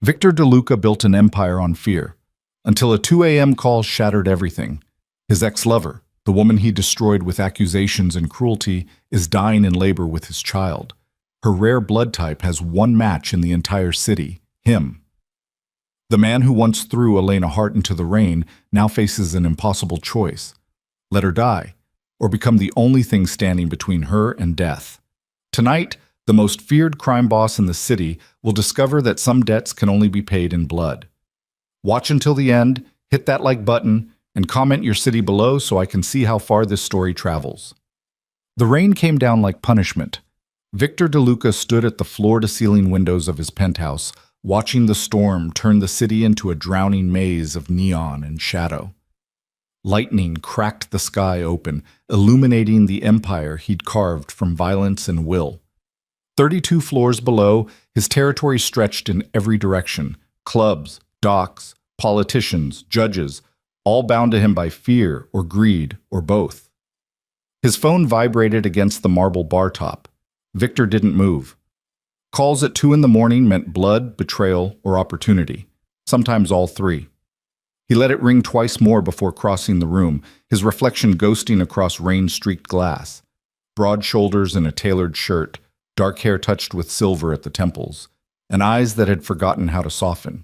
Victor DeLuca built an empire on fear, until a 2 a.m. call shattered everything. His ex-lover, the woman he destroyed with accusations and cruelty, is dying in labor with his child. Her rare blood type has one match in the entire city, him. The man who once threw Elena Hart into the rain now faces an impossible choice. Let her die, or become the only thing standing between her and death. Tonight, the most feared crime boss in the city will discover that some debts can only be paid in blood. Watch until the end, hit that like button, and comment your city below so I can see how far this story travels. The rain came down like punishment. Victor DeLuca stood at the floor-to-ceiling windows of his penthouse, watching the storm turn the city into a drowning maze of neon and shadow. Lightning cracked the sky open, illuminating the empire he'd carved from violence and will. 32 floors below, his territory stretched in every direction. Clubs, docks, politicians, judges, all bound to him by fear or greed or both. His phone vibrated against the marble bar top. Victor didn't move. Calls at 2 in the morning meant blood, betrayal, or opportunity, sometimes all three. He let it ring twice more before crossing the room, his reflection ghosting across rain-streaked glass. Broad shoulders in a tailored shirt, dark hair touched with silver at the temples, and eyes that had forgotten how to soften.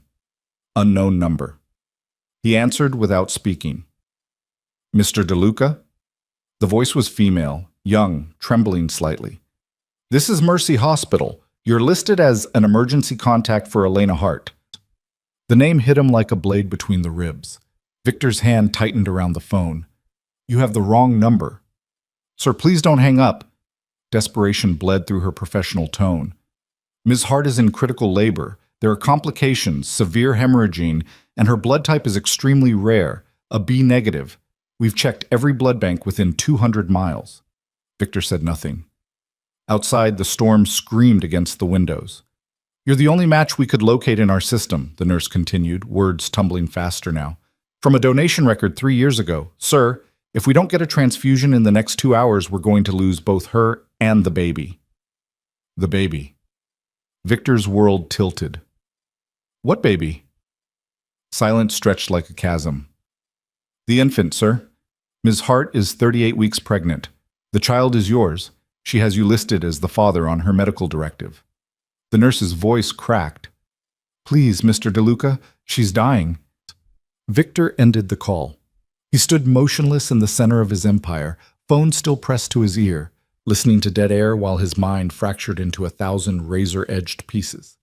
Unknown number. He answered without speaking. Mr. DeLuca? The voice was female, young, trembling slightly. This is Mercy Hospital. You're listed as an emergency contact for Elena Hart. The name hit him like a blade between the ribs. Victor's hand tightened around the phone. You have the wrong number. Sir, please don't hang up. Desperation bled through her professional tone. Ms. Hart is in critical labor. There are complications, severe hemorrhaging, and her blood type is extremely rare, a B negative. We've checked every blood bank within 200 miles. Victor said nothing. Outside, the storm screamed against the windows. You're the only match we could locate in our system, the nurse continued, words tumbling faster now. From a donation record 3 years ago. Sir, if we don't get a transfusion in the next 2 hours, we're going to lose both her and the baby. The baby. Victor's world tilted. What baby? Silence stretched like a chasm. The infant, sir. Ms. Hart is 38 weeks pregnant. The child is yours. She has you listed as the father on her medical directive. The nurse's voice cracked. Please, Mr. DeLuca, she's dying. Victor ended the call. He stood motionless in the center of his empire, phone still pressed to his ear, listening to dead air while his mind fractured into 1,000 razor-edged pieces.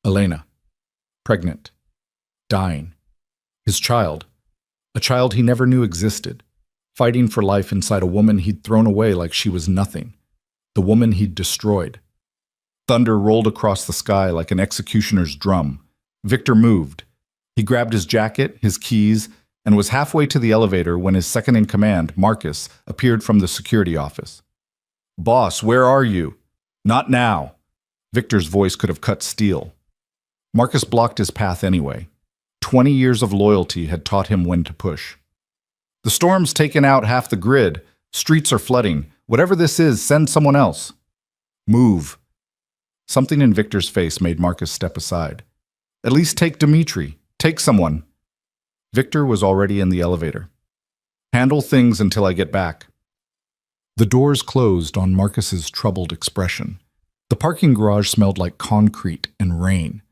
Elena. Pregnant. Dying. His child. A child he never knew existed. Fighting for life inside a woman he'd thrown away like she was nothing. The woman he'd destroyed. Thunder rolled across the sky like an executioner's drum. Victor moved. He grabbed his jacket, his keys, and was halfway to the elevator when his second-in-command, Marcus, appeared from the security office. Boss, where are you? Not now. Victor's voice could have cut steel. Marcus blocked his path anyway. 20 years of loyalty had taught him when to push. The storm's taken out half the grid. Streets are flooding. Whatever this is, send someone else. Move. Something in Victor's face made Marcus step aside. At least take Dimitri. Take someone. Victor was already in the elevator. Handle things until I get back. The doors closed on Marcus's troubled expression. The parking garage smelled like concrete and rain.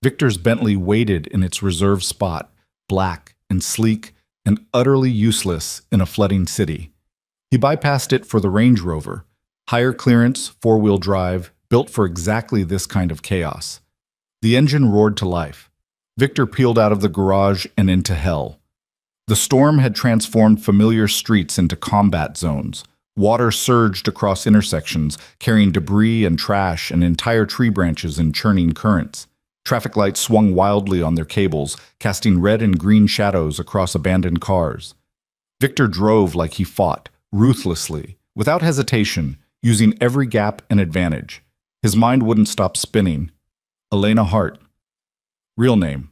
Victor's Bentley waited in its reserved spot, black and sleek and utterly useless in a flooding city. He bypassed it for the Range Rover, higher clearance, four-wheel drive, built for exactly this kind of chaos. The engine roared to life. Victor peeled out of the garage and into hell. The storm had transformed familiar streets into combat zones. Water surged across intersections, carrying debris and trash and entire tree branches in churning currents. Traffic lights swung wildly on their cables, casting red and green shadows across abandoned cars. Victor drove like he fought, ruthlessly, without hesitation, using every gap and advantage. His mind wouldn't stop spinning. Elena Hart. Real name.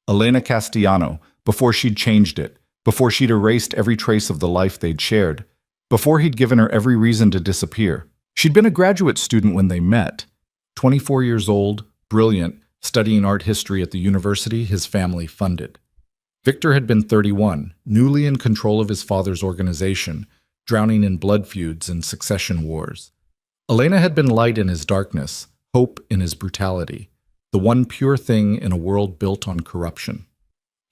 Elena Castellano, before she'd changed it, before she'd erased every trace of the life they'd shared, before he'd given her every reason to disappear. She'd been a graduate student when they met. 24 years old, brilliant, studying art history at the university his family funded. Victor had been 31, newly in control of his father's organization, drowning in blood feuds and succession wars. Elena had been light in his darkness, hope in his brutality, the one pure thing in a world built on corruption.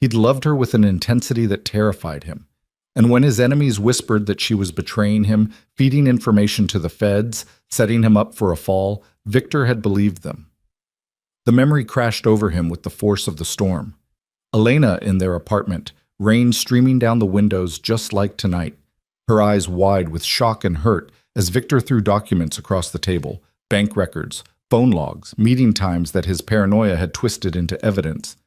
He'd loved her with an intensity that terrified him. And when his enemies whispered that she was betraying him, feeding information to the feds, setting him up for a fall, Victor had believed them. The memory crashed over him with the force of the storm. Elena in their apartment, rain streaming down the windows just like tonight, her eyes wide with shock and hurt as Victor threw documents across the table, bank records, phone logs, meeting times that his paranoia had twisted into evidence.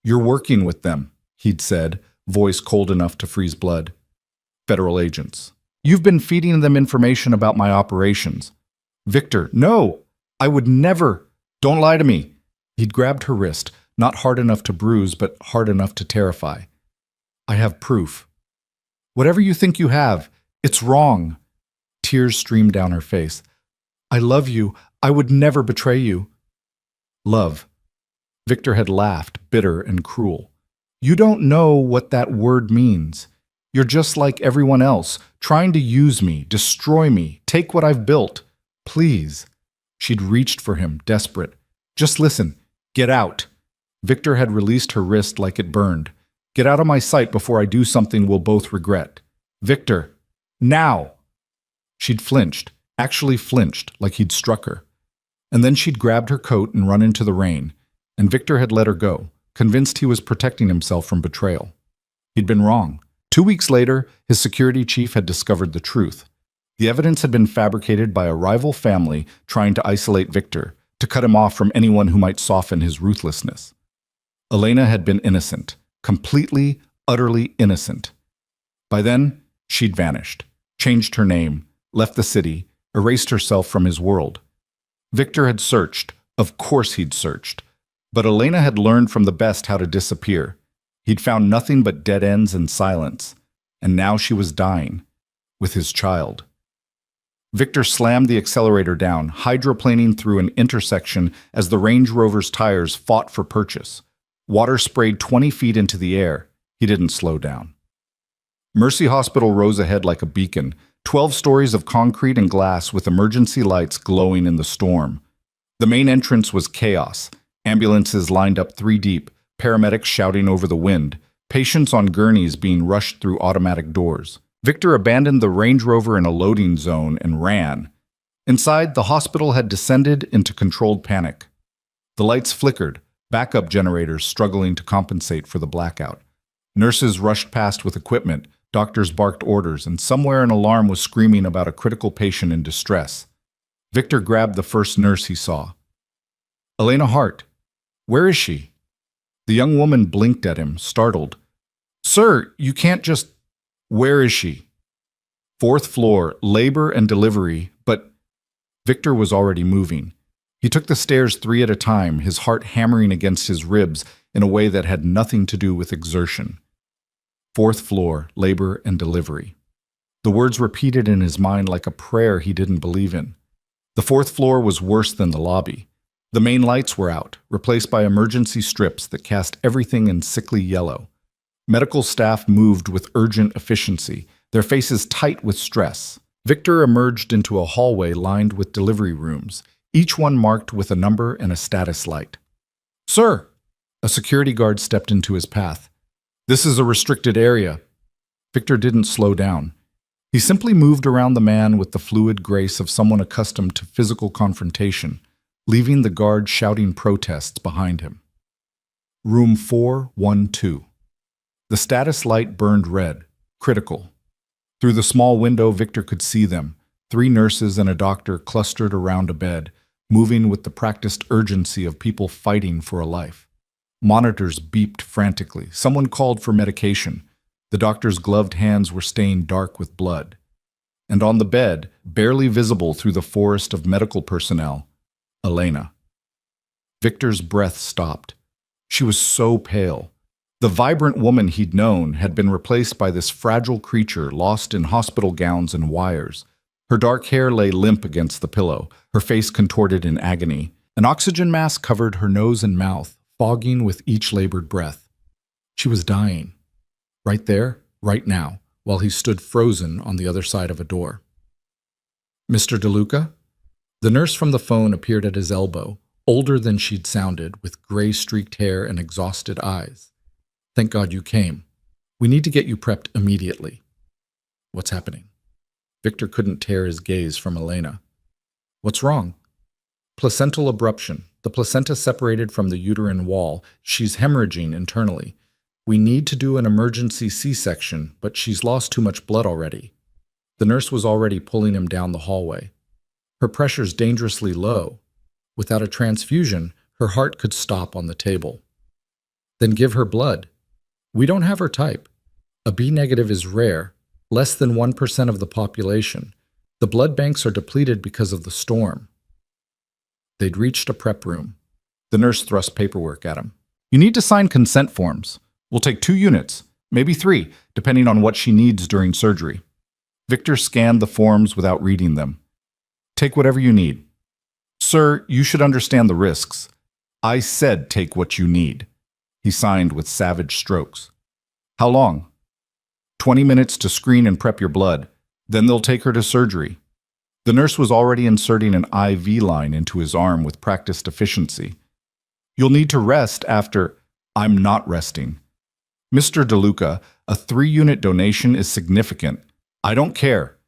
"You're working with them," he'd said, voice cold enough to freeze blood. "Federal agents. You've been feeding them information about my operations." "Victor, no! I would never! Don't lie to me!" He'd grabbed her wrist, not hard enough to bruise, but hard enough to terrify. "I have proof." "Whatever you think you have, it's wrong." Tears streamed down her face. "I love you. I would never betray you." Love. Victor had laughed, bitter and cruel. "You don't know what that word means. You're just like everyone else, trying to use me, destroy me, take what I've built. Please." She'd reached for him, desperate. "Just listen. Get out." Victor had released her wrist like it burned. "Get out of my sight before I do something we'll both regret." "Victor, now!" She'd flinched, actually flinched, like he'd struck her. And then she'd grabbed her coat and run into the rain, and Victor had let her go, convinced he was protecting himself from betrayal. He'd been wrong. 2 weeks later, his security chief had discovered the truth. The evidence had been fabricated by a rival family trying to isolate Victor, to cut him off from anyone who might soften his ruthlessness. Elena had been innocent, completely, utterly innocent. By then, she'd vanished, changed her name, left the city, erased herself from his world. Victor had searched, of course he'd searched, but Elena had learned from the best how to disappear. He'd found nothing but dead ends and silence, and now she was dying, with his child. Victor slammed the accelerator down, hydroplaning through an intersection as the Range Rover's tires fought for purchase. Water sprayed 20 feet into the air. He didn't slow down. Mercy Hospital rose ahead like a beacon, 12 stories of concrete and glass with emergency lights glowing in the storm. The main entrance was chaos. Ambulances lined up 3 deep, paramedics shouting over the wind, patients on gurneys being rushed through automatic doors. Victor abandoned the Range Rover in a loading zone and ran. Inside, the hospital had descended into controlled panic. The lights flickered, backup generators struggling to compensate for the blackout. Nurses rushed past with equipment, doctors barked orders, and somewhere an alarm was screaming about a critical patient in distress. Victor grabbed the first nurse he saw. "Elena Hart. Where is she?" The young woman blinked at him, startled. "Sir, you can't just—" "Where is she?" "4th floor, labor and delivery, but—" Victor was already moving. He took the stairs 3 at a time, his heart hammering against his ribs in a way that had nothing to do with exertion. 4th floor, labor and delivery. The words repeated in his mind like a prayer he didn't believe in. The 4th floor was worse than the lobby. The main lights were out, replaced by emergency strips that cast everything in sickly yellow. Medical staff moved with urgent efficiency, their faces tight with stress. Victor emerged into a hallway lined with delivery rooms, each one marked with a number and a status light. "Sir!" A security guard stepped into his path. "This is a restricted area." Victor didn't slow down. He simply moved around the man with the fluid grace of someone accustomed to physical confrontation, leaving the guard shouting protests behind him. Room 412. The status light burned red, critical. Through the small window, Victor could see them, 3 nurses and a doctor clustered around a bed, moving with the practiced urgency of people fighting for a life. Monitors beeped frantically. Someone called for medication. The doctor's gloved hands were stained dark with blood. And on the bed, barely visible through the forest of medical personnel, Elena. Victor's breath stopped. She was so pale. The vibrant woman he'd known had been replaced by this fragile creature lost in hospital gowns and wires. Her dark hair lay limp against the pillow, her face contorted in agony, An oxygen mask covered her nose and mouth, fogging with each labored breath. She was dying. Right there, right now, while he stood frozen on the other side of a door. "Mr. DeLuca?" The nurse from the phone appeared at his elbow, older than she'd sounded, with gray-streaked hair and exhausted eyes. "Thank God you came. We need to get you prepped immediately." "What's happening?" Victor couldn't tear his gaze from Elena. "What's wrong?" "Placental abruption. The placenta separated from the uterine wall. She's hemorrhaging internally. We need to do an emergency C-section, but she's lost too much blood already." The nurse was already pulling him down the hallway. "Her pressure's dangerously low. Without a transfusion, her heart could stop on the table." "Then give her blood." "We don't have her type. A B-negative is rare, less than 1% of the population. The blood banks are depleted because of the storm." They'd reached a prep room. The nurse thrust paperwork at him. "You need to sign consent forms. We'll take 2 units, maybe 3, depending on what she needs during surgery." Victor scanned the forms without reading them. "Take whatever you need." "Sir, you should understand the risks." "I said take what you need." He signed with savage strokes. "How long?" 20 minutes to screen and prep your blood. Then they'll take her to surgery." The nurse was already inserting an IV line into his arm with practiced efficiency. "You'll need to rest after—" "I'm not resting." "Mr. DeLuca, a 3-unit donation is significant. I don't care."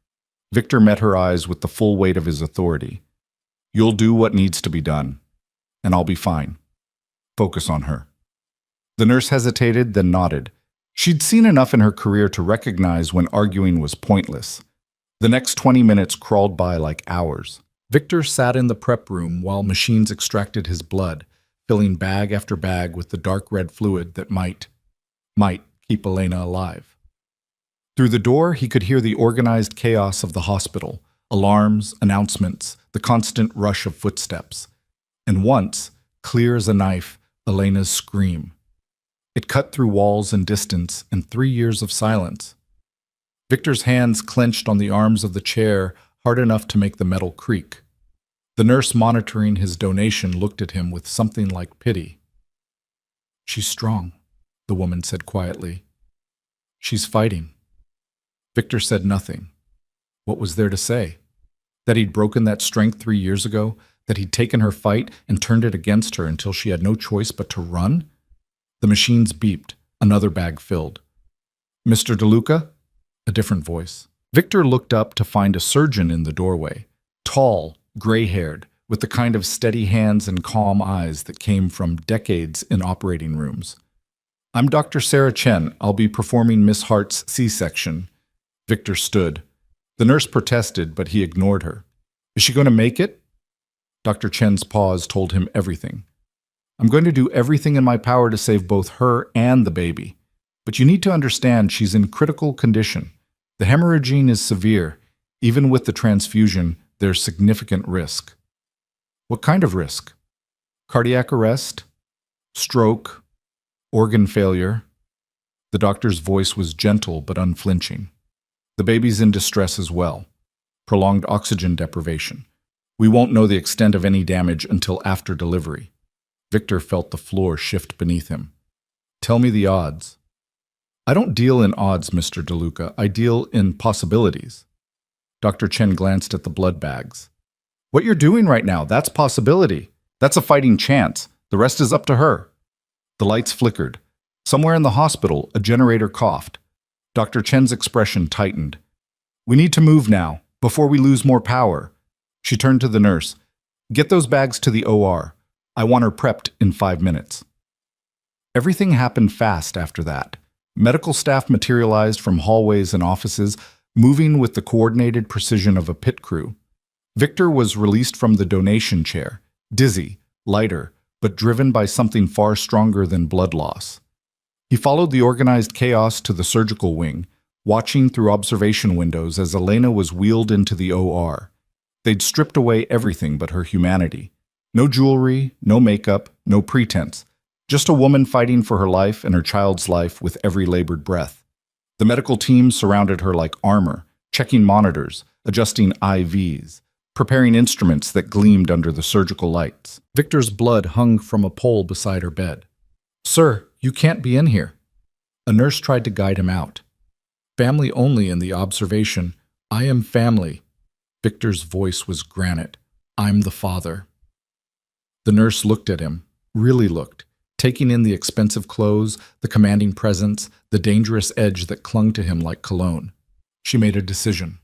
Victor met her eyes with the full weight of his authority. "You'll do what needs to be done, and I'll be fine. Focus on her." The nurse hesitated, then nodded. She'd seen enough in her career to recognize when arguing was pointless. The next 20 minutes crawled by like hours. Victor sat in the prep room while machines extracted his blood, filling bag after bag with the dark red fluid that might keep Elena alive. Through the door, he could hear the organized chaos of the hospital, alarms, announcements, the constant rush of footsteps. And once, clear as a knife, Elena's scream. It cut through walls and distance and 3 years of silence. Victor's hands clenched on the arms of the chair hard enough to make the metal creak. The nurse monitoring his donation looked at him with something like pity. "She's strong," the woman said quietly. "She's fighting." Victor said nothing. What was there to say? That he'd broken that strength 3 years ago? That he'd taken her fight and turned it against her until she had no choice but to run? The machines beeped. Another bag filled. "Mr. DeLuca?" A different voice. Victor looked up to find a surgeon in the doorway. Tall, gray-haired, with the kind of steady hands and calm eyes that came from decades in operating rooms. "I'm Dr. Sarah Chen. I'll be performing Miss Hart's C-section." Victor stood. The nurse protested, but he ignored her. "Is she going to make it?" Dr. Chen's pause told him everything. "I'm going to do everything in my power to save both her and the baby. But you need to understand she's in critical condition. The hemorrhaging is severe. Even with the transfusion, there's significant risk." "What kind of risk?" "Cardiac arrest, stroke, organ failure." The doctor's voice was gentle but unflinching. "The baby's in distress as well. Prolonged oxygen deprivation. We won't know the extent of any damage until after delivery." Victor felt the floor shift beneath him. "Tell me the odds." "I don't deal in odds, Mr. DeLuca. I deal in possibilities." Dr. Chen glanced at the blood bags. "What you're doing right now, that's possibility. That's a fighting chance. The rest is up to her." The lights flickered. Somewhere in the hospital, a generator coughed. Dr. Chen's expression tightened. "We need to move now, before we lose more power." She turned to the nurse. "Get those bags to the OR. I want her prepped in 5 minutes." Everything happened fast after that. Medical staff materialized from hallways and offices, moving with the coordinated precision of a pit crew. Victor was released from the donation chair, dizzy, lighter, but driven by something far stronger than blood loss. He followed the organized chaos to the surgical wing, watching through observation windows as Elena was wheeled into the OR. They'd stripped away everything but her humanity. No jewelry, no makeup, no pretense. Just a woman fighting for her life and her child's life with every labored breath. The medical team surrounded her like armor, checking monitors, adjusting IVs. preparing instruments that gleamed under the surgical lights. Victor's blood hung from a pole beside her bed. "Sir, you can't be in here." A nurse tried to guide him out. "Family only in the observation. I am family." Victor's voice was granite. "I'm the father." The nurse looked at him, really looked, taking in the expensive clothes, the commanding presence, the dangerous edge that clung to him like cologne. She made a decision.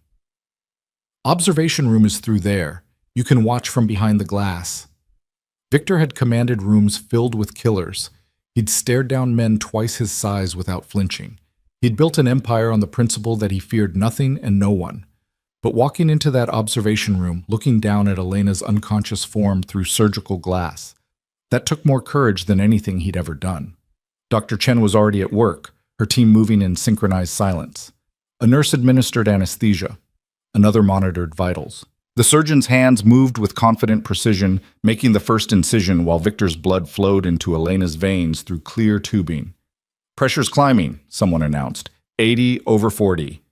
"Observation room is through there. You can watch from behind the glass." Victor had commanded rooms filled with killers. He'd stared down men twice his size without flinching. He'd built an empire on the principle that he feared nothing and no one. But walking into that observation room, looking down at Elena's unconscious form through surgical glass, that took more courage than anything he'd ever done. Dr. Chen was already at work, her team moving in synchronized silence. A nurse administered anesthesia. Another monitored vitals. The surgeon's hands moved with confident precision, making the first incision while Victor's blood flowed into Elena's veins through clear tubing. "Pressure's climbing," someone announced. 80/40.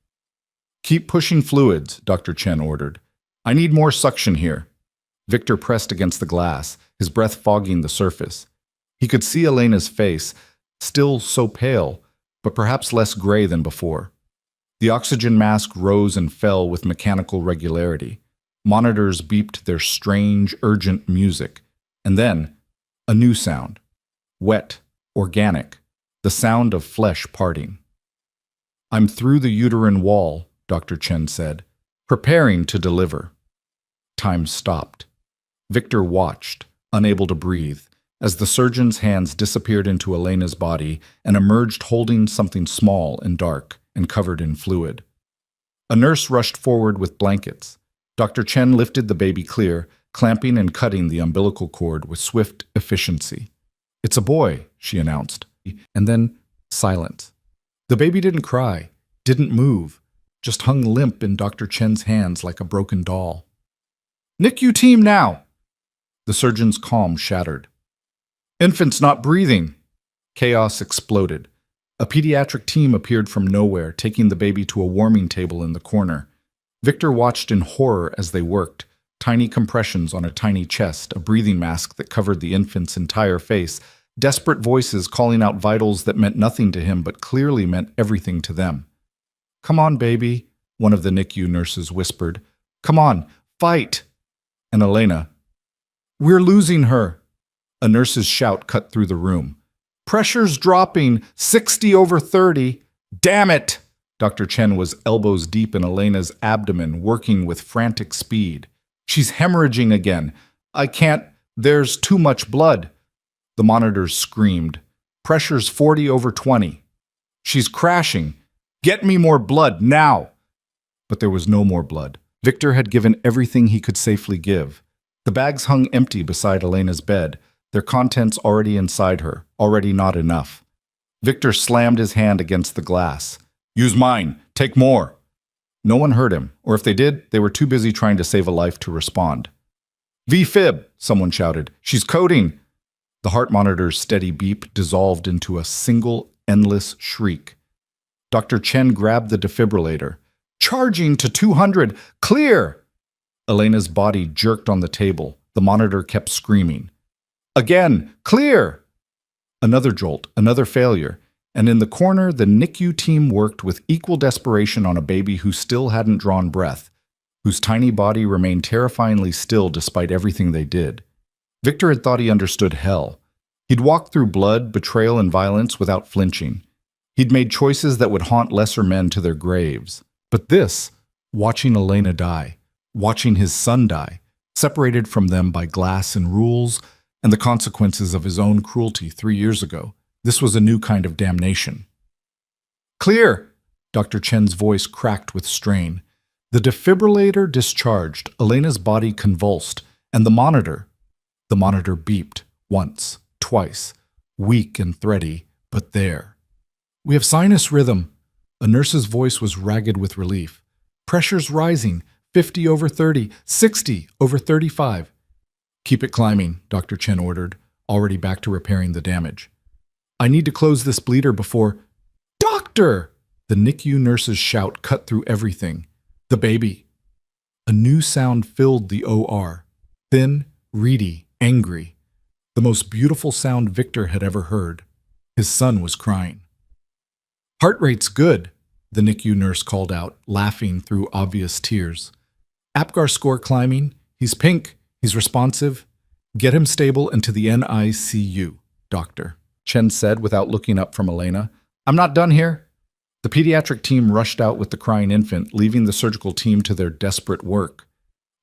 "Keep pushing fluids," Dr. Chen ordered. "I need more suction here." Victor pressed against the glass, his breath fogging the surface. He could see Elena's face, still so pale, but perhaps less gray than before. The oxygen mask rose and fell with mechanical regularity. Monitors beeped their strange, urgent music. And then, a new sound. Wet, organic, the sound of flesh parting. "I'm through the uterine wall," Dr. Chen said, "preparing to deliver." Time stopped. Victor watched, unable to breathe, as the surgeon's hands disappeared into Elena's body and emerged holding something small and dark and covered in fluid. A nurse rushed forward with blankets. Dr. Chen lifted the baby clear, clamping and cutting the umbilical cord with swift efficiency. "It's a boy," she announced, and then silence. The baby didn't cry, didn't move, just hung limp in Dr. Chen's hands like a broken doll. "NICU team now!" The surgeon's calm shattered. "Infant's not breathing." Chaos exploded. A pediatric team appeared from nowhere, taking the baby to a warming table in the corner. Victor watched in horror as they worked, tiny compressions on a tiny chest, a breathing mask that covered the infant's entire face, desperate voices calling out vitals that meant nothing to him but clearly meant everything to them. "Come on, baby," one of the NICU nurses whispered. "Come on, fight!" And Elena, "We're losing her." A nurse's shout cut through the room. "Pressure's dropping, 60/30. Damn it!" Dr. Chen was elbows deep in Elena's abdomen, working with frantic speed. "She's hemorrhaging again. I can't. There's too much blood." The monitors screamed. "Pressure's 40/20. She's crashing. Get me more blood, now!" But there was no more blood. Victor had given everything he could safely give. The bags hung empty beside Elena's bed, their contents already inside her, already not enough. Victor slammed his hand against the glass. "Use mine. Take more." No one heard him, or if they did, they were too busy trying to save a life to respond. "V-fib," someone shouted. "She's coding." The heart monitor's steady beep dissolved into a single, endless shriek. Dr. Chen grabbed the defibrillator. "Charging to 200. Clear!" Elena's body jerked on the table. The monitor kept screaming. "Again! Clear!" Another jolt, another failure. And in the corner, the NICU team worked with equal desperation on a baby who still hadn't drawn breath, whose tiny body remained terrifyingly still despite everything they did. Victor had thought he understood hell. He'd walked through blood, betrayal, and violence without flinching. He'd made choices that would haunt lesser men to their graves. But this, watching Elena die, watching his son die, separated from them by glass and rules, and the consequences of his own cruelty 3 years ago, this was a new kind of damnation. "Clear!" Dr. Chen's voice cracked with strain. The defibrillator discharged, Elena's body convulsed, and the monitor beeped, once, twice, weak and thready, but there. "We have sinus rhythm." A nurse's voice was ragged with relief. "Pressure's rising, 50/30, 60/35. "Keep it climbing," Dr. Chen ordered, already back to repairing the damage. "I need to close this bleeder before—" "Doctor!" The NICU nurse's shout cut through everything. "The baby." A new sound filled the OR. Thin, reedy, angry. The most beautiful sound Victor had ever heard. His son was crying. "Heart rate's good," the NICU nurse called out, laughing through obvious tears. "Apgar score climbing. He's pink. He's responsive. Get him stable into the NICU, doctor," Chen said without looking up from Elena. "I'm not done here." The pediatric team rushed out with the crying infant, leaving the surgical team to their desperate work.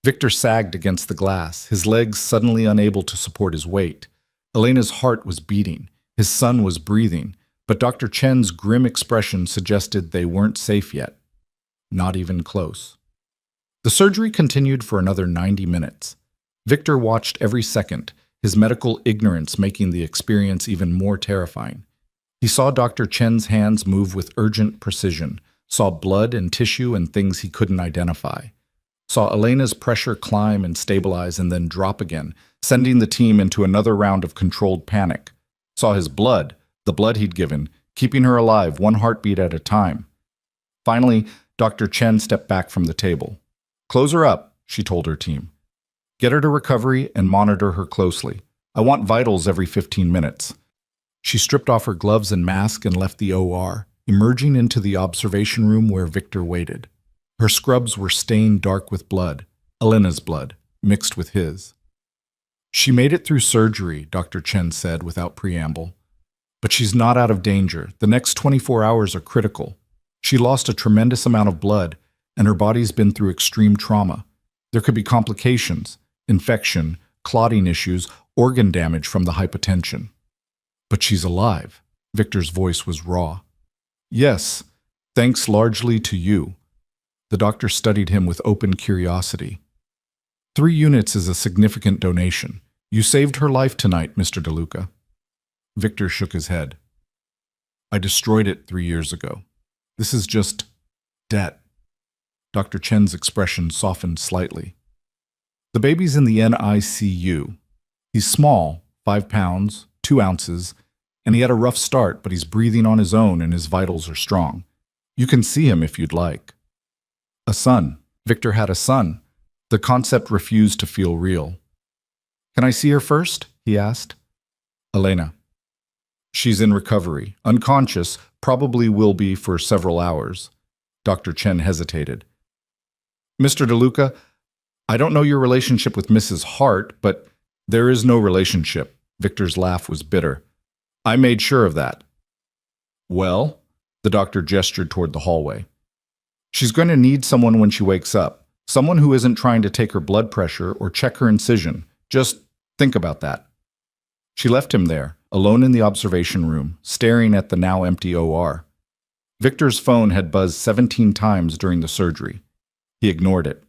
Victor sagged against the glass, his legs suddenly unable to support his weight. Elena's heart was beating. His son was breathing, but Dr. Chen's grim expression suggested they weren't safe yet. Not even close. The surgery continued for another 90 minutes. Victor watched every second, his medical ignorance making the experience even more terrifying. He saw Dr. Chen's hands move with urgent precision, saw blood and tissue and things he couldn't identify, saw Elena's pressure climb and stabilize and then drop again, sending the team into another round of controlled panic, saw his blood, the blood he'd given, keeping her alive one heartbeat at a time. Finally, Dr. Chen stepped back from the table. "Close her up," she told her team. "Get her to recovery and monitor her closely. I want vitals every 15 minutes. She stripped off her gloves and mask and left the OR, emerging into the observation room where Victor waited. Her scrubs were stained dark with blood, Elena's blood, mixed with his. "She made it through surgery," Dr. Chen said without preamble. "But she's not out of danger. The next 24 hours are critical. She lost a tremendous amount of blood, and her body's been through extreme trauma. There could be complications, infection, clotting issues, organ damage from the hypotension." "But she's alive." Victor's voice was raw. "Yes, thanks largely to you." The doctor studied him with open curiosity. 3 units is a significant donation. You saved her life tonight, Mr. DeLuca." Victor shook his head. "I destroyed it 3 years ago. This is just debt." Dr. Chen's expression softened slightly. "The baby's in the NICU. He's small, 5 pounds, 2 ounces, and he had a rough start, but he's breathing on his own and his vitals are strong. You can see him if you'd like." A son. Victor had a son. The concept refused to feel real. "Can I see her first?" he asked. "Elena." "She's in recovery, unconscious, probably will be for several hours." Dr. Chen hesitated. "Mr. DeLuca, I don't know your relationship with Mrs. Hart, but there is no relationship." Victor's laugh was bitter. "I made sure of that." "Well?" The doctor gestured toward the hallway. "She's going to need someone when she wakes up. Someone who isn't trying to take her blood pressure or check her incision. Just think about that." She left him there, alone in the observation room, staring at the now empty OR. Victor's phone had buzzed 17 times during the surgery. He ignored it.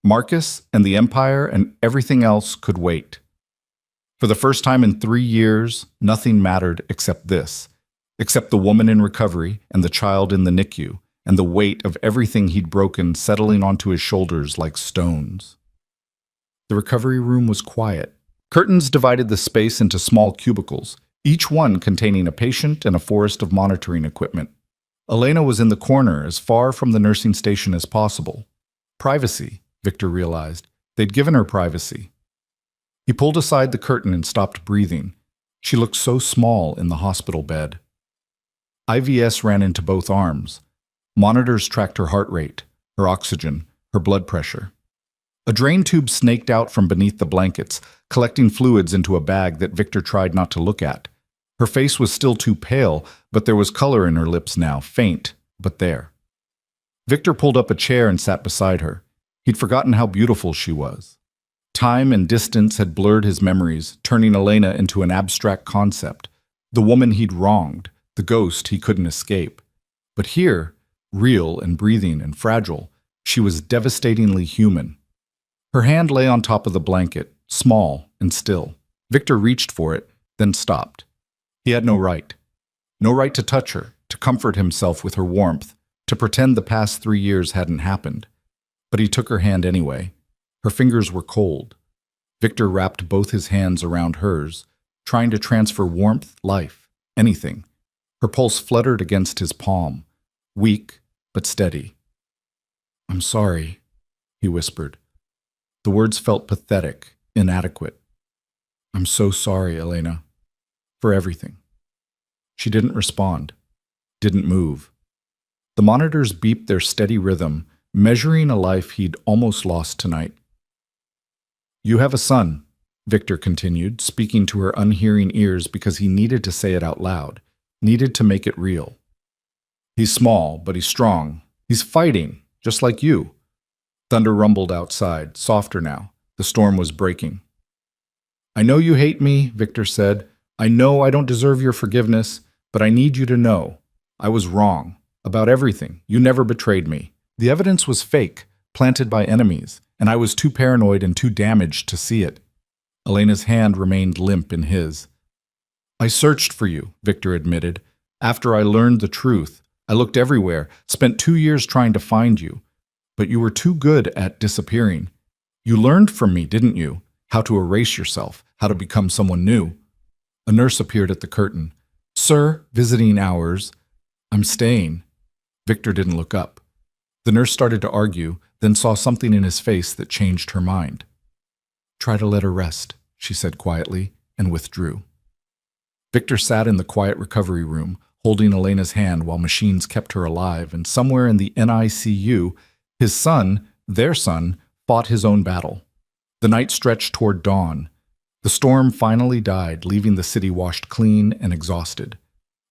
Marcus and the Empire and everything else could wait. For the first time in 3 years, nothing mattered except this, except the woman in recovery and the child in the NICU, and the weight of everything he'd broken settling onto his shoulders like stones. The recovery room was quiet. Curtains divided the space into small cubicles, each one containing a patient and a forest of monitoring equipment. Elena was in the corner, as far from the nursing station as possible. Privacy, Victor realized. They'd given her privacy. He pulled aside the curtain and stopped breathing. She looked so small in the hospital bed. IVS ran into both arms. Monitors tracked her heart rate, her oxygen, her blood pressure. A drain tube snaked out from beneath the blankets, collecting fluids into a bag that Victor tried not to look at. Her face was still too pale, but there was color in her lips now, faint, but there. Victor pulled up a chair and sat beside her. He'd forgotten how beautiful she was. Time and distance had blurred his memories, turning Elena into an abstract concept, the woman he'd wronged, the ghost he couldn't escape. But here, real and breathing and fragile, she was devastatingly human. Her hand lay on top of the blanket, small and still. Victor reached for it, then stopped. He had no right. No right to touch her, to comfort himself with her warmth, to pretend the past 3 years hadn't happened. But he took her hand anyway. Her fingers were cold. Victor wrapped both his hands around hers, trying to transfer warmth, life, anything. Her pulse fluttered against his palm, weak but steady. "I'm sorry." he whispered. The words felt pathetic, inadequate. I'm so sorry, Elena, for everything. She didn't respond, didn't move. The monitors beeped their steady rhythm, measuring a life he'd almost lost tonight. You have a son, Victor continued, speaking to her unhearing ears because he needed to say it out loud, needed to make it real. He's small, but he's strong. He's fighting, just like you. Thunder rumbled outside, softer now. The storm was breaking. I know you hate me, Victor said. I know I don't deserve your forgiveness, but I need you to know. I was wrong. About everything. You never betrayed me. The evidence was fake, planted by enemies, and I was too paranoid and too damaged to see it. Elena's hand remained limp in his. I searched for you, Victor admitted. After I learned the truth, I looked everywhere, spent 2 years trying to find you. But you were too good at disappearing. You learned from me, didn't you? How to erase yourself, how to become someone new. A nurse appeared at the curtain. Sir, visiting hours. I'm staying. Victor didn't look up. The nurse started to argue, then saw something in his face that changed her mind. Try to let her rest, she said quietly, and withdrew. Victor sat in the quiet recovery room, holding Elena's hand while machines kept her alive, and somewhere in the NICU, his son, their son, fought his own battle. The night stretched toward dawn. The storm finally died, leaving the city washed clean and exhausted.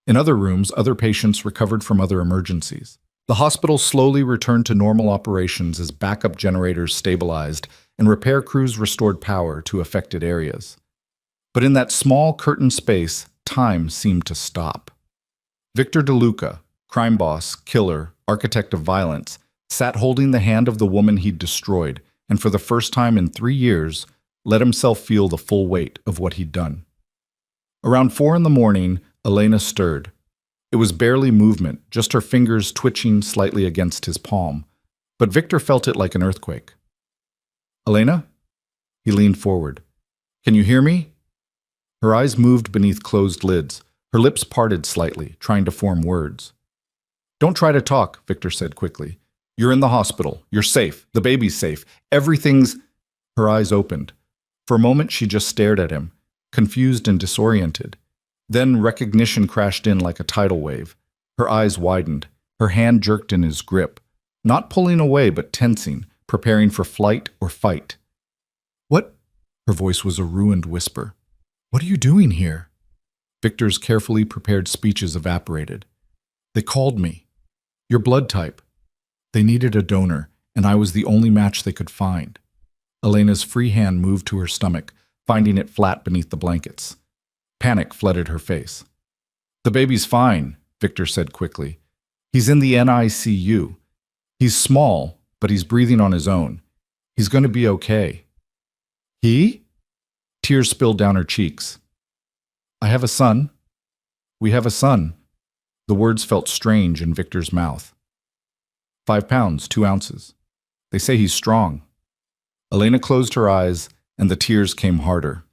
In other rooms, other patients recovered from other emergencies. The hospital slowly returned to normal operations as backup generators stabilized and repair crews restored power to affected areas. But in that small curtain space, time seemed to stop. Victor DeLuca, crime boss, killer, architect of violence, sat holding the hand of the woman he'd destroyed, and for the first time in 3 years, let himself feel the full weight of what he'd done. Around 4 a.m, Elena stirred. It was barely movement, just her fingers twitching slightly against his palm, but Victor felt it like an earthquake. Elena? He leaned forward. Can you hear me? Her eyes moved beneath closed lids. Her lips parted slightly, trying to form words. Don't try to talk, Victor said quickly. You're in the hospital. You're safe. The baby's safe. Everything's... Her eyes opened. For a moment, she just stared at him, confused and disoriented. Then recognition crashed in like a tidal wave. Her eyes widened. Her hand jerked in his grip, not pulling away but tensing, preparing for flight or fight. What? Her voice was a ruined whisper. What are you doing here? Victor's carefully prepared speeches evaporated. They called me. Your blood type. They needed a donor, and I was the only match they could find. Elena's free hand moved to her stomach, finding it flat beneath the blankets. Panic flooded her face. The baby's fine, Victor said quickly. He's in the NICU. He's small, but he's breathing on his own. He's going to be okay. He? Tears spilled down her cheeks. I have a son. We have a son. The words felt strange in Victor's mouth. 5 pounds, 2 ounces. They say he's strong. Elena closed her eyes, and the tears came harder.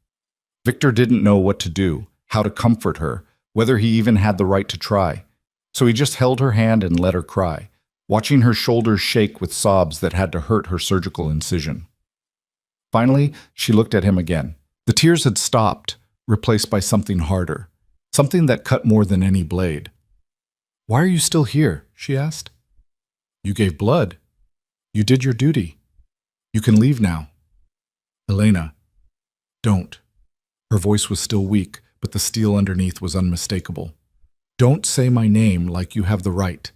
Victor didn't know what to do, how to comfort her, whether he even had the right to try. So he just held her hand and let her cry, watching her shoulders shake with sobs that had to hurt her surgical incision. Finally, she looked at him again. The tears had stopped, replaced by something harder, something that cut more than any blade. Why are you still here? She asked. You gave blood. You did your duty. You can leave now. Elena, don't. Her voice was still weak, but the steel underneath was unmistakable. Don't say my name like you have the right.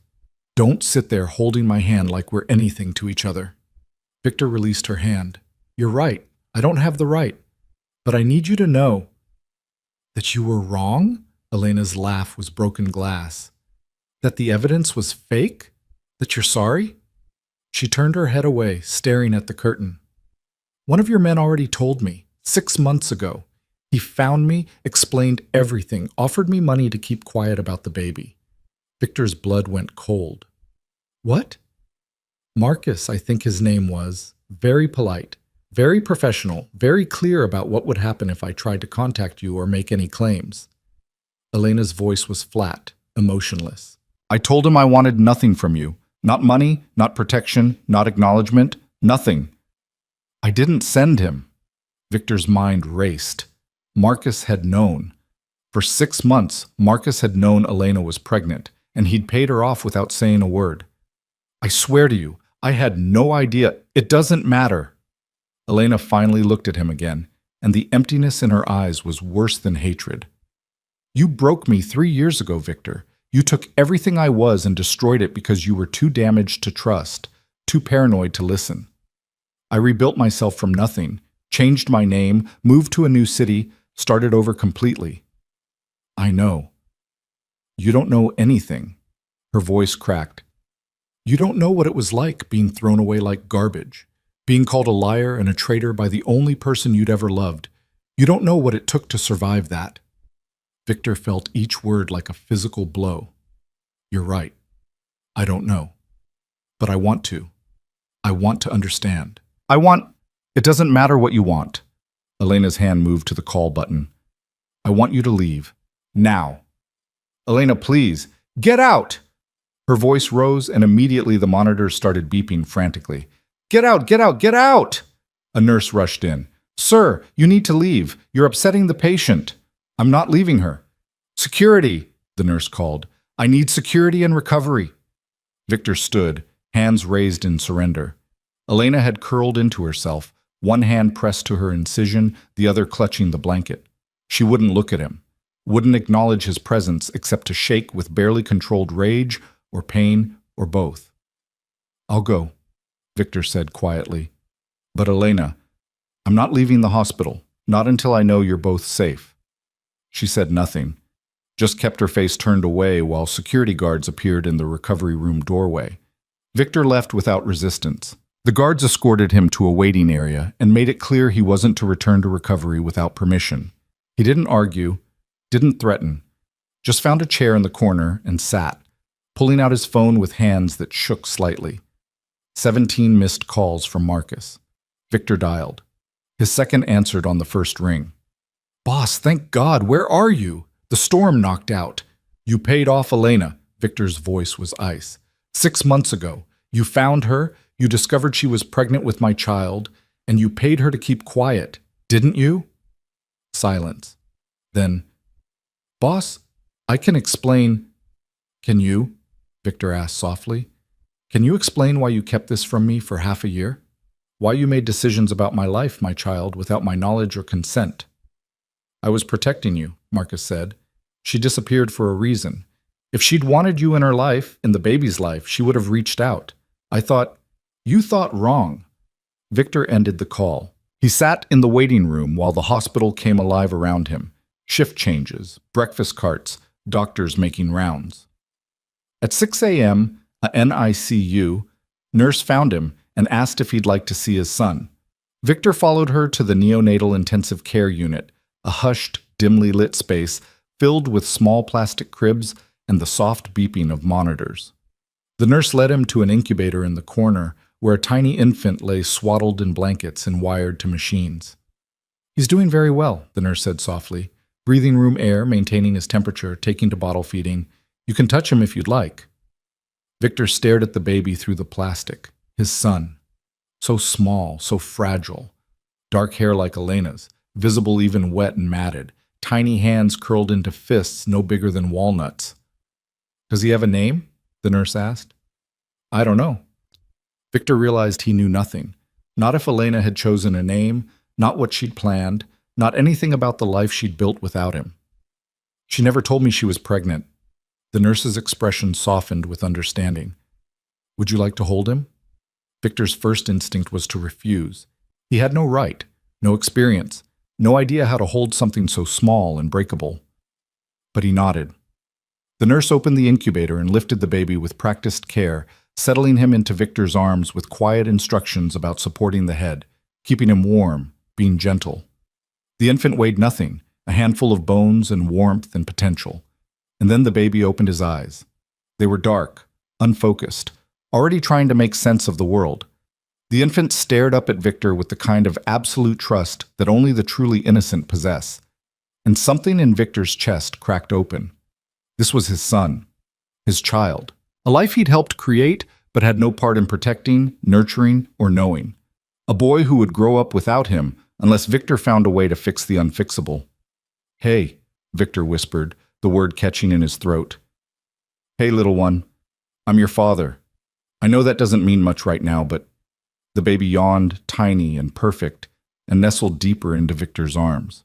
Don't sit there holding my hand like we're anything to each other. Victor released her hand. You're right. I don't have the right. But I need you to know that you were wrong? Elena's laugh was broken glass. That the evidence was fake? That you're sorry? She turned her head away, staring at the curtain. One of your men already told me, 6 months ago. He found me, explained everything, offered me money to keep quiet about the baby. Victor's blood went cold. What? Marcus, I think his name was. Very polite, very professional, very clear about what would happen if I tried to contact you or make any claims. Elena's voice was flat, emotionless. I told him I wanted nothing from you. Not money, not protection, not acknowledgement, Nothing. I didn't send him. Victor's mind raced. Marcus had known. For 6 months, Marcus had known Elena was pregnant, and he'd paid her off without saying a word. I swear to you, I had no idea. It doesn't matter. Elena finally looked at him again, and the emptiness in her eyes was worse than hatred. You broke me 3 years ago, Victor. You took everything I was and destroyed it because you were too damaged to trust, too paranoid to listen. I rebuilt myself from nothing, changed my name, moved to a new city, started over completely. I know. You don't know anything. Her voice cracked. You don't know what it was like being thrown away like garbage, being called a liar and a traitor by the only person you'd ever loved. You don't know what it took to survive that. Victor felt each word like a physical blow. You're right. I don't know. But I want to. I want to understand. It doesn't matter what you want. Elena's hand moved to the call button. I want you to leave. Now. Elena, please. Get out! Her voice rose, and immediately the monitors started beeping frantically. Get out! Get out! Get out! A nurse rushed in. Sir, you need to leave. You're upsetting the patient. I'm not leaving her. Security, the nurse called. I need security and recovery. Victor stood, hands raised in surrender. Elena had curled into herself, one hand pressed to her incision, the other clutching the blanket. She wouldn't look at him, wouldn't acknowledge his presence except to shake with barely controlled rage or pain or both. I'll go, Victor said quietly. But Elena, I'm not leaving the hospital, not until I know you're both safe. She said nothing, just kept her face turned away while security guards appeared in the recovery room doorway. Victor left without resistance. The guards escorted him to a waiting area and made it clear he wasn't to return to recovery without permission. He didn't argue, didn't threaten, just found a chair in the corner and sat, pulling out his phone with hands that shook slightly. 17 missed calls from Marcus. Victor dialed. His second answered on the first ring. Boss, thank God, where are you? The storm knocked out. You paid off Elena. Victor's voice was ice. 6 months ago, you found her, you discovered she was pregnant with my child, and you paid her to keep quiet, didn't you? Silence. Then, Boss, I can explain. Can you? Victor asked softly. Can you explain why you kept this from me for half a year? Why you made decisions about my life, my child, without my knowledge or consent? I was protecting you, Marcus said. She disappeared for a reason. If she'd wanted you in her life, in the baby's life, she would have reached out. I thought, you thought wrong. Victor ended the call. He sat in the waiting room while the hospital came alive around him. Shift changes, breakfast carts, doctors making rounds. At 6 a.m., a NICU nurse found him and asked if he'd like to see his son. Victor followed her to the neonatal intensive care unit, a hushed, dimly lit space filled with small plastic cribs and the soft beeping of monitors. The nurse led him to an incubator in the corner where a tiny infant lay swaddled in blankets and wired to machines. He's doing very well, the nurse said softly, breathing room air, maintaining his temperature, taking to bottle feeding. You can touch him if you'd like. Victor stared at the baby through the plastic, his son. So small, so fragile. Dark hair like Elena's, visible even wet and matted, tiny hands curled into fists no bigger than walnuts. Does he have a name? The nurse asked. I don't know. Victor realized he knew nothing. Not if Elena had chosen a name, not what she'd planned, not anything about the life she'd built without him. She never told me she was pregnant. The nurse's expression softened with understanding. Would you like to hold him? Victor's first instinct was to refuse. He had no right, no experience, no idea how to hold something so small and breakable. But he nodded. The nurse opened the incubator and lifted the baby with practiced care, settling him into Victor's arms with quiet instructions about supporting the head, keeping him warm, being gentle. The infant weighed nothing, a handful of bones and warmth and potential. And then the baby opened his eyes. They were dark, unfocused, already trying to make sense of the world. The infant stared up at Victor with the kind of absolute trust that only the truly innocent possess. And something in Victor's chest cracked open. This was his son, his child, a life he'd helped create but had no part in protecting, nurturing, or knowing. A boy who would grow up without him unless Victor found a way to fix the unfixable. "Hey," Victor whispered, the word catching in his throat. "Hey, little one. I'm your father. I know that doesn't mean much right now, but..." The baby yawned, tiny and perfect, and nestled deeper into Victor's arms.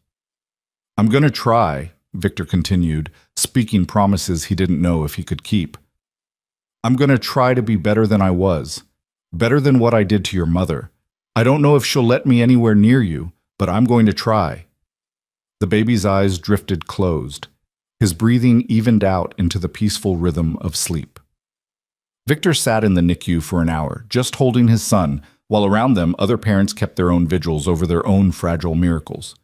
"I'm gonna try," Victor continued, speaking promises he didn't know if he could keep. "I'm gonna try to be better than I was, better than what I did to your mother. I don't know if she'll let me anywhere near you, but I'm going to try." The baby's eyes drifted closed. His breathing evened out into the peaceful rhythm of sleep. Victor sat in the NICU for an hour, just holding his son, while around them other parents kept their own vigils over their own fragile miracles.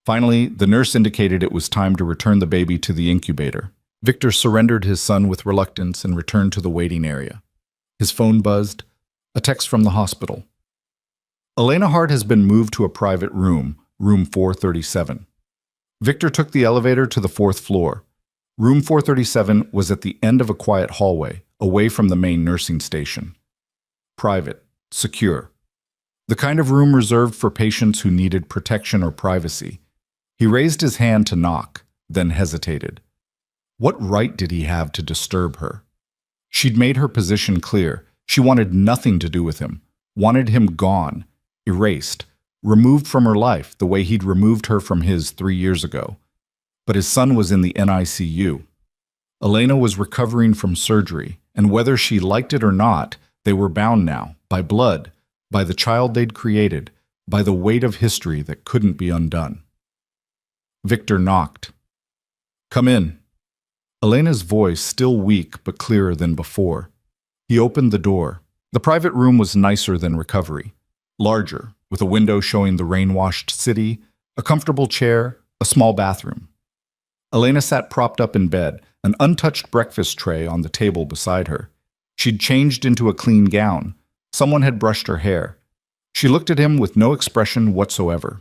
Finally, the nurse indicated it was time to return the baby to the incubator. Victor surrendered his son with reluctance and returned to the waiting area. His phone buzzed. A text from the hospital. "Elena Hart has been moved to a private room, room 437. Victor took the elevator to the 4th floor. Room 437 was at the end of a quiet hallway, away from the main nursing station. Private, secure. The kind of room reserved for patients who needed protection or privacy. He raised his hand to knock, then hesitated. What right did he have to disturb her? She'd made her position clear. She wanted nothing to do with him, wanted him gone, erased, removed from her life the way he'd removed her from his 3 years ago. But his son was in the NICU. Elena was recovering from surgery, and whether she liked it or not, they were bound now, by blood, by the child they'd created, by the weight of history that couldn't be undone. Victor knocked. "Come in." Elena's voice still weak but clearer than before. He opened the door. The private room was nicer than recovery. Larger, with a window showing the rain-washed city, a comfortable chair, a small bathroom. Elena sat propped up in bed, an untouched breakfast tray on the table beside her. She'd changed into a clean gown. Someone had brushed her hair. She looked at him with no expression whatsoever.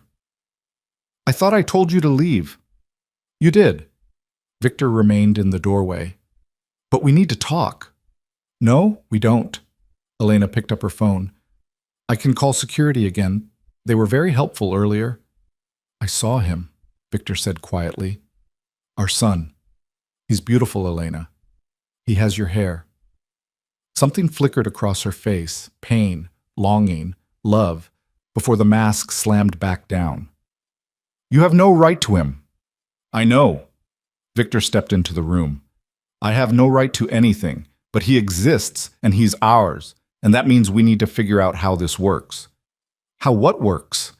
"I thought I told you to leave." "You did." Victor remained in the doorway. "But we need to talk." "No, we don't." Elena picked up her phone. "I can call security again. They were very helpful earlier." "I saw him," Victor said quietly. "Our son. He's beautiful, Elena. He has your hair." Something flickered across her face, pain, longing, love, before the mask slammed back down. "You have no right to him." "I know." Victor stepped into the room. "I have no right to anything, but he exists, and he's ours, and that means we need to figure out how this works." "How what works?"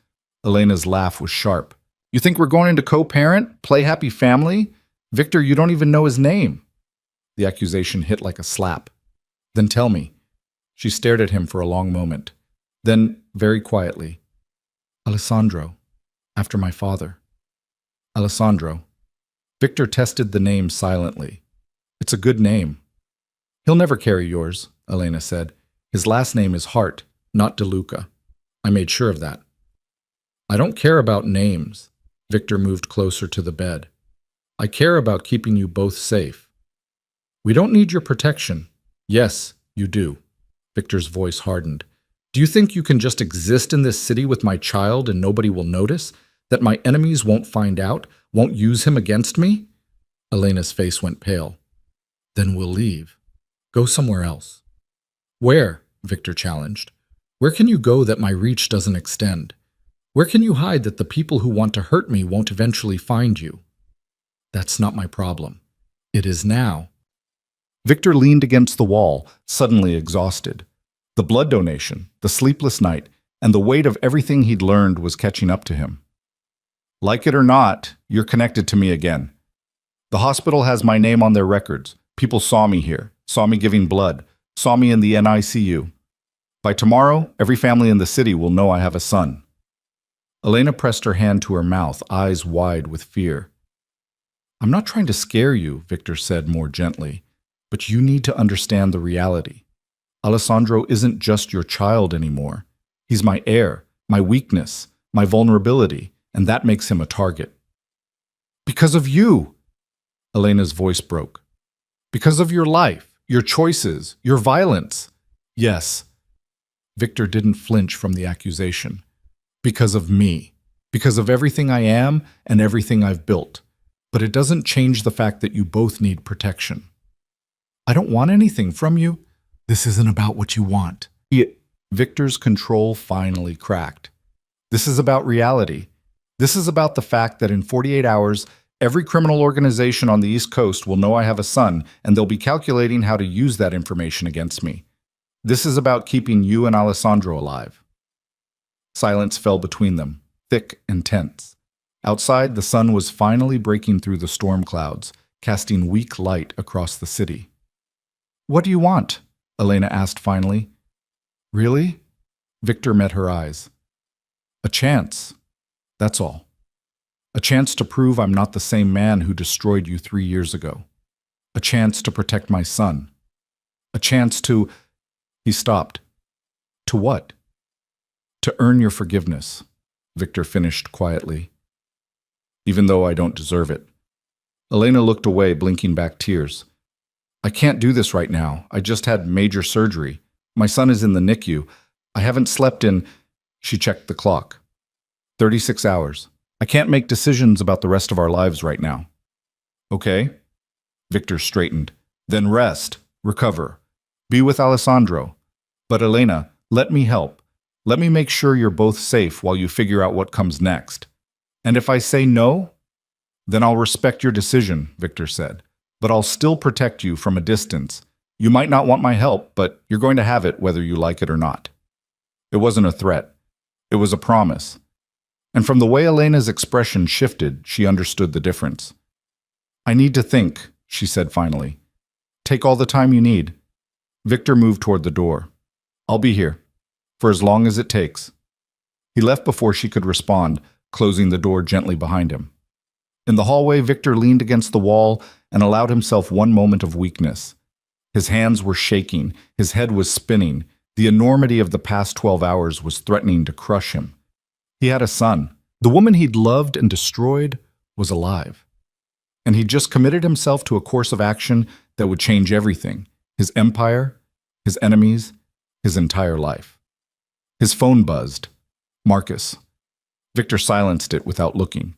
Elena's laugh was sharp. "You think we're going to co-parent, play happy family? Victor, you don't even know his name." The accusation hit like a slap. "Then tell me." She stared at him for a long moment. Then, very quietly, "Alessandro, after my father." "Alessandro." Victor tested the name silently. "It's a good name." "He'll never carry yours," Elena said. "His last name is Hart, not DeLuca. I made sure of that." "I don't care about names." Victor moved closer to the bed. "I care about keeping you both safe." "We don't need your protection." "Yes, you do." Victor's voice hardened. "Do you think you can just exist in this city with my child and nobody will notice? That my enemies won't find out, won't use him against me?" Elena's face went pale. "Then we'll leave. Go somewhere else." "Where?" Victor challenged. "Where can you go that my reach doesn't extend? Where can you hide that the people who want to hurt me won't eventually find you?" "That's not my problem. It is now." Victor leaned against the wall, suddenly exhausted. The blood donation, the sleepless night, and the weight of everything he'd learned was catching up to him. "Like it or not, you're connected to me again. The hospital has my name on their records. People saw me here, saw me giving blood, saw me in the NICU. By tomorrow, every family in the city will know I have a son." Elena pressed her hand to her mouth, eyes wide with fear. "I'm not trying to scare you," Victor said more gently, "but you need to understand the reality. Alessandro isn't just your child anymore. He's my heir, my weakness, my vulnerability, and that makes him a target." "Because of you!" Elena's voice broke. "Because of your life, your choices, your violence." "Yes." Victor didn't flinch from the accusation. Because of me. Because of everything I am and everything I've built. But it doesn't change the fact that you both need protection. I don't want anything from you. This isn't about what you want. Victor's control finally cracked. This is about reality. This is about the fact that in 48 hours, every criminal organization on the East Coast will know I have a son, and they'll be calculating how to use that information against me. This is about keeping you and Alessandro alive. Silence fell between them, thick and tense. Outside, the sun was finally breaking through the storm clouds, casting weak light across the city. What do you want? Elena asked finally. Really? Victor met her eyes. A chance. That's all. A chance to prove I'm not the same man who destroyed you 3 years ago. A chance to protect my son. A chance to... He stopped. To what? To earn your forgiveness, Victor finished quietly. Even though I don't deserve it. Elena looked away, blinking back tears. I can't do this right now. I just had major surgery. My son is in the NICU. I haven't slept in... She checked the clock. 36 hours. I can't make decisions about the rest of our lives right now. Okay? Victor straightened. Then rest. Recover. Be with Alessandro. But Elena, let me help. Let me make sure you're both safe while you figure out what comes next. And if I say no, then I'll respect your decision, Victor said. But I'll still protect you from a distance. You might not want my help, but you're going to have it whether you like it or not. It wasn't a threat. It was a promise. And from the way Elena's expression shifted, she understood the difference. I need to think, she said finally. Take all the time you need. Victor moved toward the door. I'll be here, for as long as it takes. He left before she could respond, closing the door gently behind him. In the hallway, Victor leaned against the wall and allowed himself one moment of weakness. His hands were shaking, his head was spinning. The enormity of the past 12 hours was threatening to crush him. He had a son. The woman he'd loved and destroyed was alive. And he'd just committed himself to a course of action that would change everything. His empire, his enemies, his entire life. His phone buzzed. Marcus. Victor silenced it without looking.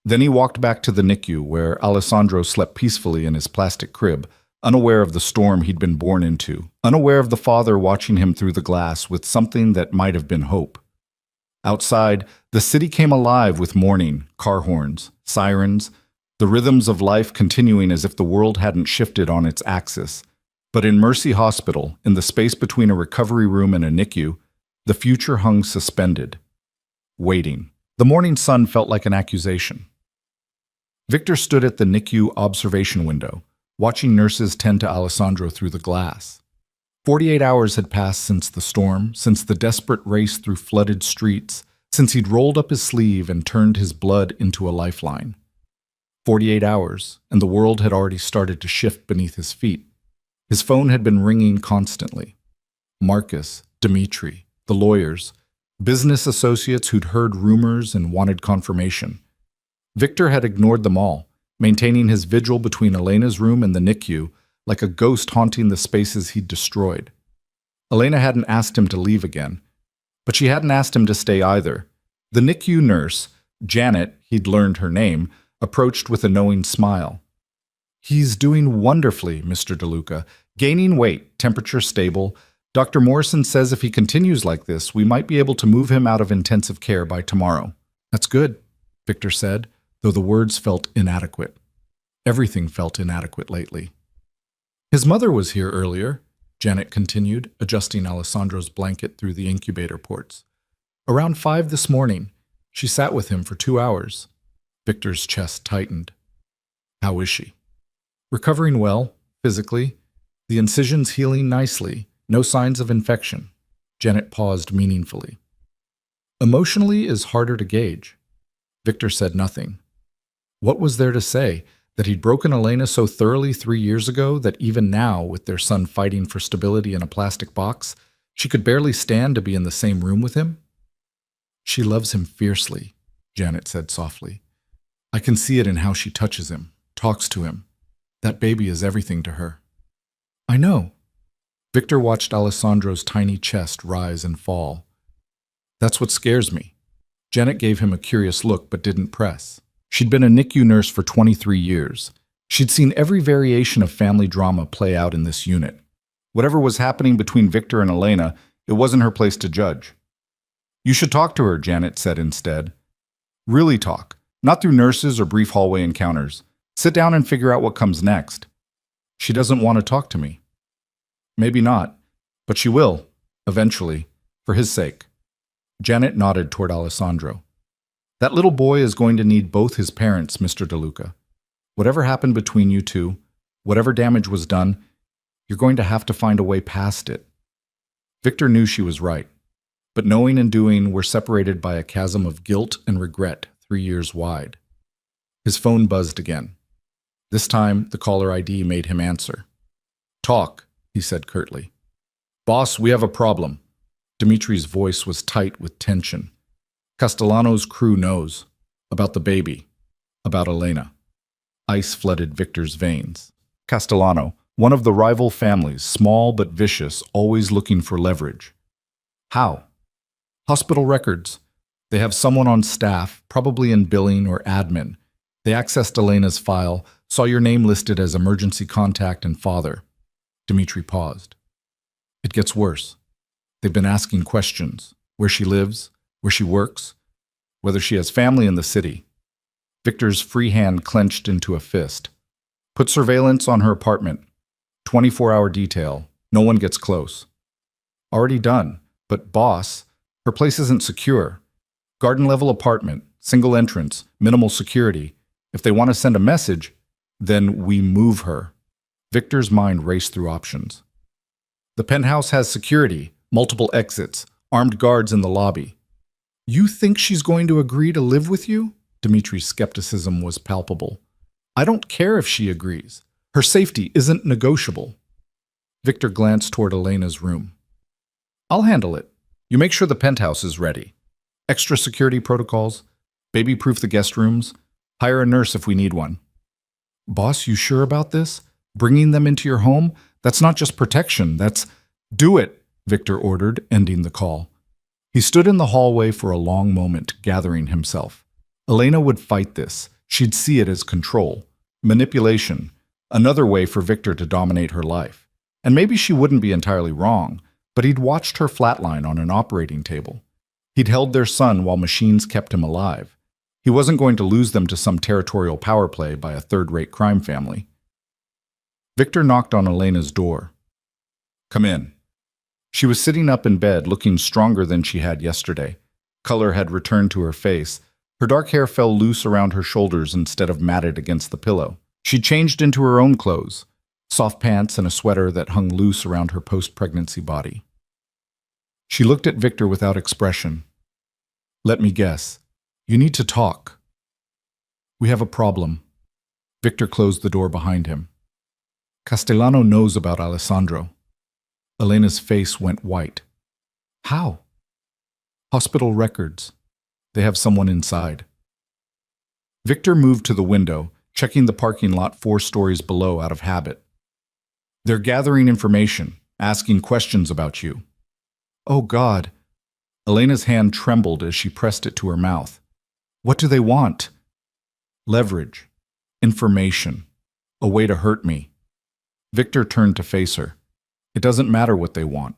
Then he walked back to the NICU, where Alessandro slept peacefully in his plastic crib, unaware of the storm he'd been born into, unaware of the father watching him through the glass with something that might have been hope. Outside, the city came alive with morning, car horns, sirens, the rhythms of life continuing as if the world hadn't shifted on its axis. But in Mercy Hospital, in the space between a recovery room and a NICU, the future hung suspended, waiting. The morning sun felt like an accusation. Victor stood at the NICU observation window, watching nurses tend to Alessandro through the glass. 48 hours had passed since the storm, since the desperate race through flooded streets, since he'd rolled up his sleeve and turned his blood into a lifeline. 48 hours, and the world had already started to shift beneath his feet. His phone had been ringing constantly. Marcus, Dimitri, the lawyers, business associates who'd heard rumors and wanted confirmation. Victor had ignored them all, maintaining his vigil between Elena's room and the NICU, like a ghost haunting the spaces he'd destroyed. Elena hadn't asked him to leave again, but she hadn't asked him to stay either. The NICU nurse, Janet, he'd learned her name, approached with a knowing smile. He's doing wonderfully, Mr. DeLuca. Gaining weight, temperature stable. Dr. Morrison says if he continues like this, we might be able to move him out of intensive care by tomorrow. That's good, Victor said, though the words felt inadequate. Everything felt inadequate lately. His mother was here earlier, Janet continued, adjusting Alessandro's blanket through the incubator ports. Around 5 this morning, she sat with him for 2 hours. Victor's chest tightened. How is she? Recovering well, physically. The incisions healing nicely. No signs of infection. Janet paused meaningfully. Emotionally is harder to gauge. Victor said nothing. What was there to say? That he'd broken Elena so thoroughly 3 years ago that even now, with their son fighting for stability in a plastic box, she could barely stand to be in the same room with him? She loves him fiercely, Janet said softly. I can see it in how she touches him, talks to him. That baby is everything to her. I know. Victor watched Alessandro's tiny chest rise and fall. That's what scares me. Janet gave him a curious look but didn't press. She'd been a NICU nurse for 23 years. She'd seen every variation of family drama play out in this unit. Whatever was happening between Victor and Elena, it wasn't her place to judge. You should talk to her, Janet said instead. Really talk, not through nurses or brief hallway encounters. Sit down and figure out what comes next. She doesn't want to talk to me. Maybe not, but she will, eventually, for his sake. Janet nodded toward Alessandro. That little boy is going to need both his parents, Mr. DeLuca. Whatever happened between you two, whatever damage was done, you're going to have to find a way past it. Victor knew she was right, but knowing and doing were separated by a chasm of guilt and regret 3 years wide. His phone buzzed again. This time, the caller ID made him answer. Talk, he said curtly. Boss, we have a problem. Dimitri's voice was tight with tension. Castellano's crew knows. About the baby. About Elena. Ice flooded Victor's veins. Castellano, one of the rival families, small but vicious, always looking for leverage. How? Hospital records. They have someone on staff, probably in billing or admin. They accessed Elena's file, saw your name listed as emergency contact and father. Dimitri paused. It gets worse. They've been asking questions. Where she lives, where she works, whether she has family in the city. Victor's free hand clenched into a fist. Put surveillance on her apartment. 24-hour detail. No one gets close. Already done. But boss, her place isn't secure. Garden-level apartment, single entrance, minimal security. If they want to send a message, then we move her. Victor's mind raced through options. The penthouse has security, multiple exits, armed guards in the lobby. You think she's going to agree to live with you? Dimitri's skepticism was palpable. I don't care if she agrees. Her safety isn't negotiable. Victor glanced toward Elena's room. I'll handle it. You make sure the penthouse is ready. Extra security protocols, baby-proof the guest rooms, hire a nurse if we need one. Boss, you sure about this? Bringing them into your home? That's not just protection, that's... Do it, Victor ordered, ending the call. He stood in the hallway for a long moment, gathering himself. Elena would fight this. She'd see it as control, manipulation, another way for Victor to dominate her life. And maybe she wouldn't be entirely wrong, but he'd watched her flatline on an operating table. He'd held their son while machines kept him alive. He wasn't going to lose them to some territorial power play by a third-rate crime family. Victor knocked on Elena's door. Come in. She was sitting up in bed, looking stronger than she had yesterday. Color had returned to her face. Her dark hair fell loose around her shoulders instead of matted against the pillow. She changed into her own clothes, soft pants and a sweater that hung loose around her post-pregnancy body. She looked at Victor without expression. Let me guess. You need to talk. We have a problem. Victor closed the door behind him. Castellano knows about Alessandro. Elena's face went white. How? Hospital records. They have someone inside. Victor moved to the window, checking the parking lot 4 stories below out of habit. They're gathering information, asking questions about you. Oh, God. Elena's hand trembled as she pressed it to her mouth. What do they want? Leverage. Information. A way to hurt me. Victor turned to face her. It doesn't matter what they want.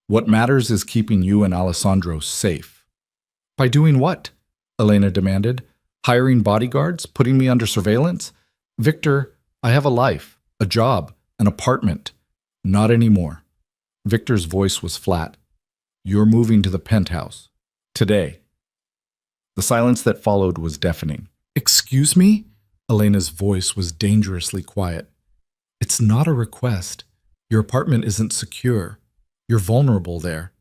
What matters is keeping you and Alessandro safe. By doing what? Elena demanded. Hiring bodyguards? Putting me under surveillance? Victor, I have a life, a job, an apartment. Not anymore. Victor's voice was flat. You're moving to the penthouse. Today. The silence that followed was deafening. Excuse me? Elena's voice was dangerously quiet. It's not a request. Your apartment isn't secure. You're vulnerable there.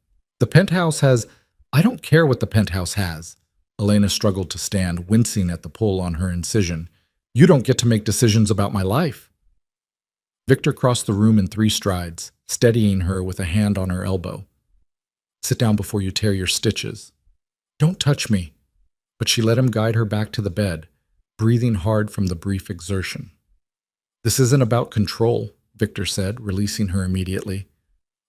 The penthouse has... I don't care what the penthouse has. Elena struggled to stand, wincing at the pull on her incision. You don't get to make decisions about my life. Victor crossed the room in 3 strides, steadying her with a hand on her elbow. Sit down before you tear your stitches. Don't touch me. But she let him guide her back to the bed, breathing hard from the brief exertion. This isn't about control, Victor said, releasing her immediately.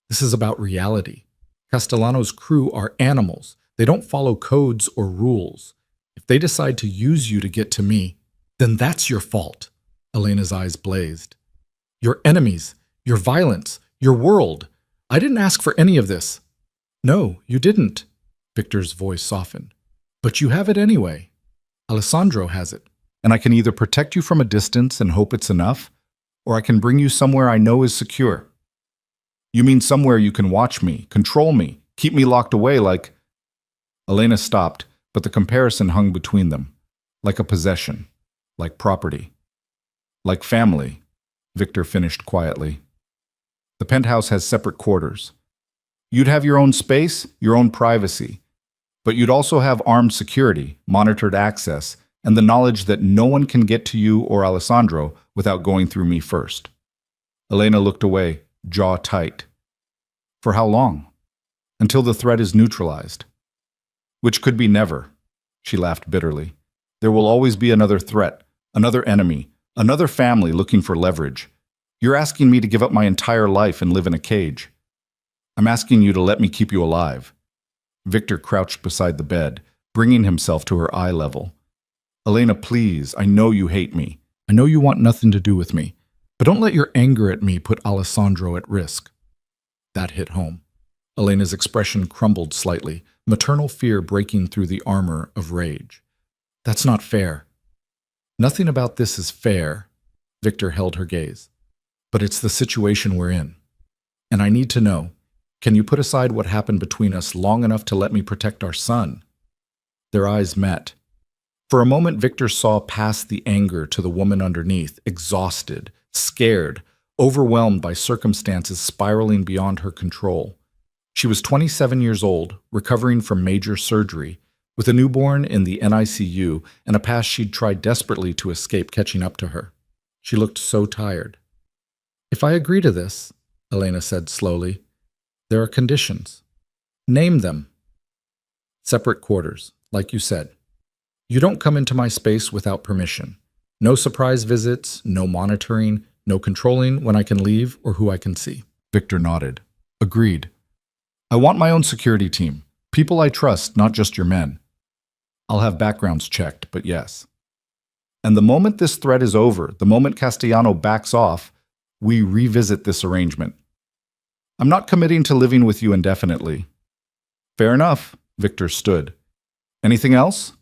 This is about reality. Castellano's crew are animals. They don't follow codes or rules. If they decide to use you to get to me, then that's your fault. Elena's eyes blazed. Your enemies, your violence, your world. I didn't ask for any of this. No, you didn't. Victor's voice softened. But you have it anyway. Alessandro has it. And I can either protect you from a distance and hope it's enough, or I can bring you somewhere I know is secure. You mean somewhere you can watch me, control me, keep me locked away like... Elena stopped, but the comparison hung between them. Like a possession, like property, like family, Victor finished quietly. The penthouse has separate quarters. You'd have your own space, your own privacy, but you'd also have armed security, monitored access, and the knowledge that no one can get to you or Alessandro without going through me first. Elena looked away, jaw tight. For how long? Until the threat is neutralized. Which could be never. She laughed bitterly. There will always be another threat, another enemy, another family looking for leverage. You're asking me to give up my entire life and live in a cage. I'm asking you to let me keep you alive. Victor crouched beside the bed, bringing himself to her eye level. Elena, please, I know you hate me. I know you want nothing to do with me. But don't let your anger at me put Alessandro at risk. That hit home. Elena's expression crumbled slightly, maternal fear breaking through the armor of rage. That's not fair. Nothing about this is fair. Victor held her gaze. But it's the situation we're in. And I need to know, can you put aside what happened between us long enough to let me protect our son? Their eyes met. For a moment, Victor saw past the anger to the woman underneath, exhausted, scared, overwhelmed by circumstances spiraling beyond her control. She was 27 years old, recovering from major surgery, with a newborn in the NICU and a past she'd tried desperately to escape catching up to her. She looked so tired. If I agree to this, Elena said slowly, there are conditions. Name them. Separate quarters, like you said. You don't come into my space without permission. No surprise visits, no monitoring, no controlling when I can leave or who I can see. Victor nodded. Agreed. I want my own security team. People I trust, not just your men. I'll have backgrounds checked, but yes. And the moment this threat is over, the moment Castellano backs off, we revisit this arrangement. I'm not committing to living with you indefinitely. Fair enough, Victor stood. Anything else?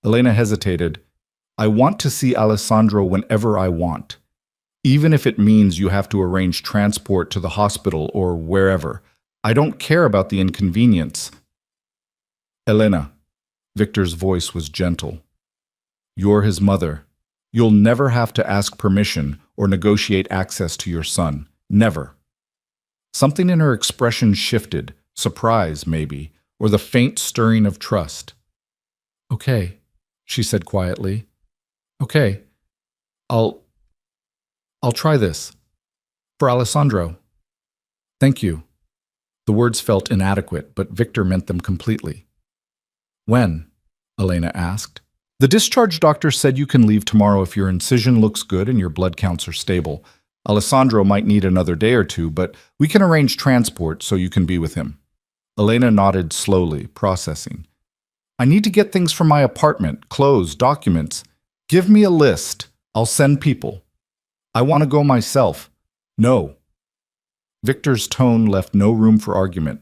Elena hesitated. I want to see Alessandro whenever I want, even if it means you have to arrange transport to the hospital or wherever. I don't care about the inconvenience. Elena, Victor's voice was gentle. You're his mother. You'll never have to ask permission or negotiate access to your son. Never. Something in her expression shifted, surprise maybe, or the faint stirring of trust. Okay, she said quietly. Okay, I'll try this. For Alessandro. Thank you. The words felt inadequate, but Victor meant them completely. When? Elena asked. The discharge doctor said you can leave tomorrow if your incision looks good and your blood counts are stable. Alessandro might need another day or two, but we can arrange transport so you can be with him. Elena nodded slowly, processing. I need to get things from my apartment, clothes, documents. Give me a list. I'll send people. I want to go myself. No. Victor's tone left no room for argument.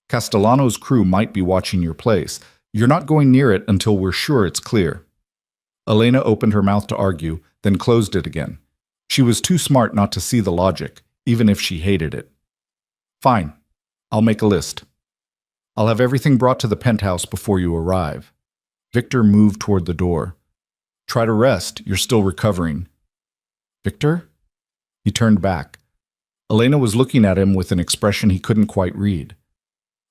Castellano's crew might be watching your place. You're not going near it until we're sure it's clear. Elena opened her mouth to argue, then closed it again. She was too smart not to see the logic, even if she hated it. Fine. I'll make a list. I'll have everything brought to the penthouse before you arrive. Victor moved toward the door. Try to rest. You're still recovering. Victor? He turned back. Elena was looking at him with an expression he couldn't quite read.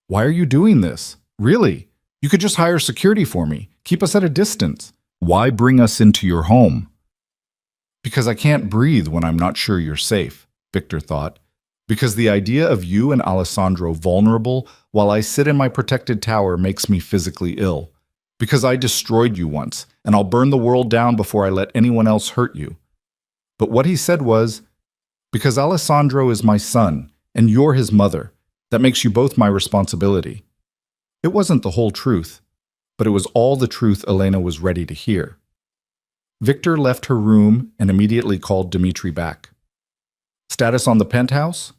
Why are you doing this? Really? You could just hire security for me. Keep us at a distance. Why bring us into your home? Because I can't breathe when I'm not sure you're safe, Victor thought. Because the idea of you and Alessandro vulnerable while I sit in my protected tower makes me physically ill. Because I destroyed you once, and I'll burn the world down before I let anyone else hurt you. But what he said was, because Alessandro is my son, and you're his mother. That makes you both my responsibility." It wasn't the whole truth, but it was all the truth Elena was ready to hear. Victor left her room and immediately called Dmitri back. "Status on the penthouse?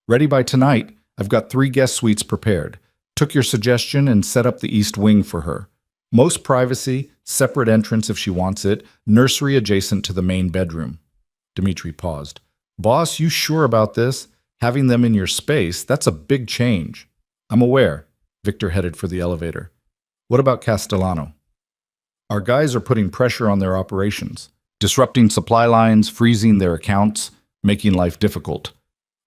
Ready by tonight. I've got 3 guest suites prepared. Took your suggestion and set up the east wing for her. Most privacy, separate entrance if she wants it, nursery adjacent to the main bedroom." Dmitri paused. "Boss, you sure about this? Having them in your space, that's a big change." "I'm aware." Victor headed for the elevator. "What about Castellano?" "Our guys are putting pressure on their operations, disrupting supply lines, freezing their accounts, making life difficult.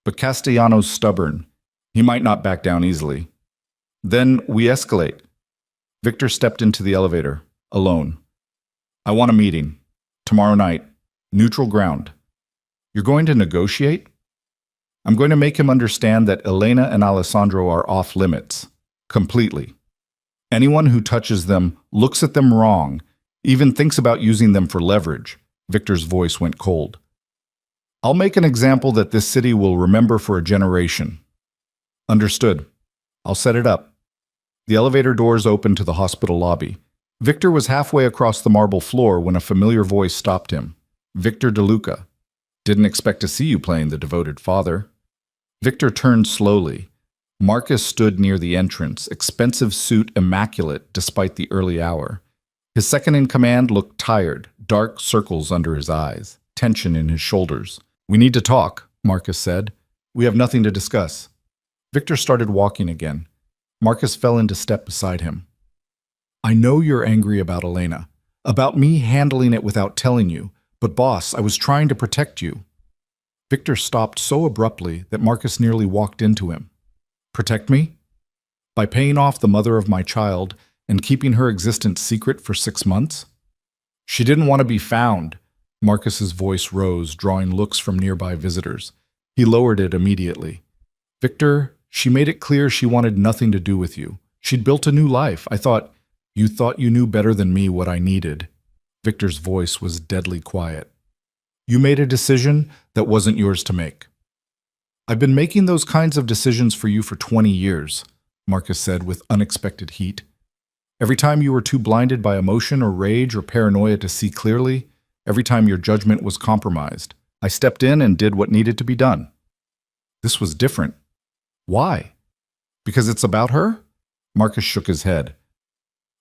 But Castellano's stubborn. He might not back down easily." "Then we escalate." Victor stepped into the elevator, alone. "I want a meeting. Tomorrow night. Neutral ground." "You're going to negotiate?" "I'm going to make him understand that Elena and Alessandro are off limits. Completely. Anyone who touches them, looks at them wrong, even thinks about using them for leverage." Victor's voice went cold. "I'll make an example that this city will remember for a generation." "Understood. I'll set it up." The elevator doors opened to the hospital lobby. Victor was halfway across the marble floor when a familiar voice stopped him. "Victor DeLuca. Didn't expect to see you playing the devoted father." Victor turned slowly. Marcus stood near the entrance, expensive suit immaculate despite the early hour. His second-in-command looked tired, dark circles under his eyes, tension in his shoulders. "We need to talk," Marcus said. "We have nothing to discuss." Victor started walking again. Marcus fell into step beside him. "I know you're angry about Elena, about me handling it without telling you, but boss, I was trying to protect you." Victor stopped so abruptly that Marcus nearly walked into him. "Protect me? By paying off the mother of my child and keeping her existence secret for 6 months?" "She didn't want to be found." Marcus's voice rose, drawing looks from nearby visitors. He lowered it immediately. "Victor, she made it clear she wanted nothing to do with you. She'd built a new life. I thought you knew better than me what I needed." Victor's voice was deadly quiet. "You made a decision that wasn't yours to make." "I've been making those kinds of decisions for you for 20 years, Marcus said with unexpected heat. "Every time you were too blinded by emotion or rage or paranoia to see clearly, every time your judgment was compromised, I stepped in and did what needed to be done." This was different. "Why? Because it's about her?" Marcus shook his head.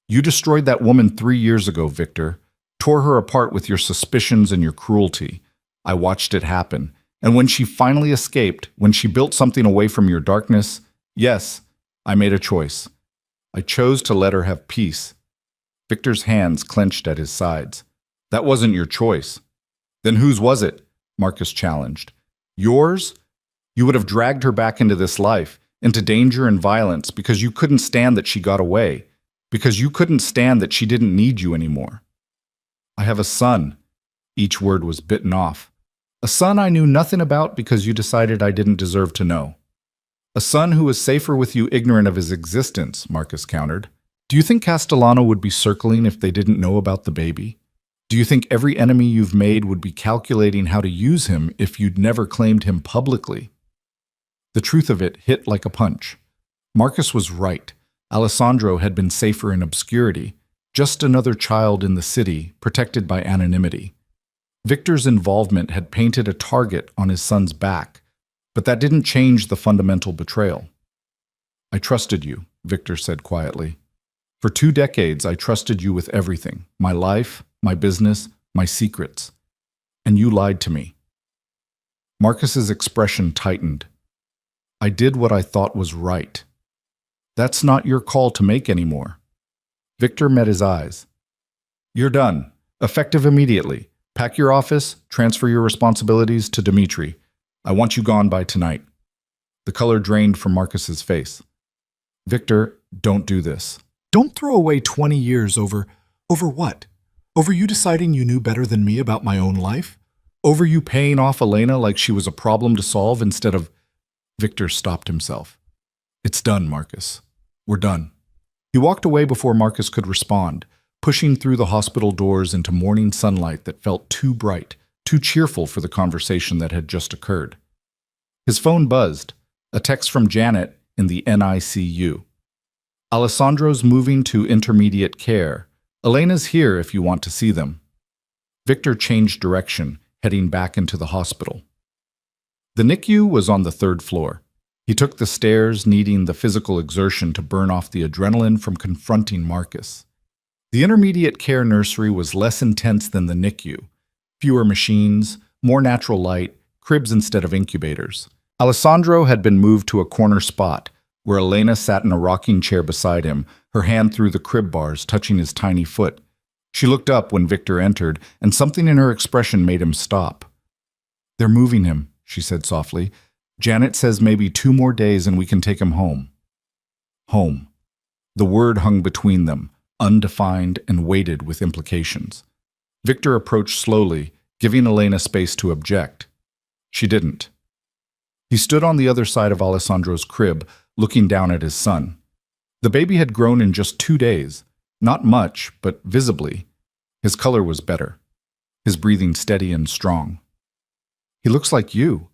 "You destroyed that woman 3 years ago, Victor. Tore her apart with your suspicions and your cruelty. I watched it happen. And when she finally escaped, when she built something away from your darkness, yes, I made a choice. I chose to let her have peace." Victor's hands clenched at his sides. "That wasn't your choice." "Then whose was it?" Marcus challenged. "Yours? You would have dragged her back into this life, into danger and violence, because you couldn't stand that she got away, because you couldn't stand that she didn't need you anymore." "I have a son." Each word was bitten off. "A son I knew nothing about because you decided I didn't deserve to know." "A son who was safer with you ignorant of his existence," Marcus countered. "Do you think Castellano would be circling if they didn't know about the baby? Do you think every enemy you've made would be calculating how to use him if you'd never claimed him publicly?" The truth of it hit like a punch. Marcus was right. Alessandro had been safer in obscurity, just another child in the city, protected by anonymity. Victor's involvement had painted a target on his son's back, but that didn't change the fundamental betrayal. "I trusted you," Victor said quietly. "For 2 decades, I trusted you with everything, my life, my business, my secrets. And you lied to me." Marcus's expression tightened. "I did what I thought was right. That's not your call to make anymore." Victor met his eyes. "You're done. Effective immediately. Pack your office, transfer your responsibilities to Dmitri. I want you gone by tonight." The color drained from Marcus's face. "Victor, don't do this. Don't throw away 20 years over what? Over you deciding you knew better than me about my own life? Over you paying off Elena like she was a problem to solve instead of—" Victor stopped himself. "It's done, Marcus. We're done." He walked away before Marcus could respond, pushing through the hospital doors into morning sunlight that felt too bright, too cheerful for the conversation that had just occurred. His phone buzzed. A text from Janet in the NICU. Alessandro's moving to intermediate care. Elena's here if you want to see them. Victor changed direction, heading back into the hospital. The NICU was on the 3rd floor. He took the stairs, needing the physical exertion to burn off the adrenaline from confronting Marcus. The intermediate care nursery was less intense than the NICU. Fewer machines, more natural light, cribs instead of incubators. Alessandro had been moved to a corner spot, where Elena sat in a rocking chair beside him, her hand through the crib bars touching his tiny foot. She looked up when Victor entered, and something in her expression made him stop. "They're moving him," she said softly. "Janet says maybe 2 more days and we can take him home." Home. The word hung between them, undefined and weighted with implications. Victor approached slowly, giving Elena space to object. She didn't. He stood on the other side of Alessandro's crib, looking down at his son. The baby had grown in just 2 days. Not much, but visibly. His color was better. His breathing steady and strong. "He looks like you,"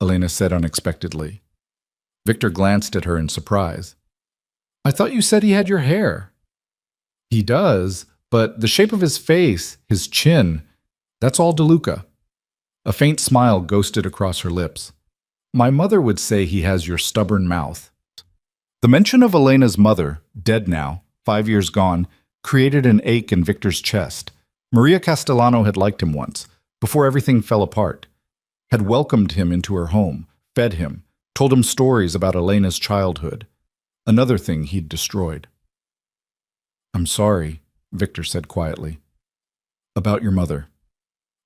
Elena said unexpectedly. Victor glanced at her in surprise. "I thought you said he had your hair." "He does, but the shape of his face, his chin, that's all DeLuca." A faint smile ghosted across her lips. "My mother would say he has your stubborn mouth." The mention of Elena's mother, dead now, 5 years gone, created an ache in Victor's chest. Maria Castellano had liked him once, before everything fell apart, had welcomed him into her home, fed him, told him stories about Elena's childhood. Another thing he'd destroyed. "I'm sorry," Victor said quietly. "About your mother.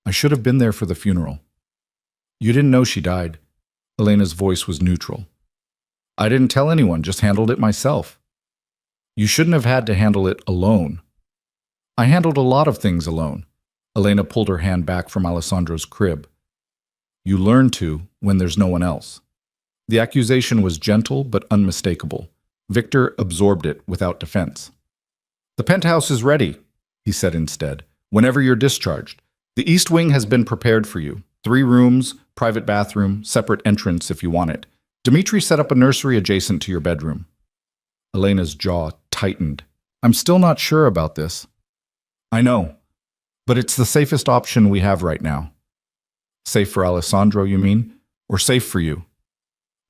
I should have been there for the funeral." "You didn't know she died." Elena's voice was neutral. "I didn't tell anyone, just handled it myself." "You shouldn't have had to handle it alone." "I handled a lot of things alone." Elena pulled her hand back from Alessandro's crib. "You learn to when there's no one else." The accusation was gentle but unmistakable. Victor absorbed it without defense. "The penthouse is ready," he said instead, "whenever you're discharged. The East Wing has been prepared for you. 3 rooms, private bathroom, separate entrance if you want it. Dimitri set up a nursery adjacent to your bedroom." Elena's jaw tightened. "I'm still not sure about this." "I know, but it's the safest option we have right now." "Safe for Alessandro, you mean? Or safe for you?"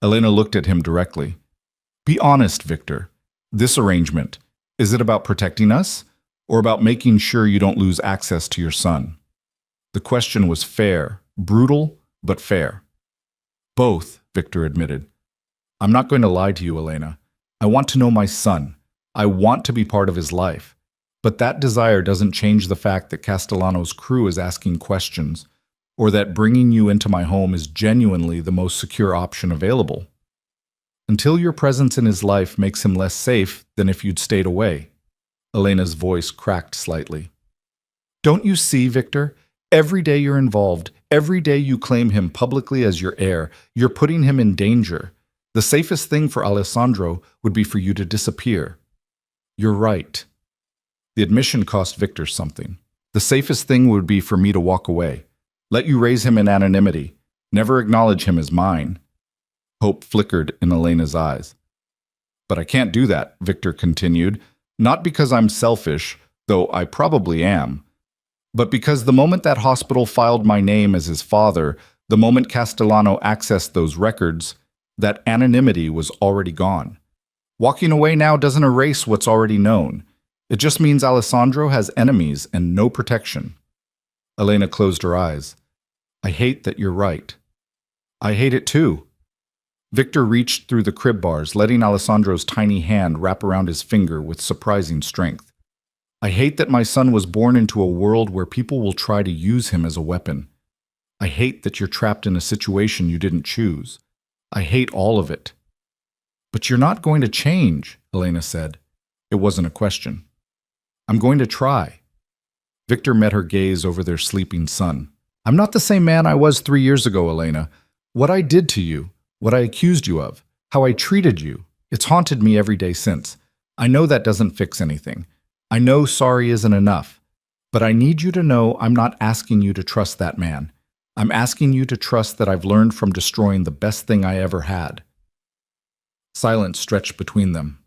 Elena looked at him directly. "Be honest, Victor. This arrangement, is it about protecting us, or about making sure you don't lose access to your son?" The question was fair, brutal, but fair. "Both," Victor admitted. "I'm not going to lie to you, Elena. I want to know my son. I want to be part of his life. But that desire doesn't change the fact that Castellano's crew is asking questions, or that bringing you into my home is genuinely the most secure option available. Until your presence in his life makes him less safe than if you'd stayed away." Elena's voice cracked slightly. "Don't you see, Victor? Every day you're involved, every day you claim him publicly as your heir, you're putting him in danger. The safest thing for Alessandro would be for you to disappear." "You're right." The admission cost Victor something. "The safest thing would be for me to walk away. Let you raise him in anonymity. Never acknowledge him as mine." Hope flickered in Elena's eyes. "But I can't do that," Victor continued, "not because I'm selfish, though I probably am, but because the moment that hospital filed my name as his father, the moment Castellano accessed those records, that anonymity was already gone. Walking away now doesn't erase what's already known. It just means Alessandro has enemies and no protection." Elena closed her eyes. "I hate that you're right." "I hate it too." Victor reached through the crib bars, letting Alessandro's tiny hand wrap around his finger with surprising strength. "I hate that my son was born into a world where people will try to use him as a weapon. I hate that you're trapped in a situation you didn't choose. I hate all of it." "But you're not going to change," Elena said. It wasn't a question. "I'm going to try." Victor met her gaze over their sleeping son. "I'm not the same man I was 3 years ago, Elena. What I did to you, what I accused you of, how I treated you, it's haunted me every day since. I know that doesn't fix anything. I know sorry isn't enough. But I need you to know I'm not asking you to trust that man. I'm asking you to trust that I've learned from destroying the best thing I ever had." Silence stretched between them.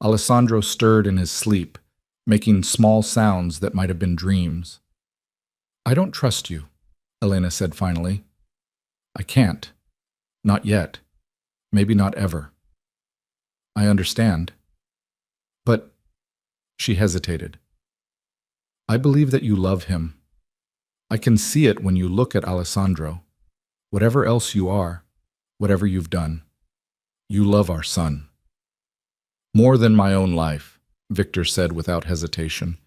Alessandro stirred in his sleep, making small sounds that might have been dreams. "I don't trust you," Elena said finally. "I can't. Not yet. Maybe not ever." "I understand. But," she hesitated, "I believe that you love him. I can see it when you look at Alessandro. Whatever else you are, whatever you've done, you love our son." "More than my own life," Victor said without hesitation.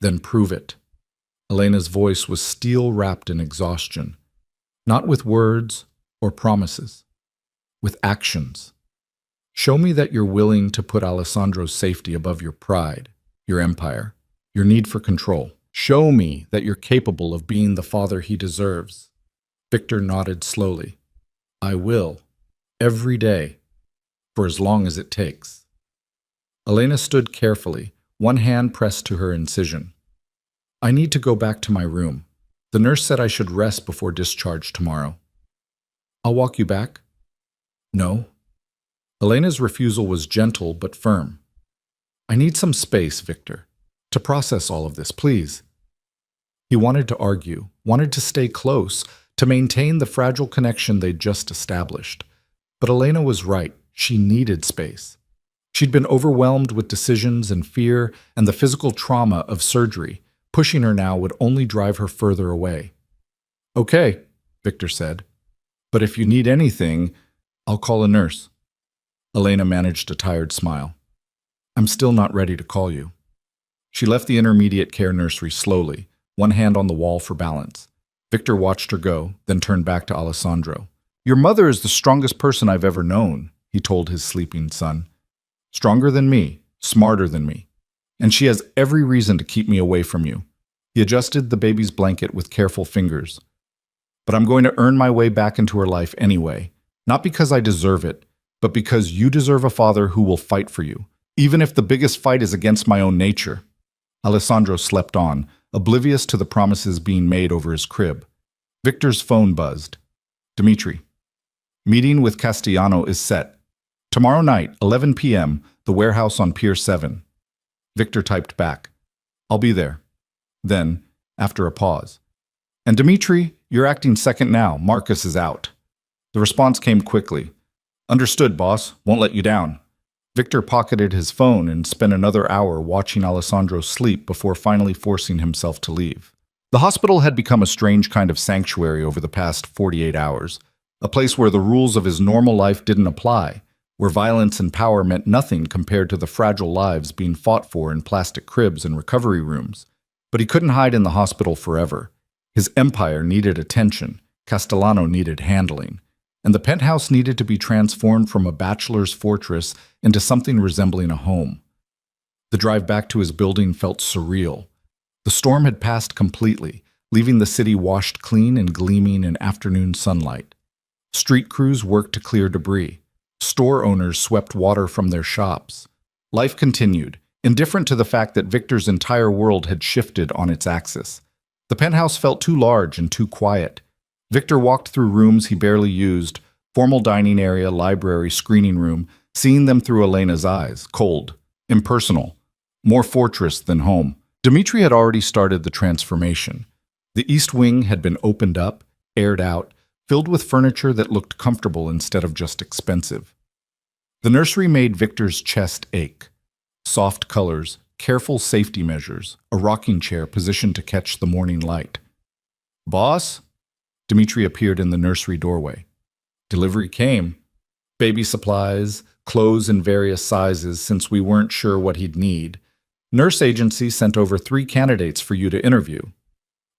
"Then prove it." Elena's voice was steel-wrapped in exhaustion, not with words or promises, with actions. "Show me that you're willing to put Alessandro's safety above your pride, your empire, your need for control. Show me that you're capable of being the father he deserves." Victor nodded slowly. "I will, every day, for as long as it takes." Elena stood carefully, one hand pressed to her incision. "I need to go back to my room. The nurse said I should rest before discharge tomorrow." "I'll walk you back." "No." Elena's refusal was gentle but firm. "I need some space, Victor, to process all of this, please." He wanted to argue, wanted to stay close, to maintain the fragile connection they'd just established. But Elena was right. She needed space. She'd been overwhelmed with decisions and fear and the physical trauma of surgery. Pushing her now would only drive her further away. "Okay," Victor said. "But if you need anything, I'll call a nurse." Elena managed a tired smile. "I'm still not ready to call you." She left the intermediate care nursery slowly, one hand on the wall for balance. Victor watched her go, then turned back to Alessandro. "Your mother is the strongest person I've ever known," he told his sleeping son. "Stronger than me, smarter than me. And she has every reason to keep me away from you." He adjusted the baby's blanket with careful fingers. "But I'm going to earn my way back into her life anyway, not because I deserve it, but because you deserve a father who will fight for you, even if the biggest fight is against my own nature." Alessandro slept on, oblivious to the promises being made over his crib. Victor's phone buzzed. "Dimitri, meeting with Castellano is set. Tomorrow night, 11 p.m., the warehouse on Pier 7. Victor typed back, "I'll be there." Then, after a pause, "And Dimitri, you're acting second now. Marcus is out." The response came quickly. "Understood, boss. Won't let you down." Victor pocketed his phone and spent another hour watching Alessandro sleep before finally forcing himself to leave. The hospital had become a strange kind of sanctuary over the past 48 hours, a place where the rules of his normal life didn't apply, where violence and power meant nothing compared to the fragile lives being fought for in plastic cribs and recovery rooms. But he couldn't hide in the hospital forever. His empire needed attention, Castellano needed handling, and the penthouse needed to be transformed from a bachelor's fortress into something resembling a home. The drive back to his building felt surreal. The storm had passed completely, leaving the city washed clean and gleaming in afternoon sunlight. Street crews worked to clear debris. Store owners swept water from their shops. Life continued, indifferent to the fact that Victor's entire world had shifted on its axis. The penthouse felt too large and too quiet. Victor walked through rooms he barely used, formal dining area, library, screening room, seeing them through Elena's eyes, cold, impersonal, more fortress than home. Dimitri had already started the transformation. The east wing had been opened up, aired out, filled with furniture that looked comfortable instead of just expensive. The nursery made Victor's chest ache. Soft colors, careful safety measures, a rocking chair positioned to catch the morning light. "Boss?" Dimitri appeared in the nursery doorway. Delivery came. Baby supplies, clothes in various sizes since we weren't sure what he'd need. Nurse agency sent over 3 candidates for you to interview.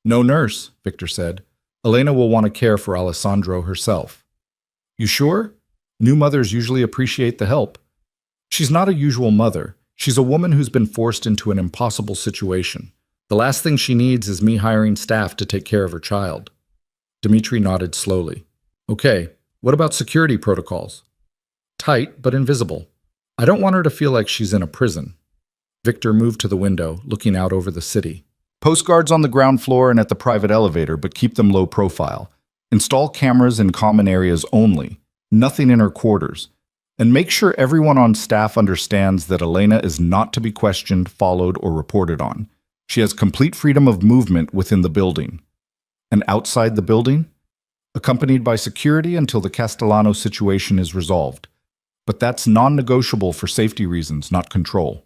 "No nurse," Victor said. "Elena will want to care for Alessandro herself." "You sure? New mothers usually appreciate the help." "She's not a usual mother. She's a woman who's been forced into an impossible situation. The last thing she needs is me hiring staff to take care of her child." Dimitri nodded slowly. "Okay, what about security protocols?" "Tight, but invisible. I don't want her to feel like she's in a prison." Victor moved to the window, looking out over the city. Post guards on the ground floor and at the private elevator, but keep them low profile. Install cameras in common areas only, nothing in her quarters. And make sure everyone on staff understands that Elena is not to be questioned, followed, or reported on. She has complete freedom of movement within the building. And outside the building? Accompanied by security until the Castellano situation is resolved. But that's non-negotiable for safety reasons, not control.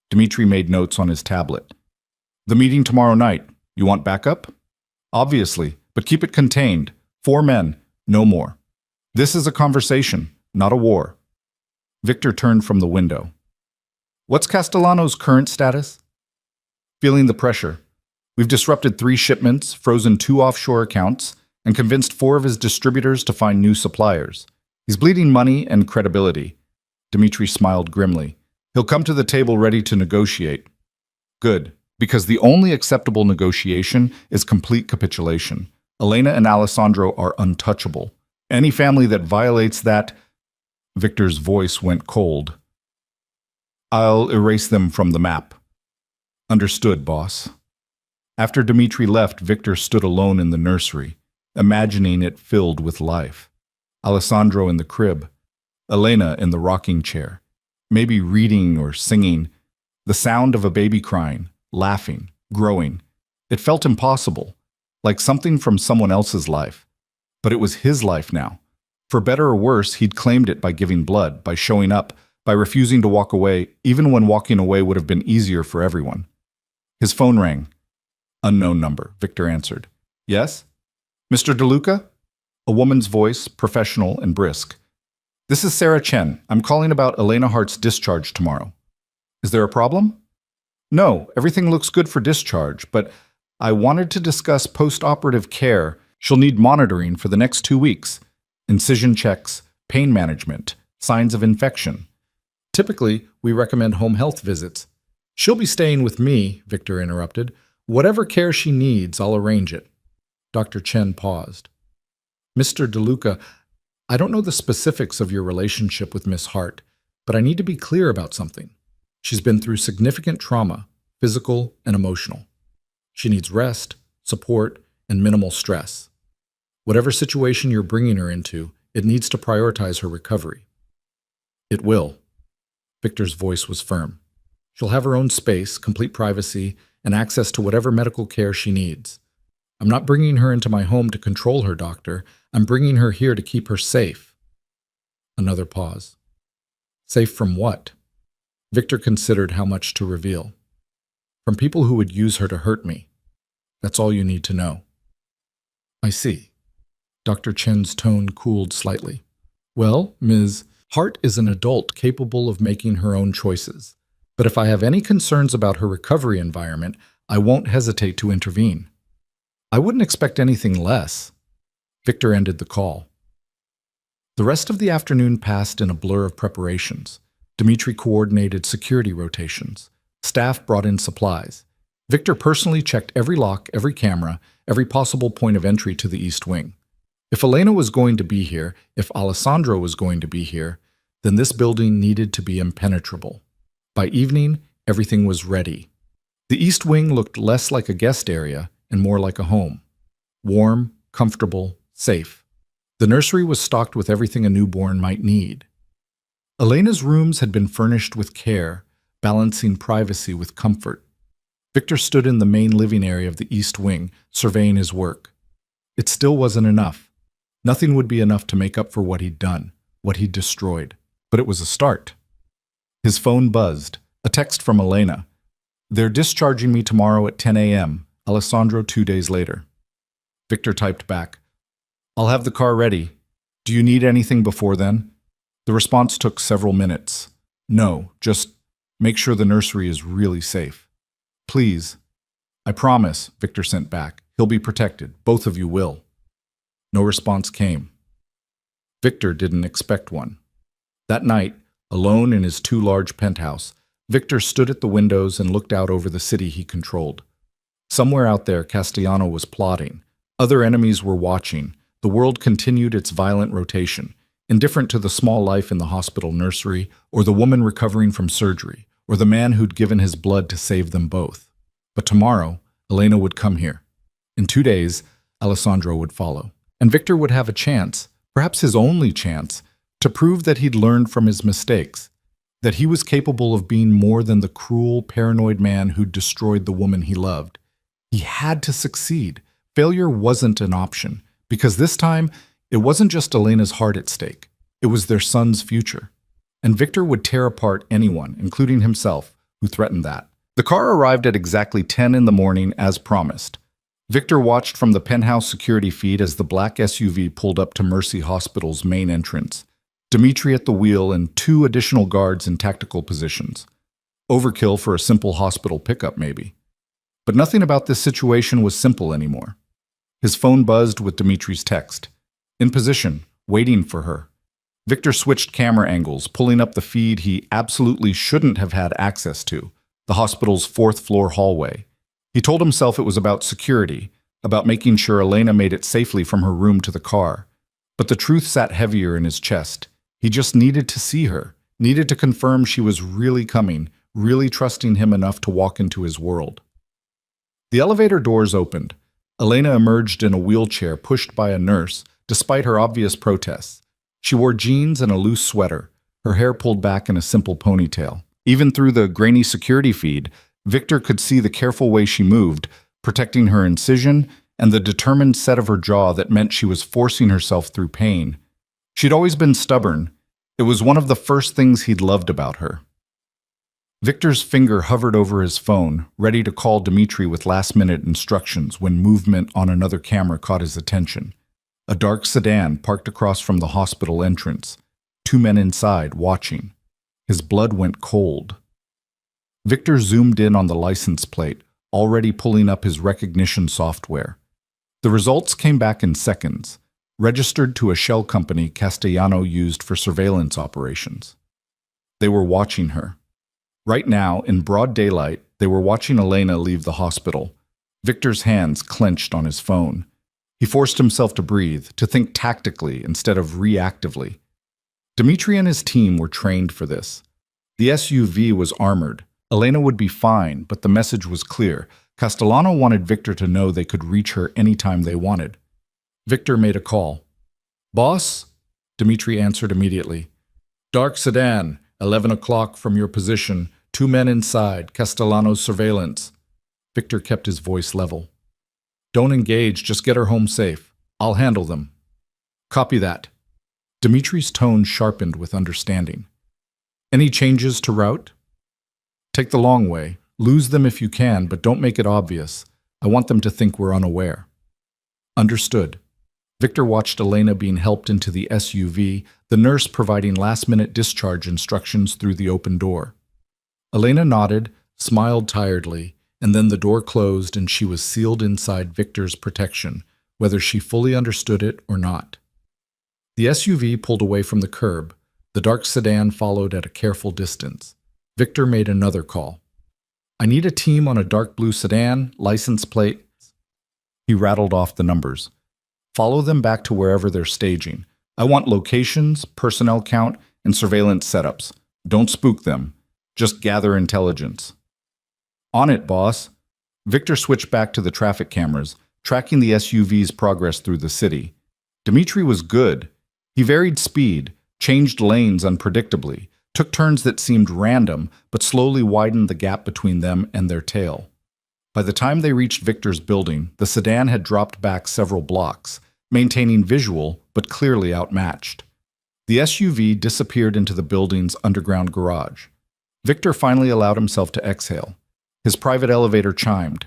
Dmitri made notes on his tablet. The meeting tomorrow night. You want backup? Obviously, but keep it contained. 4 men, no more. This is a conversation, not a war. Victor turned from the window. What's Castellano's current status? Feeling the pressure. We've disrupted 3 shipments, frozen 2 offshore accounts, and convinced 4 of his distributors to find new suppliers. He's bleeding money and credibility. Dmitri smiled grimly. He'll come to the table ready to negotiate. Good, because the only acceptable negotiation is complete capitulation. Elena and Alessandro are untouchable. Any family that violates that... Victor's voice went cold. I'll erase them from the map. Understood, boss. After Dmitri left, Victor stood alone in the nursery, imagining it filled with life. Alessandro in the crib, Elena in the rocking chair, maybe reading or singing, the sound of a baby crying, laughing, growing. It felt impossible, like something from someone else's life. But it was his life now. For better or worse, he'd claimed it by giving blood, by showing up, by refusing to walk away, even when walking away would have been easier for everyone. His phone rang. Unknown number, Victor answered. Yes? Mr. DeLuca? A woman's voice, professional and brisk. This is Sarah Chen. I'm calling about Elena Hart's discharge tomorrow. Is there a problem? No, everything looks good for discharge, but I wanted to discuss post-operative care. She'll need monitoring for the next 2 weeks. Incision checks, pain management, signs of infection. Typically, we recommend home health visits. She'll be staying with me, Victor interrupted. Whatever care she needs, I'll arrange it. Dr. Chen paused. Mr. DeLuca, I don't know the specifics of your relationship with Miss Hart, but I need to be clear about something. She's been through significant trauma, physical and emotional. She needs rest, support, and minimal stress. Whatever situation you're bringing her into, it needs to prioritize her recovery. It will. Victor's voice was firm. She'll have her own space, complete privacy, and access to whatever medical care she needs. I'm not bringing her into my home to control her, doctor. I'm bringing her here to keep her safe. Another pause. Safe from what? Victor considered how much to reveal. From people who would use her to hurt me. That's all you need to know. I see. Dr. Chen's tone cooled slightly. Well, Ms. Hart is an adult capable of making her own choices. But if I have any concerns about her recovery environment, I won't hesitate to intervene. I wouldn't expect anything less. Victor ended the call. The rest of the afternoon passed in a blur of preparations. Dmitri coordinated security rotations. Staff brought in supplies. Victor personally checked every lock, every camera, every possible point of entry to the East Wing. If Elena was going to be here, if Alessandro was going to be here, then this building needed to be impenetrable. By evening, everything was ready. The East Wing looked less like a guest area and more like a home. Warm, comfortable, safe. The nursery was stocked with everything a newborn might need. Elena's rooms had been furnished with care, balancing privacy with comfort. Victor stood in the main living area of the East Wing, surveying his work. It still wasn't enough. Nothing would be enough to make up for what he'd done, what he'd destroyed. But it was a start. His phone buzzed, a text from Elena. They're discharging me tomorrow at 10 a.m., Alessandro 2 days later. Victor typed back, I'll have the car ready. Do you need anything before then? The response took several minutes. No, just make sure the nursery is really safe. Please. I promise, Victor sent back. He'll be protected. Both of you will. No response came. Victor didn't expect one. That night, alone in his 2 large penthouse, Victor stood at the windows and looked out over the city he controlled. Somewhere out there, Castellano was plotting. Other enemies were watching. The world continued its violent rotation, indifferent to the small life in the hospital nursery, or the woman recovering from surgery, or the man who'd given his blood to save them both. But tomorrow, Elena would come here. In 2 days, Alessandro would follow. And Victor would have a chance, perhaps his only chance, to prove that he'd learned from his mistakes, that he was capable of being more than the cruel, paranoid man who'd destroyed the woman he loved. He had to succeed. Failure wasn't an option, because this time, it wasn't just Elena's heart at stake. It was their son's future. And Victor would tear apart anyone, including himself, who threatened that. The car arrived at exactly 10 in the morning as promised. Victor watched from the penthouse security feed as the black SUV pulled up to Mercy Hospital's main entrance. Dimitri at the wheel and 2 additional guards in tactical positions. Overkill for a simple hospital pickup, maybe. But nothing about this situation was simple anymore. His phone buzzed with Dimitri's text. In position, waiting for her. Victor switched camera angles, pulling up the feed he absolutely shouldn't have had access to, the hospital's 4th-floor hallway. He told himself it was about security, about making sure Elena made it safely from her room to the car. But the truth sat heavier in his chest. He just needed to see her, needed to confirm she was really coming, really trusting him enough to walk into his world. The elevator doors opened. Elena emerged in a wheelchair pushed by a nurse, despite her obvious protests. She wore jeans and a loose sweater, her hair pulled back in a simple ponytail. Even through the grainy security feed, Victor could see the careful way she moved, protecting her incision and the determined set of her jaw that meant she was forcing herself through pain. She'd always been stubborn. It was one of the first things he'd loved about her. Victor's finger hovered over his phone, ready to call Dimitri with last-minute instructions when movement on another camera caught his attention. A dark sedan parked across from the hospital entrance. 2 men inside, watching. His blood went cold. Victor zoomed in on the license plate, already pulling up his recognition software. The results came back in seconds, registered to a shell company Castellano used for surveillance operations. They were watching her. Right now, in broad daylight, they were watching Elena leave the hospital. Victor's hands clenched on his phone. He forced himself to breathe, to think tactically instead of reactively. Dimitri and his team were trained for this. The SUV was armored. Elena would be fine, but the message was clear. Castellano wanted Victor to know they could reach her anytime they wanted. Victor made a call. "Boss?" Dimitri answered immediately. "Dark sedan, 11 o'clock from your position, 2 men inside, Castellano's surveillance." Victor kept his voice level. "Don't engage, just get her home safe. I'll handle them." "Copy that." Dimitri's tone sharpened with understanding. "Any changes to route?" "Take the long way. Lose them if you can, but don't make it obvious. I want them to think we're unaware." "Understood." Victor watched Elena being helped into the SUV, the nurse providing last-minute discharge instructions through the open door. Elena nodded, smiled tiredly, and then the door closed and she was sealed inside Victor's protection, whether she fully understood it or not. The SUV pulled away from the curb. The dark sedan followed at a careful distance. Victor made another call. "I need a team on a dark blue sedan, license plate." He rattled off the numbers. "Follow them back to wherever they're staging. I want locations, personnel count, and surveillance setups. Don't spook them. Just gather intelligence." "On it, boss." Victor switched back to the traffic cameras, tracking the SUV's progress through the city. Dimitri was good. He varied speed, changed lanes unpredictably, took turns that seemed random, but slowly widened the gap between them and their tail. By the time they reached Victor's building, the sedan had dropped back several blocks, maintaining visual but clearly outmatched. The SUV disappeared into the building's underground garage. Victor finally allowed himself to exhale. His private elevator chimed.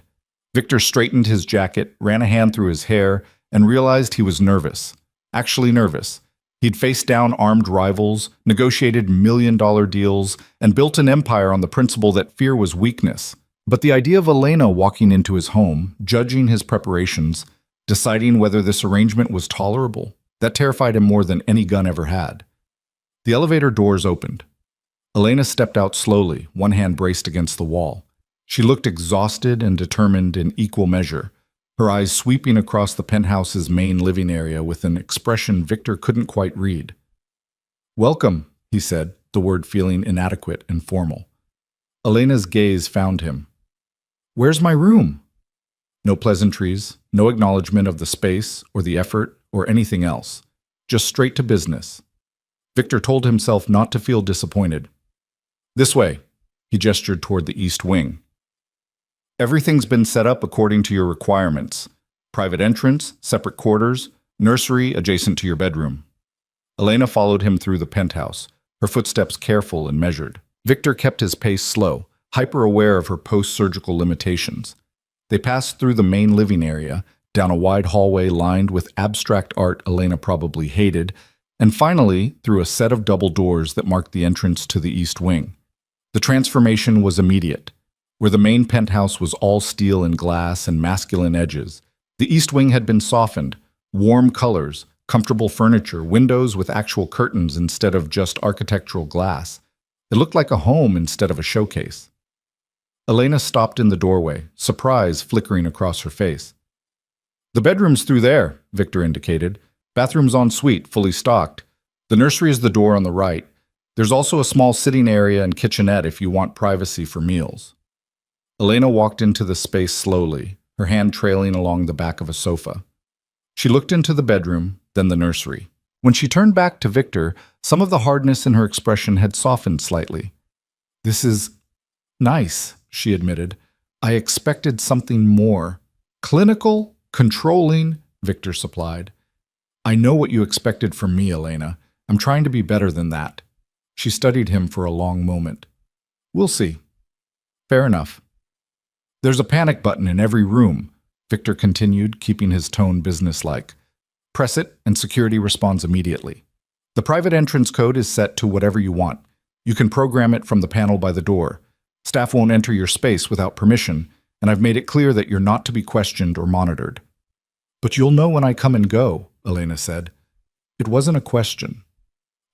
Victor straightened his jacket, ran a hand through his hair, and realized he was nervous. Actually nervous. He'd faced down armed rivals, negotiated million-dollar deals, and built an empire on the principle that fear was weakness. But the idea of Elena walking into his home, judging his preparations, deciding whether this arrangement was tolerable, that terrified him more than any gun ever had. The elevator doors opened. Elena stepped out slowly, one hand braced against the wall. She looked exhausted and determined in equal measure, her eyes sweeping across the penthouse's main living area with an expression Victor couldn't quite read. "Welcome," he said, the word feeling inadequate and formal. Elena's gaze found him. "Where's my room?" No pleasantries, no acknowledgement of the space or the effort or anything else. Just straight to business. Victor told himself not to feel disappointed. This way, he gestured toward the east wing. Everything's been set up according to your requirements. Private entrance, separate quarters, nursery adjacent to your bedroom. Elena followed him through the penthouse, her footsteps careful and measured. Victor kept his pace slow, hyper-aware of her post-surgical limitations. They passed through the main living area, down a wide hallway lined with abstract art Elena probably hated, and finally through a set of double doors that marked the entrance to the east wing. The transformation was immediate. Where the main penthouse was all steel and glass and masculine edges, the east wing had been softened, warm colors, comfortable furniture, windows with actual curtains instead of just architectural glass. It looked like a home instead of a showcase. Elena stopped in the doorway, surprise flickering across her face. The bedroom's through there, Victor indicated. Bathroom's en suite, fully stocked. The nursery is the door on the right. There's also a small sitting area and kitchenette if you want privacy for meals. Elena walked into the space slowly, her hand trailing along the back of a sofa. She looked into the bedroom, then the nursery. When she turned back to Victor, some of the hardness in her expression had softened slightly. This is nice, she admitted. I expected something more. Clinical, controlling, Victor supplied. I know what you expected from me, Elena. I'm trying to be better than that. She studied him for a long moment. We'll see. Fair enough. There's a panic button in every room, Victor continued, keeping his tone businesslike. Press it, and security responds immediately. The private entrance code is set to whatever you want. You can program it from the panel by the door. Staff won't enter your space without permission, and I've made it clear that you're not to be questioned or monitored. But you'll know when I come and go, Elena said. It wasn't a question.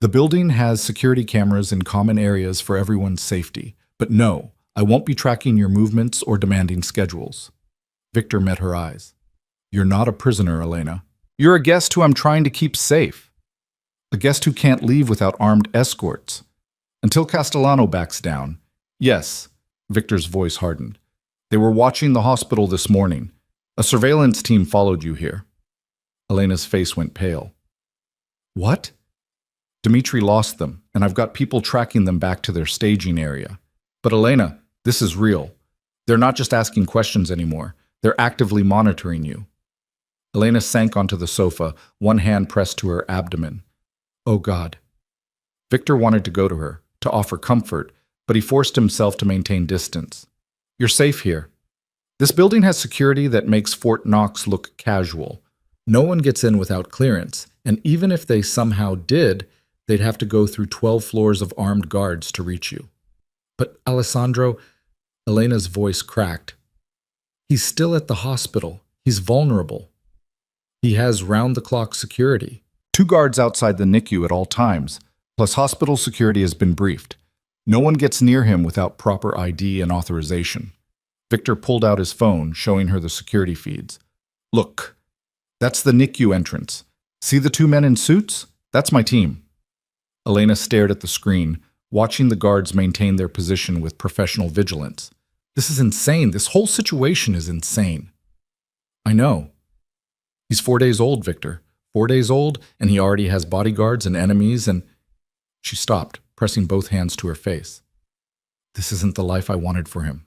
The building has security cameras in common areas for everyone's safety, but no, I won't be tracking your movements or demanding schedules. Victor met her eyes. You're not a prisoner, Elena. You're a guest who I'm trying to keep safe. A guest who can't leave without armed escorts. Until Castellano backs down. Yes, Victor's voice hardened. They were watching the hospital this morning. A surveillance team followed you here. Elena's face went pale. What? Dmitri lost them, and I've got people tracking them back to their staging area. But Elena, this is real. They're not just asking questions anymore. They're actively monitoring you. Elena sank onto the sofa, one hand pressed to her abdomen. Oh God. Victor wanted to go to her, to offer comfort, but he forced himself to maintain distance. You're safe here. This building has security that makes Fort Knox look casual. No one gets in without clearance, and even if they somehow did, they'd have to go through 12 floors of armed guards to reach you. But Alessandro, Elena's voice cracked. He's still at the hospital. He's vulnerable. He has round-the-clock security. 2 guards outside the NICU at all times, plus hospital security has been briefed. No one gets near him without proper ID and authorization. Victor pulled out his phone, showing her the security feeds. Look, that's the NICU entrance. See the 2 men in suits? That's my team. Elena stared at the screen, watching the guards maintain their position with professional vigilance. This is insane. This whole situation is insane. I know. He's 4 days old, Victor. 4 days old, and he already has bodyguards and enemies, and... She stopped, pressing both hands to her face. This isn't the life I wanted for him.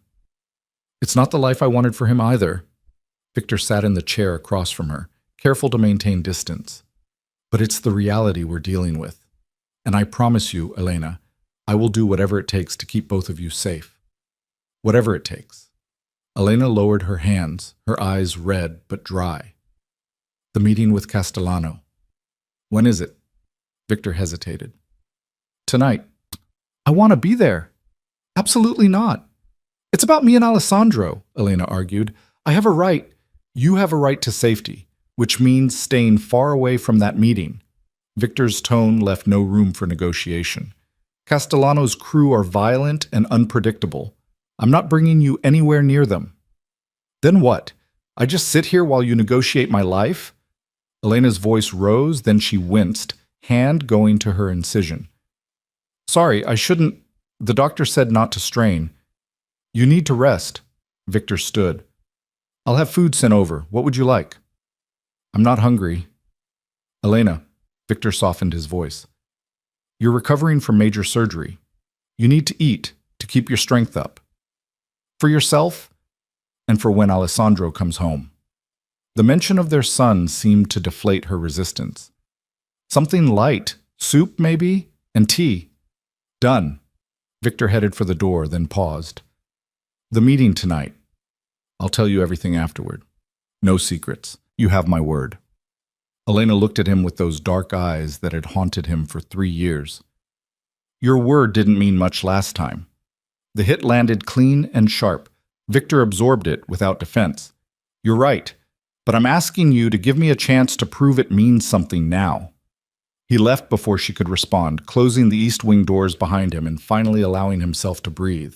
It's not the life I wanted for him either. Victor sat in the chair across from her, careful to maintain distance. But it's the reality we're dealing with. And I promise you, Elena, I will do whatever it takes to keep both of you safe. Whatever it takes. Elena lowered her hands, her eyes red but dry. The meeting with Castellano. When is it? Victor hesitated. Tonight. I want to be there. Absolutely not. It's about me and Alessandro, Elena argued. I have a right. You have a right to safety, which means staying far away from that meeting. Victor's tone left no room for negotiation. Castellano's crew are violent and unpredictable. I'm not bringing you anywhere near them. Then what? I just sit here while you negotiate my life? Elena's voice rose, then she winced, hand going to her incision. Sorry, I shouldn't. The doctor said not to strain. You need to rest. Victor stood. I'll have food sent over. What would you like? I'm not hungry. Elena, Victor softened his voice. You're recovering from major surgery. You need to eat to keep your strength up. For yourself and for when Alessandro comes home. The mention of their son seemed to deflate her resistance. Something light, soup maybe, and tea. Done. Victor headed for the door, then paused. The meeting tonight. I'll tell you everything afterward. No secrets. You have my word. Elena looked at him with those dark eyes that had haunted him for 3 years. Your word didn't mean much last time. The hit landed clean and sharp. Victor absorbed it without defense. You're right, but I'm asking you to give me a chance to prove it means something now. He left before she could respond, closing the east wing doors behind him and finally allowing himself to breathe.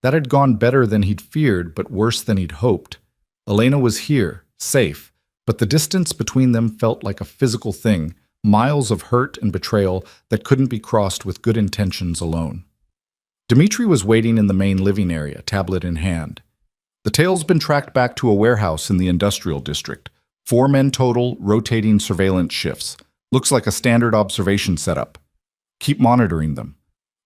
That had gone better than he'd feared, but worse than he'd hoped. Elena was here, safe, but the distance between them felt like a physical thing, miles of hurt and betrayal that couldn't be crossed with good intentions alone. Dmitri was waiting in the main living area, tablet in hand. The tale's been tracked back to a warehouse in the industrial district. 4 men total, rotating surveillance shifts. Looks like a standard observation setup. Keep monitoring them.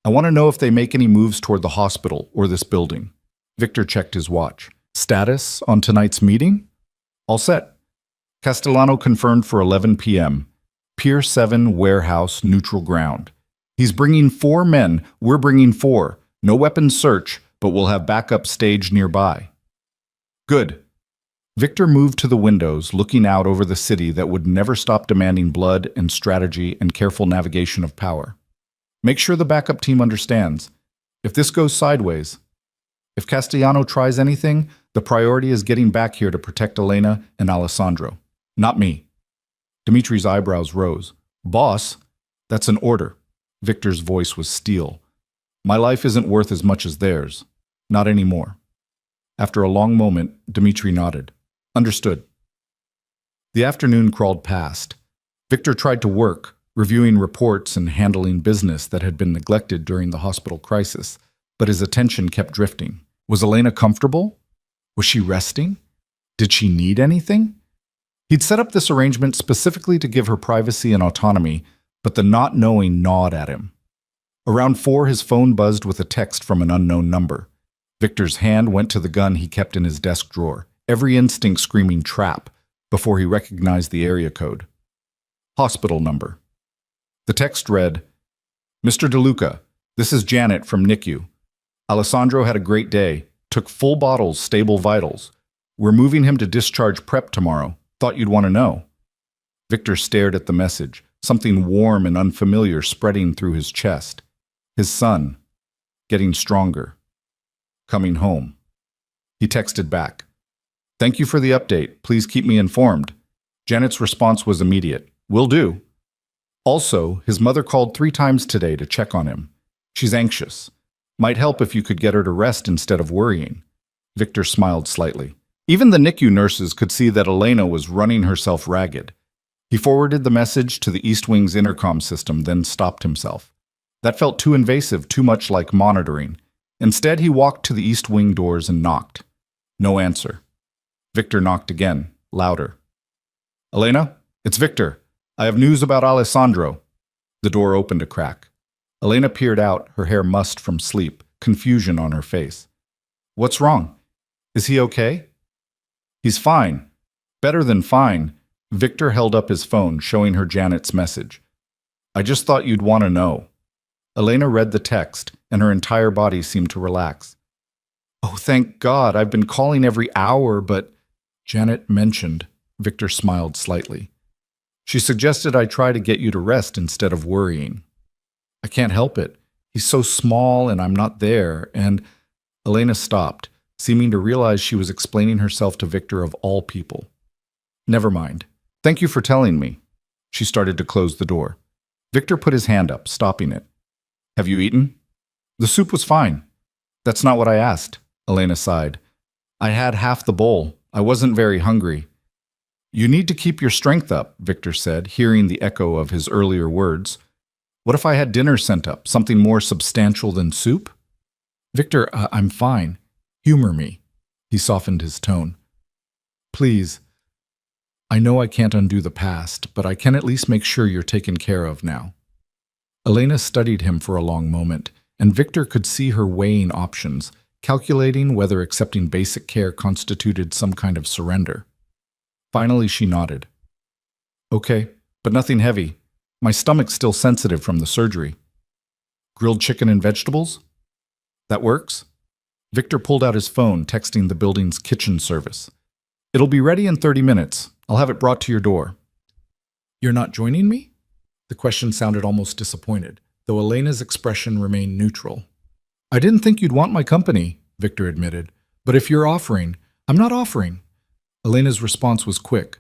I want to know if they make any moves toward the hospital or this building. Victor checked his watch. Status on tonight's meeting? All set. Castellano confirmed for 11 p.m. Pier 7 warehouse, neutral ground. He's bringing 4 men. We're bringing 4. No weapons search, but we'll have backup staged nearby. Good. Victor moved to the windows, looking out over the city that would never stop demanding blood and strategy and careful navigation of power. Make sure the backup team understands. If this goes sideways, if Castellano tries anything, the priority is getting back here to protect Elena and Alessandro, not me. Dimitri's eyebrows rose. Boss, that's an order. Victor's voice was steel. My life isn't worth as much as theirs. Not anymore. After a long moment, Dmitri nodded. Understood. The afternoon crawled past. Victor tried to work, reviewing reports and handling business that had been neglected during the hospital crisis, but his attention kept drifting. Was Elena comfortable? Was she resting? Did she need anything? He'd set up this arrangement specifically to give her privacy and autonomy, but the not knowing gnawed at him. Around 4, his phone buzzed with a text from an unknown number. Victor's hand went to the gun he kept in his desk drawer, every instinct screaming trap, before he recognized the area code. Hospital number. The text read, Mr. DeLuca, this is Janet from NICU. Alessandro had a great day, took full bottles, stable vitals. We're moving him to discharge prep tomorrow. Thought you'd want to know. Victor stared at the message, something warm and unfamiliar spreading through his chest. His son, getting stronger, coming home. He texted back. Thank you for the update. Please keep me informed. Janet's response was immediate. Will do. Also, his mother called 3 times today to check on him. She's anxious. Might help if you could get her to rest instead of worrying. Victor smiled slightly. Even the NICU nurses could see that Elena was running herself ragged. He forwarded the message to the East Wing's intercom system, then stopped himself. That felt too invasive, too much like monitoring. Instead, he walked to the East Wing doors and knocked. No answer. Victor knocked again, louder. Elena, it's Victor. I have news about Alessandro. The door opened a crack. Elena peered out, her hair mussed from sleep, confusion on her face. What's wrong? Is he okay? He's fine. Better than fine. Victor held up his phone, showing her Janet's message. I just thought you'd want to know. Elena read the text, and her entire body seemed to relax. Oh, thank God, I've been calling every hour, but... Janet mentioned. Victor smiled slightly. She suggested I try to get you to rest instead of worrying. I can't help it. He's so small and I'm not there, and... Elena stopped, seeming to realize she was explaining herself to Victor of all people. Never mind. Thank you for telling me. She started to close the door. Victor put his hand up, stopping it. Have you eaten? The soup was fine. That's not what I asked, Elena sighed. I had half the bowl. I wasn't very hungry. You need to keep your strength up, Victor said, hearing the echo of his earlier words. What if I had dinner sent up, something more substantial than soup? Victor, I'm fine. Humor me. He softened his tone. Please. I know I can't undo the past, but I can at least make sure you're taken care of now. Elena studied him for a long moment, and Victor could see her weighing options, calculating whether accepting basic care constituted some kind of surrender. Finally, she nodded. Okay, but nothing heavy. My stomach's still sensitive from the surgery. Grilled chicken and vegetables? That works? Victor pulled out his phone, texting the building's kitchen service. It'll be ready in 30 minutes. I'll have it brought to your door. You're not joining me? The question sounded almost disappointed, though Elena's expression remained neutral. I didn't think you'd want my company, Victor admitted. But if you're offering, I'm not offering. Elena's response was quick.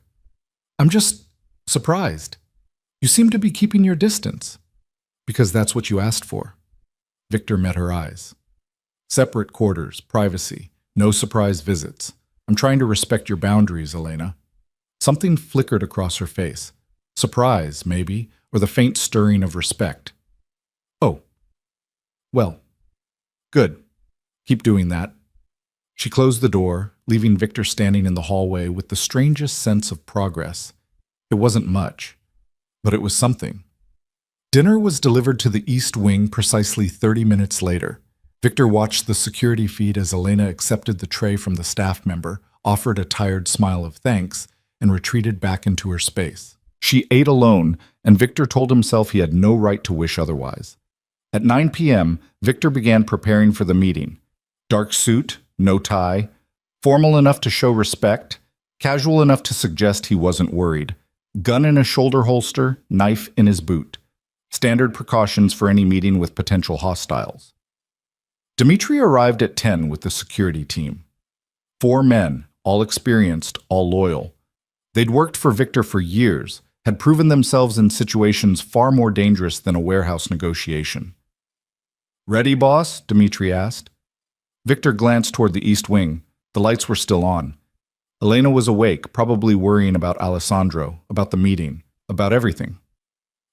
I'm just surprised. You seem to be keeping your distance. Because that's what you asked for. Victor met her eyes. Separate quarters, privacy, no surprise visits. I'm trying to respect your boundaries, Elena. Something flickered across her face. Surprise, maybe, or the faint stirring of respect. Oh. Well. Good. Keep doing that. She closed the door, leaving Victor standing in the hallway with the strangest sense of progress. It wasn't much, but it was something. Dinner was delivered to the East Wing precisely 30 minutes later. Victor watched the security feed as Elena accepted the tray from the staff member, offered a tired smile of thanks, and retreated back into her space. She ate alone, and Victor told himself he had no right to wish otherwise. At 9 p.m., Victor began preparing for the meeting. Dark suit, no tie, formal enough to show respect, casual enough to suggest he wasn't worried. Gun in a shoulder holster, knife in his boot. Standard precautions for any meeting with potential hostiles. Dmitri arrived at 10 with the security team. 4 men, all experienced, all loyal. They'd worked for Victor for years, had proven themselves in situations far more dangerous than a warehouse negotiation. Ready, boss? Dmitri asked. Victor glanced toward the East Wing. The lights were still on. Elena was awake, probably worrying about Alessandro, about the meeting, about everything.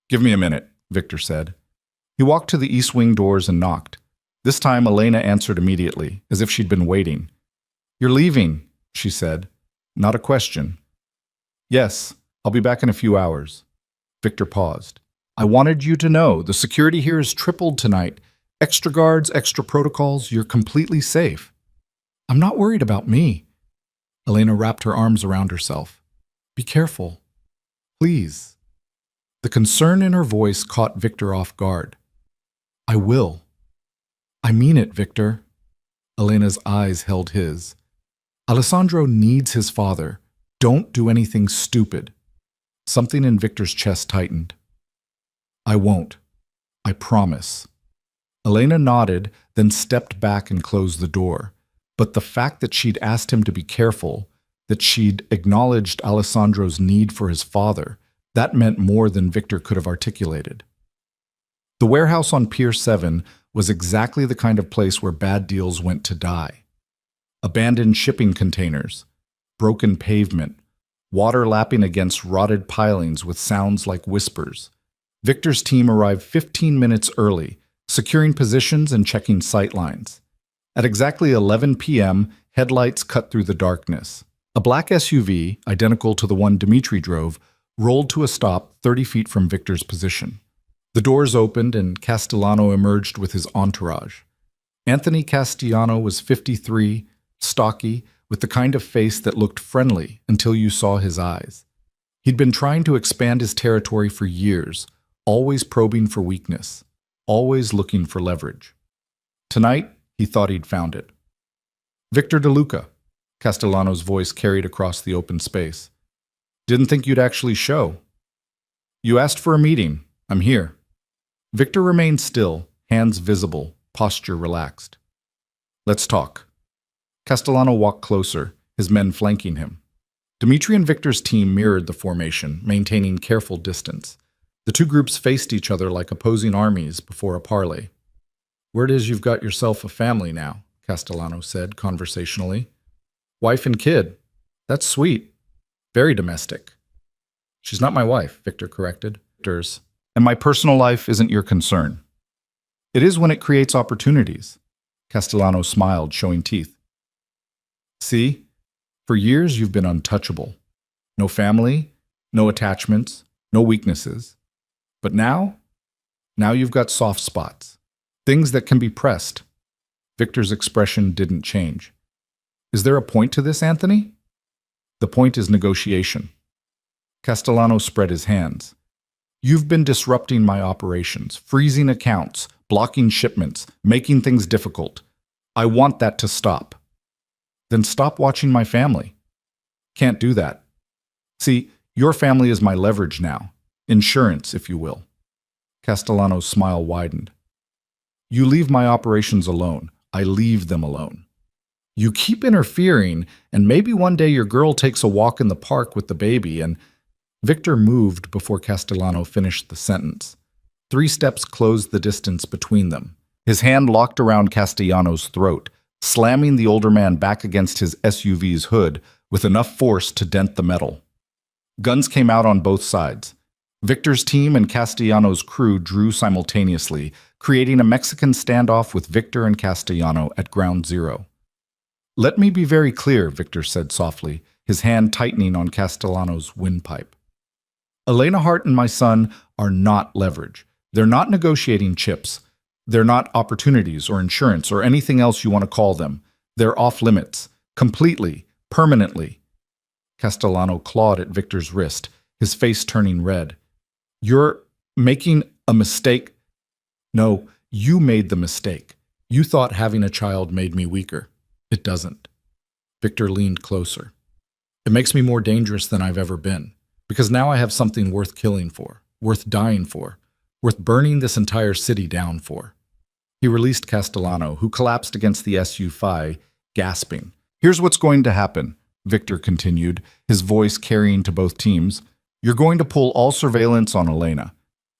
Give me a minute, Victor said. He walked to the East Wing doors and knocked. This time, Elena answered immediately, as if she'd been waiting. You're leaving, she said. Not a question. Yes, I'll be back in a few hours. Victor paused. I wanted you to know the security here is tripled tonight. Extra guards, extra protocols, you're completely safe. I'm not worried about me. Elena wrapped her arms around herself. Be careful. Please. The concern in her voice caught Victor off guard. I will. I mean it, Victor. Elena's eyes held his. Alessandro needs his father. Don't do anything stupid. Something in Victor's chest tightened. I won't. I promise. Elena nodded, then stepped back and closed the door. But the fact that she'd asked him to be careful, that she'd acknowledged Alessandro's need for his father, that meant more than Victor could have articulated. The warehouse on Pier 7 was exactly the kind of place where bad deals went to die. Abandoned shipping containers, broken pavement, water lapping against rotted pilings with sounds like whispers. Victor's team arrived 15 minutes early, securing positions and checking sightlines. At exactly 11 p.m., headlights cut through the darkness. A black SUV, identical to the one Dmitri drove, rolled to a stop 30 feet from Victor's position. The doors opened and Castellano emerged with his entourage. Anthony Castellano was 53, stocky, with the kind of face that looked friendly until you saw his eyes. He'd been trying to expand his territory for years, always probing for weakness, always looking for leverage. Tonight, he thought he'd found it. Victor De Luca, Castellano's voice carried across the open space. Didn't think you'd actually show. You asked for a meeting. I'm here. Victor remained still, hands visible, posture relaxed. Let's talk. Castellano walked closer, his men flanking him. Dmitri and Victor's team mirrored the formation, maintaining careful distance. The two groups faced each other like opposing armies before a parley. Word is you've got yourself a family now, Castellano said conversationally. Wife and kid. That's sweet. Very domestic. She's not my wife, Victor corrected. Victor's. And my personal life isn't your concern. It is when it creates opportunities. Castellano smiled, showing teeth. See? For years, you've been untouchable. No family, no attachments, no weaknesses. But now you've got soft spots. Things that can be pressed. Victor's expression didn't change. Is there a point to this, Anthony? The point is negotiation. Castellano spread his hands. You've been disrupting my operations, freezing accounts, blocking shipments, making things difficult. I want that to stop. Then stop watching my family. Can't do that. See, your family is my leverage now. Insurance, if you will. Castellano's smile widened. You leave my operations alone. I leave them alone. You keep interfering, and maybe one day your girl takes a walk in the park with the baby, and Victor moved before Castellano finished the sentence. 3 steps closed the distance between them. His hand locked around Castellano's throat, slamming the older man back against his SUV's hood with enough force to dent the metal. Guns came out on both sides. Victor's team and Castellano's crew drew simultaneously, creating a Mexican standoff with Victor and Castellano at ground zero. Let me be very clear, Victor said softly, his hand tightening on Castellano's windpipe. Elena Hart and my son are not leverage. They're not negotiating chips. They're not opportunities or insurance or anything else you want to call them. They're off limits, completely, permanently. Castellano clawed at Victor's wrist, his face turning red. You're making a mistake. No, you made the mistake. You thought having a child made me weaker. It doesn't. Victor leaned closer. It makes me more dangerous than I've ever been, because now I have something worth killing for, worth dying for, worth burning this entire city down for. He released Castellano, who collapsed against the SUV, gasping. Here's what's going to happen, Victor continued, his voice carrying to both teams. You're going to pull all surveillance on Elena.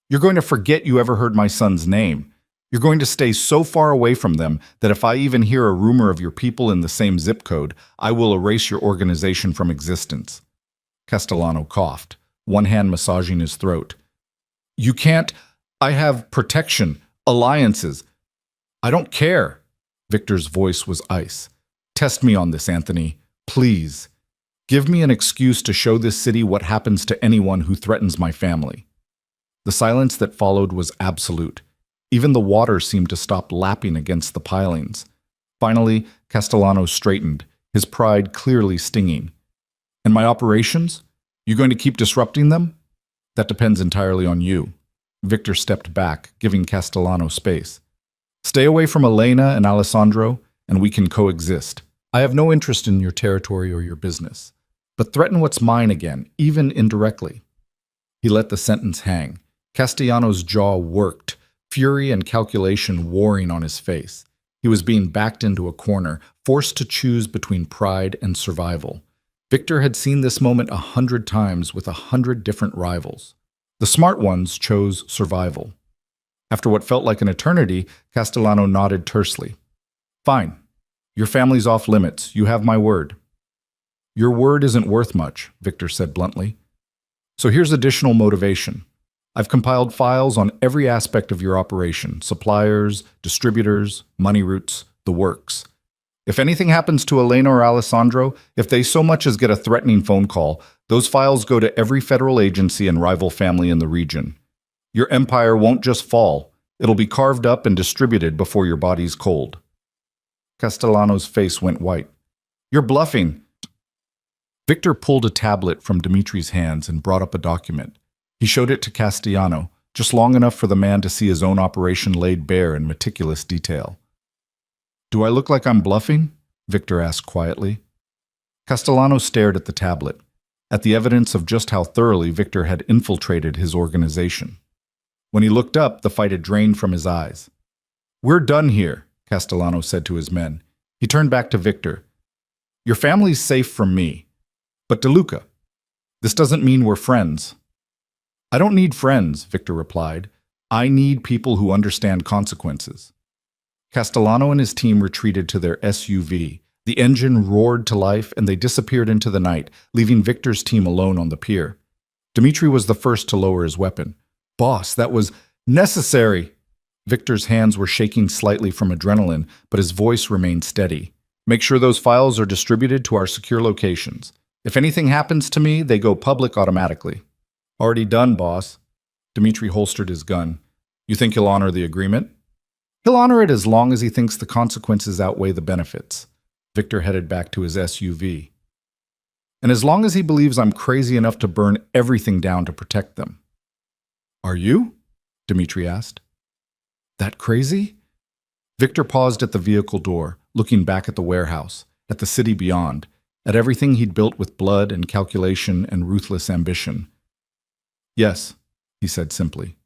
You're going to forget you ever heard my son's name. You're going to stay so far away from them that if I even hear a rumor of your people in the same zip code, I will erase your organization from existence. Castellano coughed, one hand massaging his throat. You can't. I have protection, alliances. I don't care. Victor's voice was ice. Test me on this, Anthony. Please. Give me an excuse to show this city what happens to anyone who threatens my family. The silence that followed was absolute. Even the water seemed to stop lapping against the pilings. Finally, Castellano straightened, his pride clearly stinging. And my operations? You going to keep disrupting them? That depends entirely on you. Victor stepped back, giving Castellano space. Stay away from Elena and Alessandro, and we can coexist. I have no interest in your territory or your business, but threaten what's mine again, even indirectly. He let the sentence hang. Castellano's jaw worked, fury and calculation warring on his face. He was being backed into a corner, forced to choose between pride and survival. Victor had seen this moment 100 times with 100 different rivals. The smart ones chose survival. After what felt like an eternity, Castellano nodded tersely. Fine. Your family's off limits. You have my word. Your word isn't worth much, Victor said bluntly. So here's additional motivation. I've compiled files on every aspect of your operation, suppliers, distributors, money routes, the works. If anything happens to Elena or Alessandro, if they so much as get a threatening phone call, those files go to every federal agency and rival family in the region. Your empire won't just fall. It'll be carved up and distributed before your body's cold. Castellano's face went white. You're bluffing. Victor pulled a tablet from Dimitri's hands and brought up a document. He showed it to Castellano, just long enough for the man to see his own operation laid bare in meticulous detail. Do I look like I'm bluffing? Victor asked quietly. Castellano stared at the tablet, at the evidence of just how thoroughly Victor had infiltrated his organization. When he looked up, the fight had drained from his eyes. We're done here, Castellano said to his men. He turned back to Victor. Your family's safe from me. But DeLuca, this doesn't mean we're friends. I don't need friends, Victor replied. I need people who understand consequences. Castellano and his team retreated to their SUV. The engine roared to life and they disappeared into the night, leaving Victor's team alone on the pier. Dimitri was the first to lower his weapon. Boss, that was necessary. Victor's hands were shaking slightly from adrenaline, but his voice remained steady. Make sure those files are distributed to our secure locations. If anything happens to me, they go public automatically. Already done, boss. Dmitri holstered his gun. You think he'll honor the agreement? He'll honor it as long as he thinks the consequences outweigh the benefits. Victor headed back to his SUV. And as long as he believes I'm crazy enough to burn everything down to protect them. Are you? Dmitri asked. That crazy? Victor paused at the vehicle door, looking back at the warehouse, at the city beyond, at everything he'd built with blood and calculation and ruthless ambition. Yes, he said simply.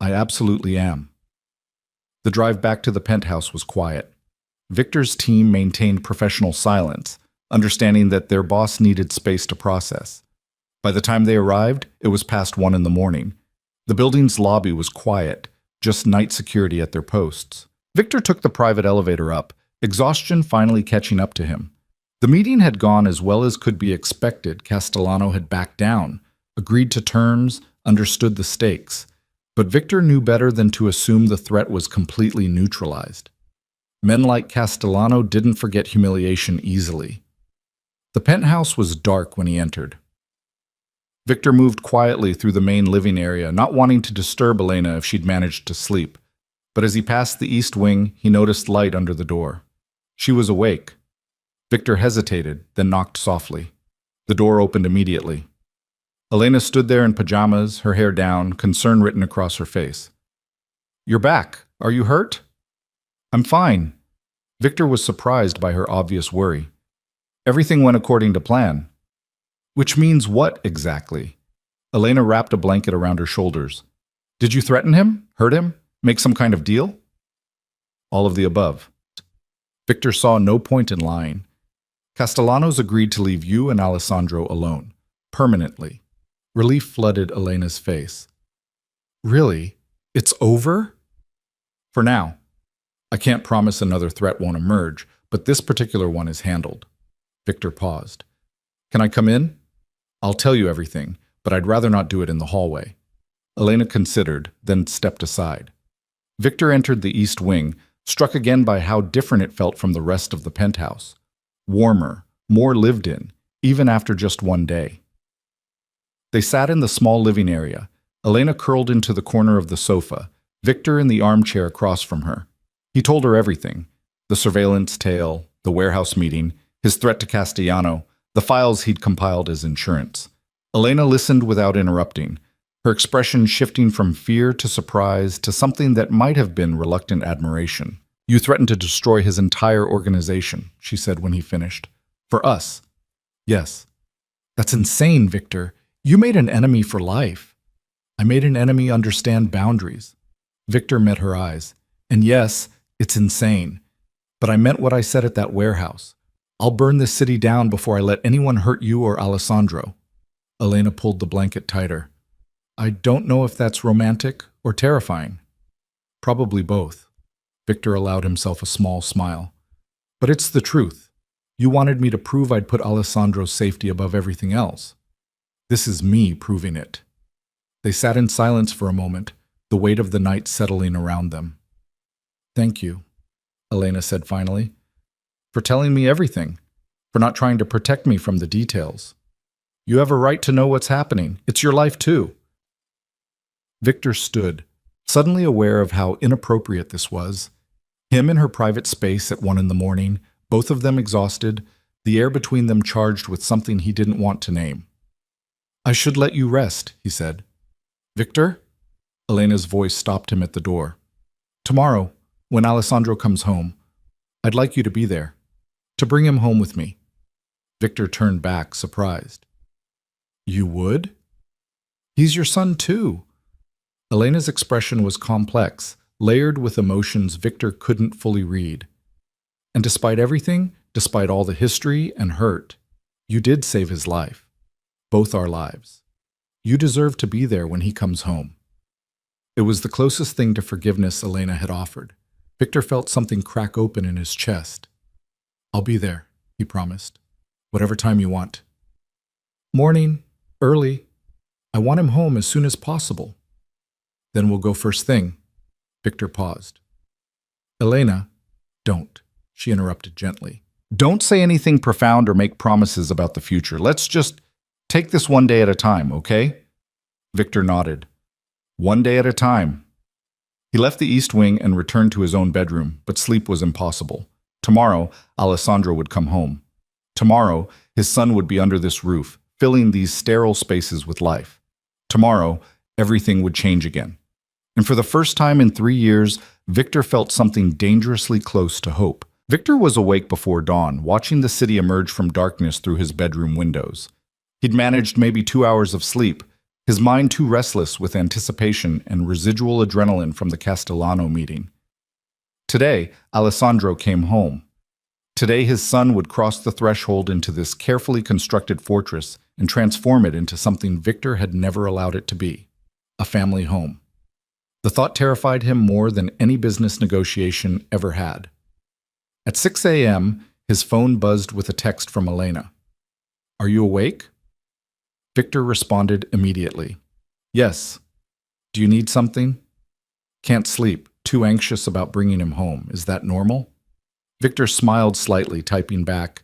I absolutely am. The drive back to the penthouse was quiet. Victor's team maintained professional silence, understanding that their boss needed space to process. By the time they arrived, it was past 1 a.m. The building's lobby was quiet, just night security at their posts. Victor took the private elevator up, exhaustion finally catching up to him. The meeting had gone as well as could be expected. Castellano had backed down, agreed to terms, understood the stakes. But Victor knew better than to assume the threat was completely neutralized. Men like Castellano didn't forget humiliation easily. The penthouse was dark when he entered. Victor moved quietly through the main living area, not wanting to disturb Elena if she'd managed to sleep. But as he passed the east wing, he noticed light under the door. She was awake. Victor hesitated, then knocked softly. The door opened immediately. Elena stood there in pajamas, her hair down, concern written across her face. You're back. Are you hurt? I'm fine. Victor was surprised by her obvious worry. Everything went according to plan. Which means what exactly? Elena wrapped a blanket around her shoulders. Did you threaten him? Hurt him? Make some kind of deal? All of the above. Victor saw no point in lying. Castellanos agreed to leave you and Alessandro alone, permanently. Relief flooded Elena's face. Really? It's over? For now. I can't promise another threat won't emerge, but this particular one is handled. Victor paused. Can I come in? I'll tell you everything, but I'd rather not do it in the hallway. Elena considered, then stepped aside. Victor entered the east wing, struck again by how different it felt from the rest of the penthouse. Warmer, more lived in, even after just one day. They sat in the small living area, Elena curled into the corner of the sofa, Victor in the armchair across from her. He told her everything, the surveillance tale, the warehouse meeting, his threat to Castellano, the files he'd compiled as insurance. Elena listened without interrupting, her expression shifting from fear to surprise to something that might have been reluctant admiration. You threatened to destroy his entire organization, she said when he finished. For us. Yes. That's insane, Victor. You made an enemy for life. I made an enemy understand boundaries. Victor met her eyes. And yes, it's insane. But I meant what I said at that warehouse. I'll burn this city down before I let anyone hurt you or Alessandro. Elena pulled the blanket tighter. I don't know if that's romantic or terrifying. Probably both. Victor allowed himself a small smile. But it's the truth. You wanted me to prove I'd put Alessandro's safety above everything else. This is me proving it. They sat in silence for a moment, the weight of the night settling around them. Thank you, Elena said finally, for telling me everything, for not trying to protect me from the details. You have a right to know what's happening. It's your life too. Victor stood, suddenly aware of how inappropriate this was. Him in her private space at 1 a.m, both of them exhausted, the air between them charged with something he didn't want to name. I should let you rest, he said. Victor? Elena's voice stopped him at the door. Tomorrow, when Alessandro comes home, I'd like you to be there, to bring him home with me. Victor turned back, surprised. You would? He's your son too. Elena's expression was complex, layered with emotions Victor couldn't fully read. And despite everything, despite all the history and hurt, you did save his life. Both our lives. You deserve to be there when he comes home. It was the closest thing to forgiveness Elena had offered. Victor felt something crack open in his chest. I'll be there, he promised. Whatever time you want. Morning, early. I want him home as soon as possible. Then we'll go first thing. Victor paused. Elena, don't, she interrupted gently. Don't say anything profound or make promises about the future. Let's just take this one day at a time, okay? Victor nodded. One day at a time. He left the East Wing and returned to his own bedroom, but sleep was impossible. Tomorrow, Alessandro would come home. Tomorrow, his son would be under this roof, filling these sterile spaces with life. Tomorrow, everything would change again. And for the first time in 3 years, Victor felt something dangerously close to hope. Victor was awake before dawn, watching the city emerge from darkness through his bedroom windows. He'd managed maybe 2 hours of sleep, his mind too restless with anticipation and residual adrenaline from the Castellano meeting. Today, Alessandro came home. Today, his son would cross the threshold into this carefully constructed fortress and transform it into something Victor had never allowed it to be, a family home. The thought terrified him more than any business negotiation ever had. At 6 a.m., his phone buzzed with a text from Elena. "Are you awake?" Victor responded immediately. "Yes. Do you need something?" "Can't sleep. Too anxious about bringing him home. Is that normal?" Victor smiled slightly, typing back,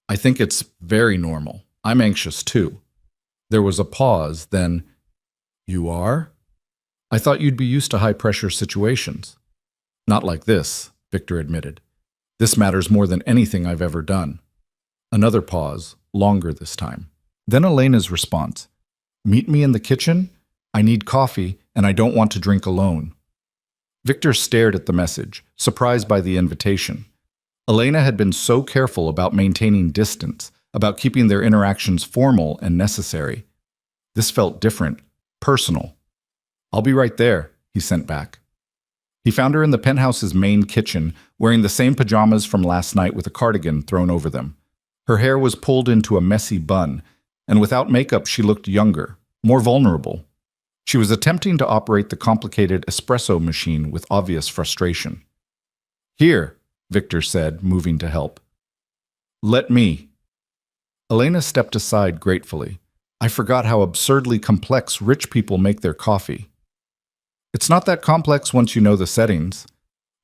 "I think it's very normal. I'm anxious too." There was a pause, then, "You are? I thought you'd be used to high-pressure situations." "Not like this," Victor admitted. "This matters more than anything I've ever done." Another pause, longer this time. Then Elena's response, "Meet me in the kitchen? I need coffee, and I don't want to drink alone." Victor stared at the message, surprised by the invitation. Elena had been so careful about maintaining distance, about keeping their interactions formal and necessary. This felt different, personal. "I'll be right there," he sent back. He found her in the penthouse's main kitchen, wearing the same pajamas from last night with a cardigan thrown over them. Her hair was pulled into a messy bun, and without makeup she looked younger, more vulnerable. She was attempting to operate the complicated espresso machine with obvious frustration. "Here," Victor said, moving to help. "Let me." Elena stepped aside gratefully. "I forgot how absurdly complex rich people make their coffee." "It's not that complex once you know the settings."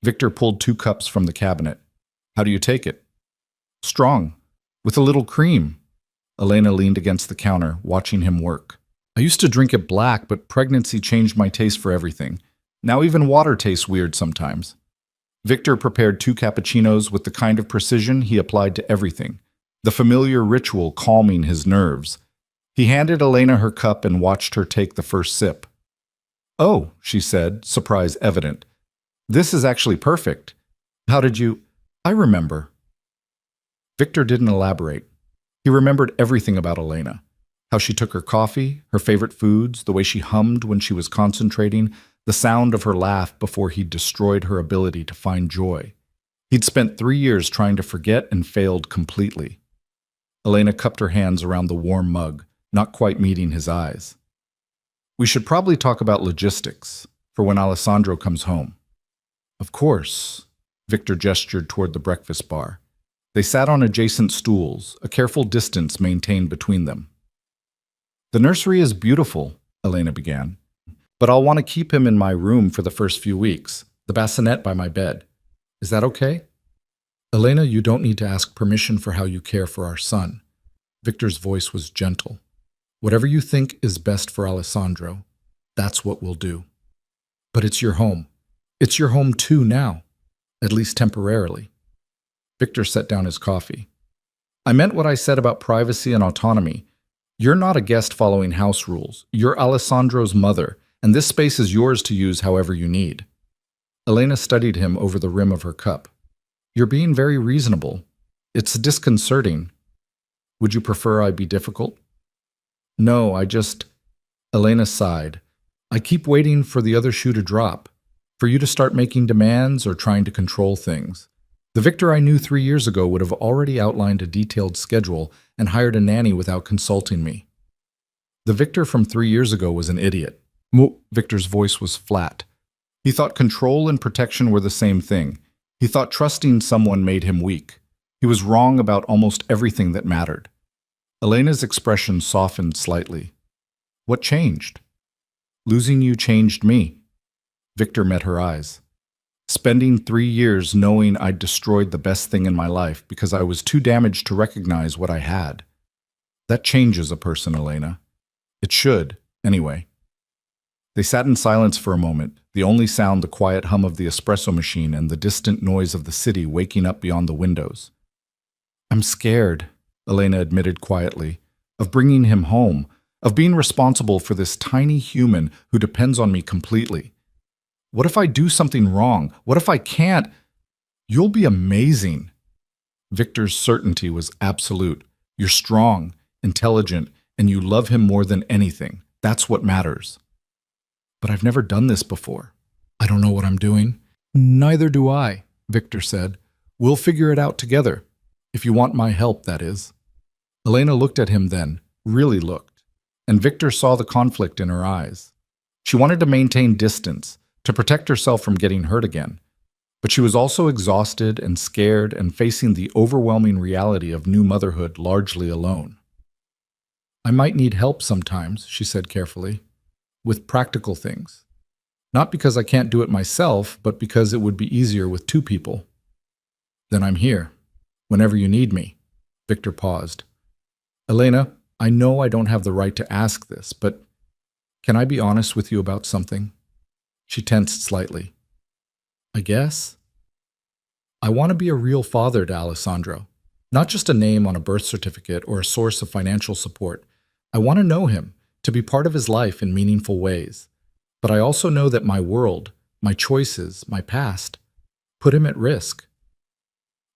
Victor pulled 2 cups from the cabinet. "How do you take it?" "Strong, with a little cream." Elena leaned against the counter, watching him work. "I used to drink it black, but pregnancy changed my taste for everything. Now even water tastes weird sometimes." Victor prepared 2 cappuccinos with the kind of precision he applied to everything, the familiar ritual calming his nerves. He handed Elena her cup and watched her take the first sip. "Oh," she said, surprise evident. "This is actually perfect. How did you—" "I remember." Victor didn't elaborate. He remembered everything about Elena. How she took her coffee, her favorite foods, the way she hummed when she was concentrating, the sound of her laugh before he destroyed her ability to find joy. He'd spent 3 years trying to forget and failed completely. Elena cupped her hands around the warm mug, not quite meeting his eyes. "We should probably talk about logistics, for when Alessandro comes home." "Of course." Victor gestured toward the breakfast bar. They sat on adjacent stools, a careful distance maintained between them. "The nursery is beautiful," Elena began, "but I'll want to keep him in my room for the first few weeks, the bassinet by my bed. Is that okay?" "Elena, you don't need to ask permission for how you care for our son." Victor's voice was gentle. "Whatever you think is best for Alessandro, that's what we'll do. But it's your home. It's your home too now, at least temporarily." Victor set down his coffee. "I meant what I said about privacy and autonomy. You're not a guest following house rules. You're Alessandro's mother, and this space is yours to use however you need." Elena studied him over the rim of her cup. "You're being very reasonable. It's disconcerting. Would you prefer I be difficult?" "No, I just—" Elena sighed. "I keep waiting for the other shoe to drop, for you to start making demands or trying to control things. The Victor I knew 3 years ago would have already outlined a detailed schedule and hired a nanny without consulting me. The Victor from 3 years ago was an idiot." Victor's voice was flat. He thought control and protection were the same thing. He thought trusting someone made him weak. He was wrong about almost everything that mattered. Elena's expression softened slightly. "What changed?" "Losing you changed me." Victor met her eyes. Spending 3 years knowing I'd destroyed the best thing in my life because I was too damaged to recognize what I had. That changes a person, Elena. It should, anyway. They sat in silence for a moment, the only sound the quiet hum of the espresso machine and the distant noise of the city waking up beyond the windows. I'm scared, Elena admitted quietly, of bringing him home, of being responsible for this tiny human who depends on me completely. What if I do something wrong? What if I can't? You'll be amazing. Victor's certainty was absolute. You're strong, intelligent, and you love him more than anything. That's what matters. But I've never done this before. I don't know what I'm doing. Neither do I, Victor said. We'll figure it out together. If you want my help, that is. Elena looked at him then, really looked, and Victor saw the conflict in her eyes. She wanted to maintain distance, to protect herself from getting hurt again. But she was also exhausted and scared and facing the overwhelming reality of new motherhood largely alone. I might need help sometimes, she said carefully, with practical things. Not because I can't do it myself, but because it would be easier with two people. Then I'm here, whenever you need me. Victor paused. Elena, I know I don't have the right to ask this, but can I be honest with you about something? She tensed slightly. I guess. I want to be a real father to Alessandro, not just a name on a birth certificate or a source of financial support. I want to know him, to be part of his life in meaningful ways. But I also know that my world, my choices, my past, put him at risk.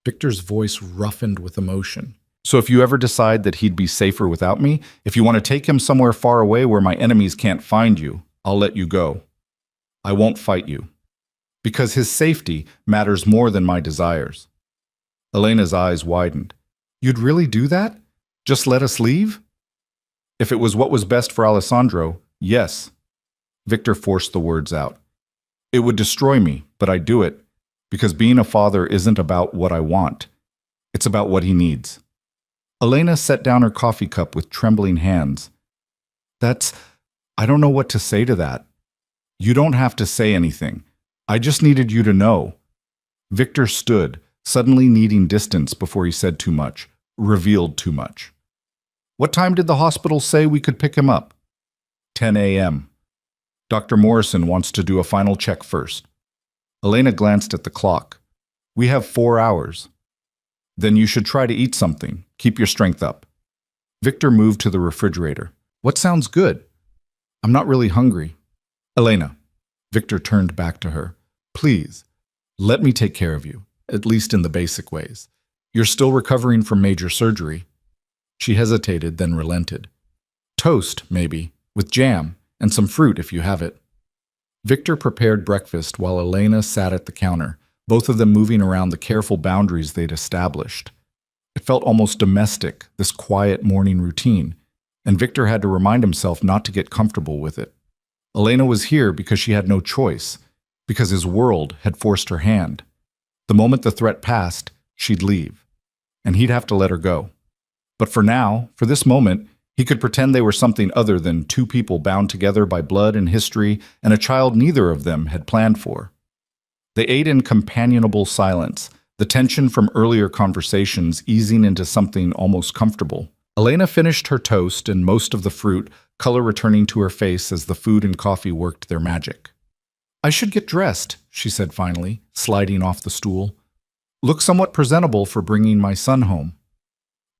Victor's voice roughened with emotion. So if you ever decide that he'd be safer without me, if you want to take him somewhere far away where my enemies can't find you, I'll let you go. I won't fight you. Because his safety matters more than my desires. Elena's eyes widened. You'd really do that? Just let us leave? If it was what was best for Alessandro, yes. Victor forced the words out. It would destroy me, but I'd do it. Because being a father isn't about what I want. It's about what he needs. Elena set down her coffee cup with trembling hands. I don't know what to say to that. You don't have to say anything. I just needed you to know. Victor stood, suddenly needing distance before he said too much, revealed too much. What time did the hospital say we could pick him up? 10 a.m. Dr. Morrison wants to do a final check first. Elena glanced at the clock. We have 4 hours. Then you should try to eat something. Keep your strength up. Victor moved to the refrigerator. What sounds good? I'm not really hungry. Elena. Victor turned back to her. Please, let me take care of you, at least in the basic ways. You're still recovering from major surgery. She hesitated, then relented. Toast, maybe, with jam, and some fruit if you have it. Victor prepared breakfast while Elena sat at the counter, both of them moving around the careful boundaries they'd established. It felt almost domestic, this quiet morning routine, and Victor had to remind himself not to get comfortable with it. Elena was here because she had no choice, because his world had forced her hand. The moment the threat passed, she'd leave, and he'd have to let her go. But for now, for this moment, he could pretend they were something other than two people bound together by blood and history and a child neither of them had planned for. They ate in companionable silence, the tension from earlier conversations easing into something almost comfortable. Elena finished her toast and most of the fruit, color returning to her face as the food and coffee worked their magic. I should get dressed, she said finally, sliding off the stool. Look somewhat presentable for bringing my son home.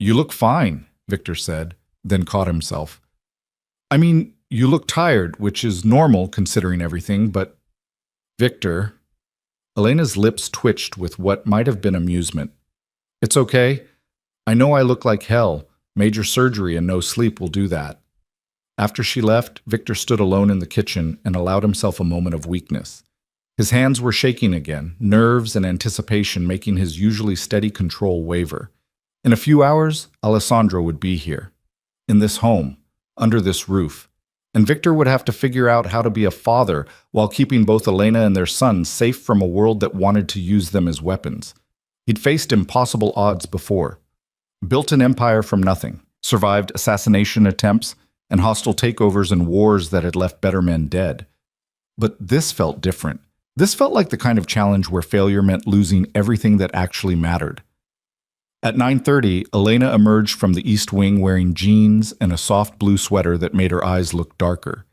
You look fine, Victor said, then caught himself. I mean, you look tired, which is normal considering everything, but… Victor… Elena's lips twitched with what might have been amusement. It's okay. I know I look like hell. Major surgery and no sleep will do that. After she left, Victor stood alone in the kitchen and allowed himself a moment of weakness. His hands were shaking again, nerves and anticipation making his usually steady control waver. In a few hours, Alessandro would be here, in this home, under this roof, and Victor would have to figure out how to be a father while keeping both Elena and their son safe from a world that wanted to use them as weapons. He'd faced impossible odds before. Built an empire from nothing, survived assassination attempts and hostile takeovers and wars that had left better men dead. But this felt different. This felt like the kind of challenge where failure meant losing everything that actually mattered. At 9:30, Elena emerged from the East Wing wearing jeans and a soft blue sweater that made her eyes look darker.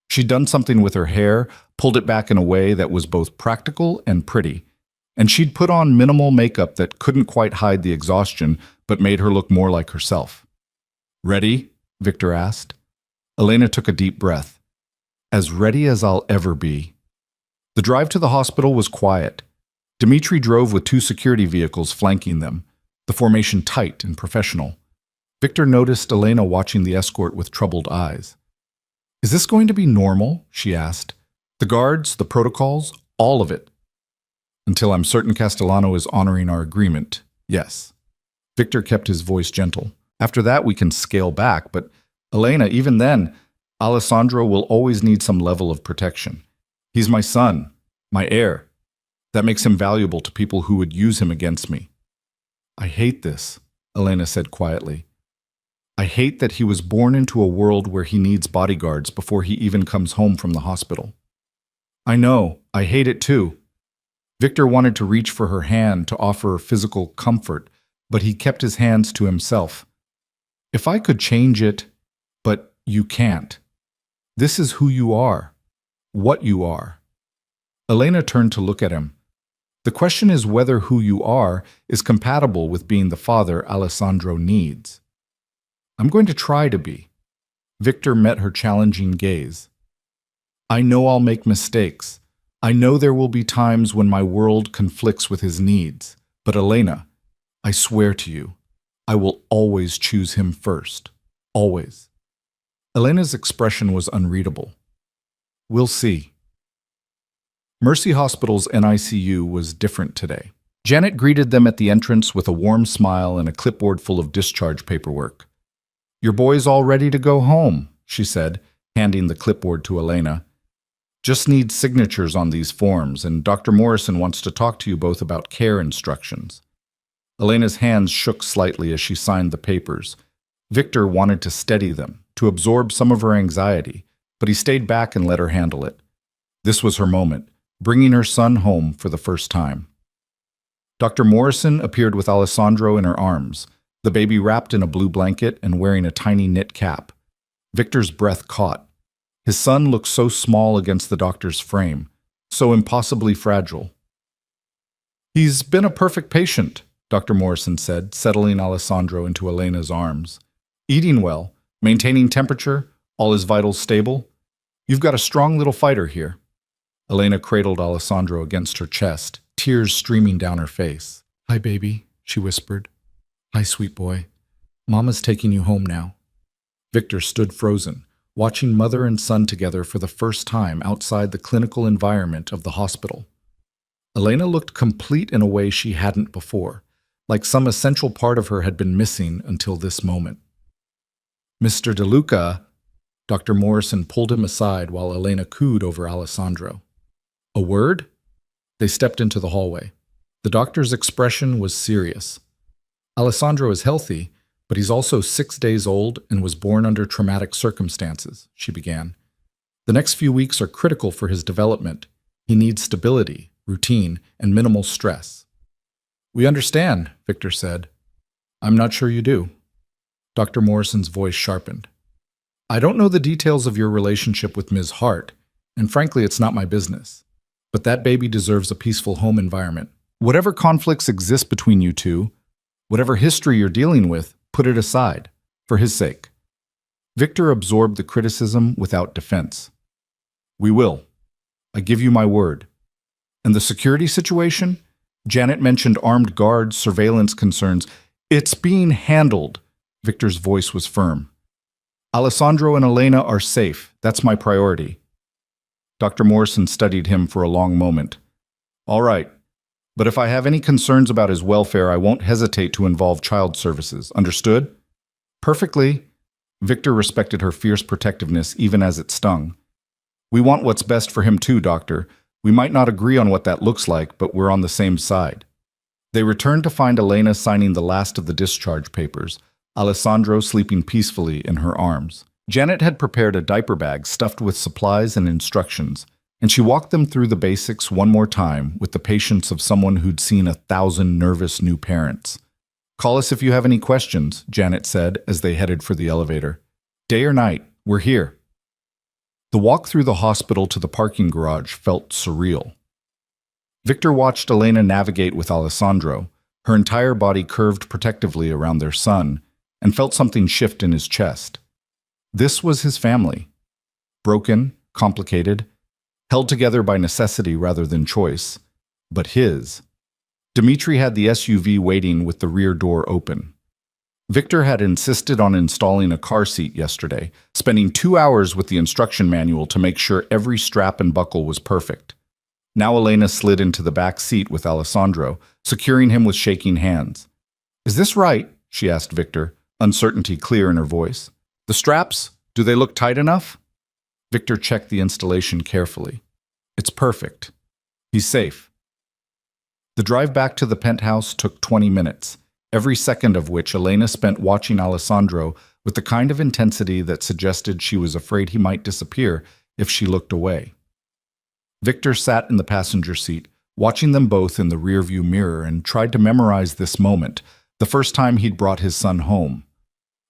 She'd done something with her hair, pulled it back in a way that was both practical and pretty, and she'd put on minimal makeup that couldn't quite hide the exhaustion but made her look more like herself. "Ready?" Victor asked. Elena took a deep breath. "As ready as I'll ever be." The drive to the hospital was quiet. Dmitri drove with 2 security vehicles flanking them, the formation tight and professional. Victor noticed Elena watching the escort with troubled eyes. "Is this going to be normal?" she asked. "The guards, the protocols, all of it." "Until I'm certain Castellano is honoring our agreement, yes." Victor kept his voice gentle. "After that we can scale back, but Elena, even then, Alessandro will always need some level of protection. He's my son, my heir. That makes him valuable to people who would use him against me." "I hate this," Elena said quietly. "I hate that he was born into a world where he needs bodyguards before he even comes home from the hospital." "I know, I hate it too." Victor wanted to reach for her hand to offer physical comfort, but he kept his hands to himself. "If I could change it, but you can't. This is who you are, what you are." Elena turned to look at him. "The question is whether who you are is compatible with being the father Alessandro needs." "I'm going to try to be." Victor met her challenging gaze. "I know I'll make mistakes. I know there will be times when my world conflicts with his needs. But Elena, I swear to you, I will always choose him first. Always." Elena's expression was unreadable. "We'll see." Mercy Hospital's NICU was different today. Janet greeted them at the entrance with a warm smile and a clipboard full of discharge paperwork. "Your boy's all ready to go home," she said, handing the clipboard to Elena. "Just need signatures on these forms, and Dr. Morrison wants to talk to you both about care instructions." Elena's hands shook slightly as she signed the papers. Victor wanted to steady them, to absorb some of her anxiety, but he stayed back and let her handle it. This was her moment, bringing her son home for the first time. Dr. Morrison appeared with Alessandro in her arms, the baby wrapped in a blue blanket and wearing a tiny knit cap. Victor's breath caught. His son looked so small against the doctor's frame, so impossibly fragile. "He's been a perfect patient," Dr. Morrison said, settling Alessandro into Elena's arms. "Eating well, maintaining temperature, all his vitals stable. You've got a strong little fighter here." Elena cradled Alessandro against her chest, tears streaming down her face. "Hi, baby," she whispered. "Hi, sweet boy. Mama's taking you home now." Victor stood frozen, watching mother and son together for the first time outside the clinical environment of the hospital. Elena looked complete in a way she hadn't before, like some essential part of her had been missing until this moment. "Mr. DeLuca," Dr. Morrison pulled him aside while Elena cooed over Alessandro. "A word?" They stepped into the hallway. The doctor's expression was serious. "Alessandro is healthy, but he's also 6 days old and was born under traumatic circumstances," she began. "The next few weeks are critical for his development. He needs stability, routine, and minimal stress." "We understand," Victor said. "I'm not sure you do." Dr. Morrison's voice sharpened. "I don't know the details of your relationship with Ms. Hart, and frankly, it's not my business. But that baby deserves a peaceful home environment. Whatever conflicts exist between you two, whatever history you're dealing with, put it aside, for his sake." Victor absorbed the criticism without defense. "We will. I give you my word." "And the security situation?" Janet mentioned armed guards, surveillance concerns. "It's being handled." Victor's voice was firm. "Alessandro and Elena are safe. That's my priority." Dr. Morrison studied him for a long moment. "All right. But if I have any concerns about his welfare, I won't hesitate to involve child services. Understood?" "Perfectly." Victor respected her fierce protectiveness even as it stung. "We want what's best for him too, Doctor. We might not agree on what that looks like, but we're on the same side." They returned to find Elena signing the last of the discharge papers, Alessandro sleeping peacefully in her arms. Janet had prepared a diaper bag stuffed with supplies and instructions. and she walked them through the basics one more time with the patience of someone who'd seen 1,000 nervous new parents. "Call us if you have any questions," Janet said as they headed for the elevator. "Day or night, we're here." The walk through the hospital to the parking garage felt surreal. Victor watched Elena navigate with Alessandro, her entire body curved protectively around their son, and felt something shift in his chest. This was his family. Broken, complicated, held together by necessity rather than choice, but his. Dmitri had the SUV waiting with the rear door open. Victor had insisted on installing a car seat yesterday, spending 2 hours with the instruction manual to make sure every strap and buckle was perfect. Now Elena slid into the back seat with Alessandro, securing him with shaking hands. "Is this right?" she asked Victor, uncertainty clear in her voice. "The straps, do they look tight enough?" Victor checked the installation carefully. "It's perfect. He's safe." The drive back to the penthouse took 20 minutes, every second of which Elena spent watching Alessandro with the kind of intensity that suggested she was afraid he might disappear if she looked away. Victor sat in the passenger seat, watching them both in the rearview mirror, and tried to memorize this moment, the first time he'd brought his son home.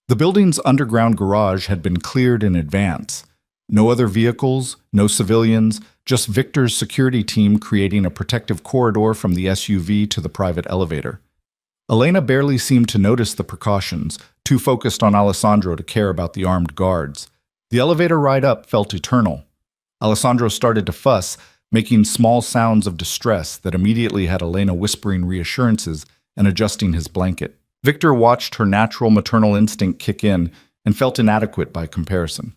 The building's underground garage had been cleared in advance. No other vehicles, no civilians, just Victor's security team creating a protective corridor from the SUV to the private elevator. Elena barely seemed to notice the precautions, too focused on Alessandro to care about the armed guards. The elevator ride up felt eternal. Alessandro started to fuss, making small sounds of distress that immediately had Elena whispering reassurances and adjusting his blanket. Victor watched her natural maternal instinct kick in and felt inadequate by comparison.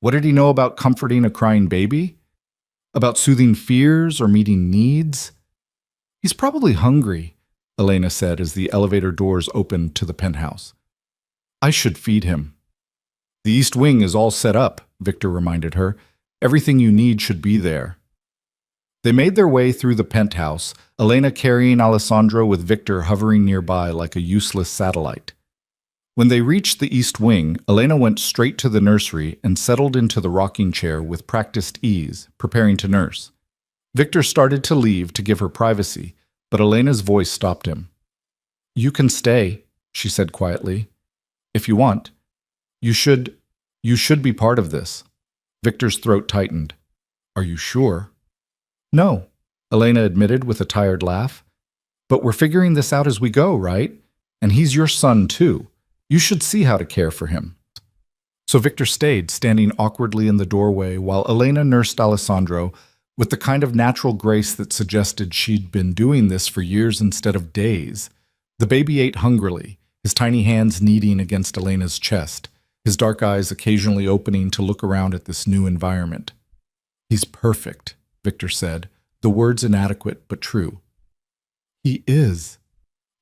What did he know about comforting a crying baby? About soothing fears or meeting needs? "He's probably hungry," Elena said as the elevator doors opened to the penthouse. "I should feed him." "The East Wing is all set up," Victor reminded her. "Everything you need should be there." They made their way through the penthouse, Elena carrying Alessandro with Victor hovering nearby like a useless satellite. When they reached the East Wing, Elena went straight to the nursery and settled into the rocking chair with practiced ease, preparing to nurse. Victor started to leave to give her privacy, but Elena's voice stopped him. "You can stay," she said quietly. "If you want. You should be part of this." Victor's throat tightened. "Are you sure?" "No," Elena admitted with a tired laugh. "But we're figuring this out as we go, right? And he's your son, too. You should see how to care for him." So Victor stayed, standing awkwardly in the doorway while Elena nursed Alessandro with the kind of natural grace that suggested she'd been doing this for years instead of days. The baby ate hungrily, his tiny hands kneading against Elena's chest, his dark eyes occasionally opening to look around at this new environment. "He's perfect," Victor said, the words inadequate but true. "He is."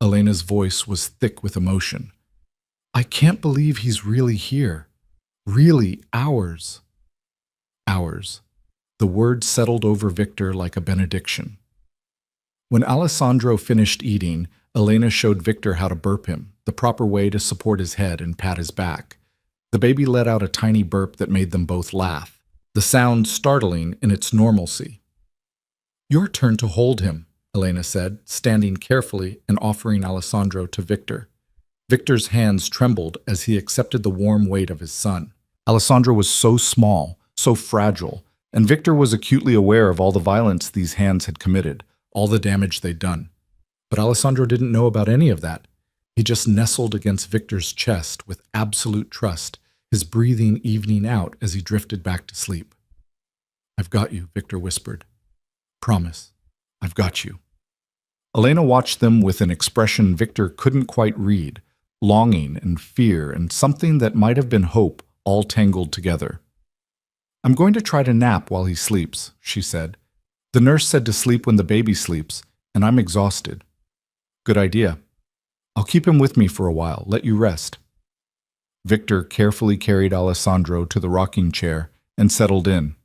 Elena's voice was thick with emotion. "I can't believe he's really here. Really ours." Ours. The word settled over Victor like a benediction. When Alessandro finished eating, Elena showed Victor how to burp him, the proper way to support his head and pat his back. The baby let out a tiny burp that made them both laugh, the sound startling in its normalcy. "Your turn to hold him," Elena said, standing carefully and offering Alessandro to Victor. Victor's hands trembled as he accepted the warm weight of his son. Alessandro was so small, so fragile, and Victor was acutely aware of all the violence these hands had committed, all the damage they'd done. But Alessandro didn't know about any of that. He just nestled against Victor's chest with absolute trust, his breathing evening out as he drifted back to sleep. "I've got you," Victor whispered. "Promise, I've got you." Elena watched them with an expression Victor couldn't quite read, longing and fear and something that might have been hope all tangled together. "I'm going to try to nap while he sleeps," she said. "The nurse said to sleep when the baby sleeps, and I'm exhausted." "Good idea. I'll keep him with me for a while, let you rest." Victor carefully carried Alessandro to the rocking chair and settled in.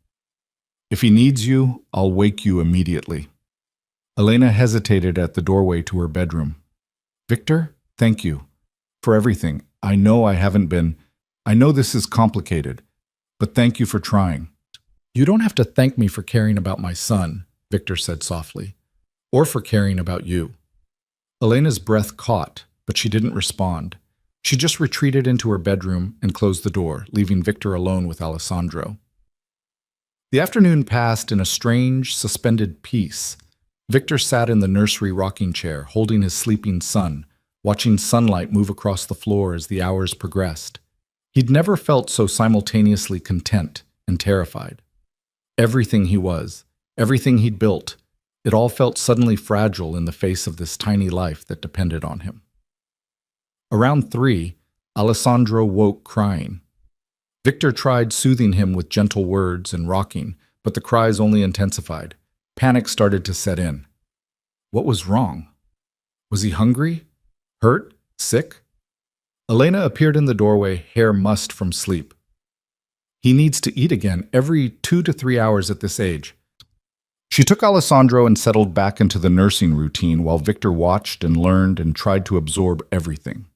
"If he needs you, I'll wake you immediately." Elena hesitated at the doorway to her bedroom. "Victor, thank you for everything. I know this is complicated, but thank you for trying." You don't have to thank me for caring about my son, Victor said softly, or for caring about you. Elena's breath caught, but she didn't respond. She just retreated into her bedroom and closed the door, leaving Victor alone with Alessandro. The afternoon passed in a strange, suspended peace. Victor sat in the nursery rocking chair, holding his sleeping son, watching sunlight move across the floor as the hours progressed. He'd never felt so simultaneously content and terrified. Everything he was, everything he'd built, it all felt suddenly fragile in the face of this tiny life that depended on him. Around 3, Alessandro woke crying. Victor tried soothing him with gentle words and rocking, but the cries only intensified. Panic started to set in. What was wrong? Was he hungry? Hurt? Sick? Elena appeared in the doorway, hair mussed from sleep. He needs to eat again every 2 to 3 hours at this age. She took Alessandro and settled back into the nursing routine while Victor watched and learned and tried to absorb everything.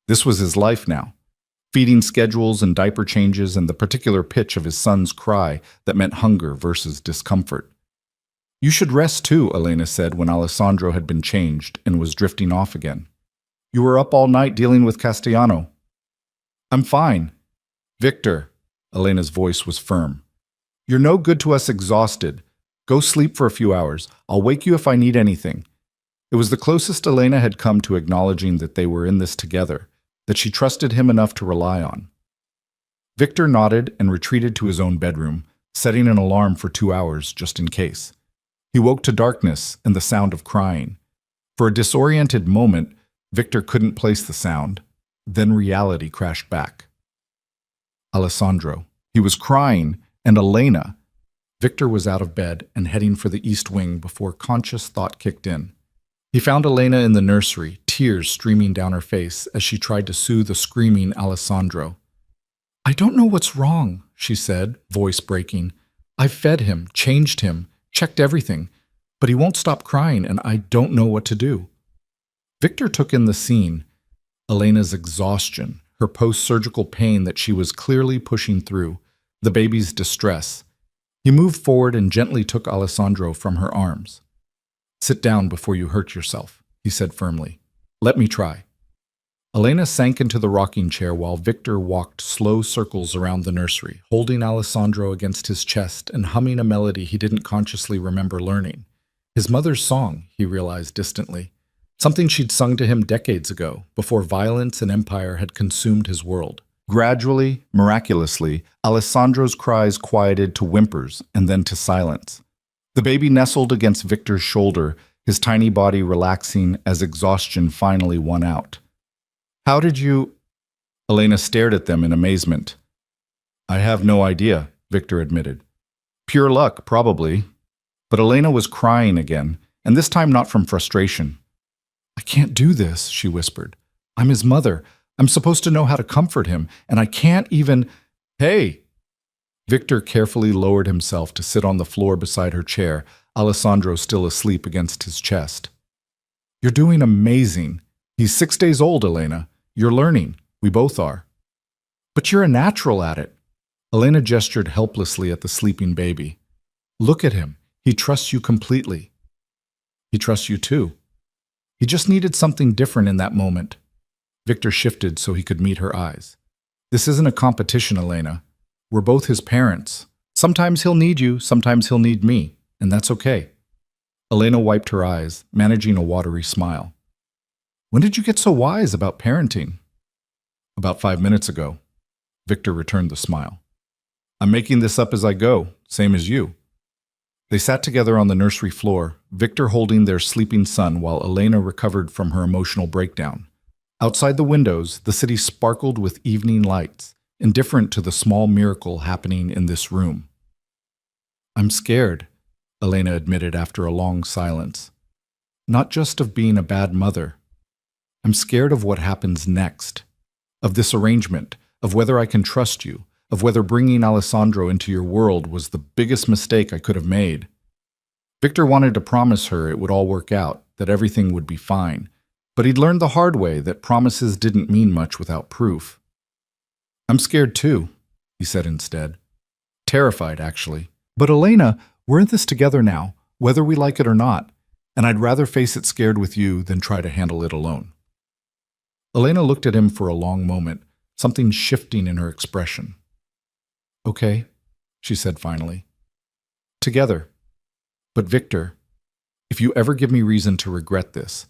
This was his life now. Feeding schedules and diaper changes and the particular pitch of his son's cry that meant hunger versus discomfort. You should rest too, Elena said when Alessandro had been changed and was drifting off again. You were up all night dealing with Castellano. I'm fine. Victor, Elena's voice was firm. You're no good to us exhausted. Go sleep for a few hours. I'll wake you if I need anything. It was the closest Elena had come to acknowledging that they were in this together, that she trusted him enough to rely on. Victor nodded and retreated to his own bedroom, setting an alarm for 2 hours just in case. He woke to darkness and the sound of crying. For a disoriented moment, Victor couldn't place the sound. Then reality crashed back. Alessandro. He was crying, and Elena. Victor was out of bed and heading for the east wing before conscious thought kicked in. He found Elena in the nursery, tears streaming down her face as she tried to soothe a screaming Alessandro. I don't know what's wrong, she said, voice breaking. I've fed him, changed him, checked everything, but he won't stop crying and I don't know what to do. Victor took in the scene, Elena's exhaustion, her post-surgical pain that she was clearly pushing through, the baby's distress. He moved forward and gently took Alessandro from her arms. Sit down before you hurt yourself, he said firmly. Let me try. Elena sank into the rocking chair while Victor walked slow circles around the nursery, holding Alessandro against his chest and humming a melody he didn't consciously remember learning. His mother's song, he realized distantly. Something she'd sung to him decades ago, before violence and empire had consumed his world. Gradually, miraculously, Alessandro's cries quieted to whimpers and then to silence. The baby nestled against Victor's shoulder, his tiny body relaxing as exhaustion finally won out. How did you... Elena stared at them in amazement. I have no idea, Victor admitted. Pure luck, probably. But Elena was crying again, and this time not from frustration. I can't do this, she whispered. I'm his mother. I'm supposed to know how to comfort him, and I can't even... Hey! Victor carefully lowered himself to sit on the floor beside her chair, Alessandro still asleep against his chest. You're doing amazing. He's 6 days old, Elena. You're learning. We both are. But you're a natural at it. Elena gestured helplessly at the sleeping baby. Look at him. He trusts you completely. He trusts you too. He just needed something different in that moment. Victor shifted so he could meet her eyes. This isn't a competition, Elena. We're both his parents. Sometimes he'll need you, sometimes he'll need me, and that's okay. Elena wiped her eyes, managing a watery smile. When did you get so wise about parenting? About 5 minutes ago. Victor returned the smile. I'm making this up as I go, same as you. They sat together on the nursery floor, Victor holding their sleeping son while Elena recovered from her emotional breakdown. Outside the windows, the city sparkled with evening lights, indifferent to the small miracle happening in this room. I'm scared, Elena admitted after a long silence. Not just of being a bad mother. I'm scared of what happens next, of this arrangement, of whether I can trust you, of whether bringing Alessandro into your world was the biggest mistake I could have made. Victor wanted to promise her it would all work out, that everything would be fine, but he'd learned the hard way that promises didn't mean much without proof. I'm scared too, he said instead. Terrified, actually. But Elena, we're in this together now, whether we like it or not, and I'd rather face it scared with you than try to handle it alone. Elena looked at him for a long moment, something shifting in her expression. Okay, she said finally. Together. But Victor, if you ever give me reason to regret this,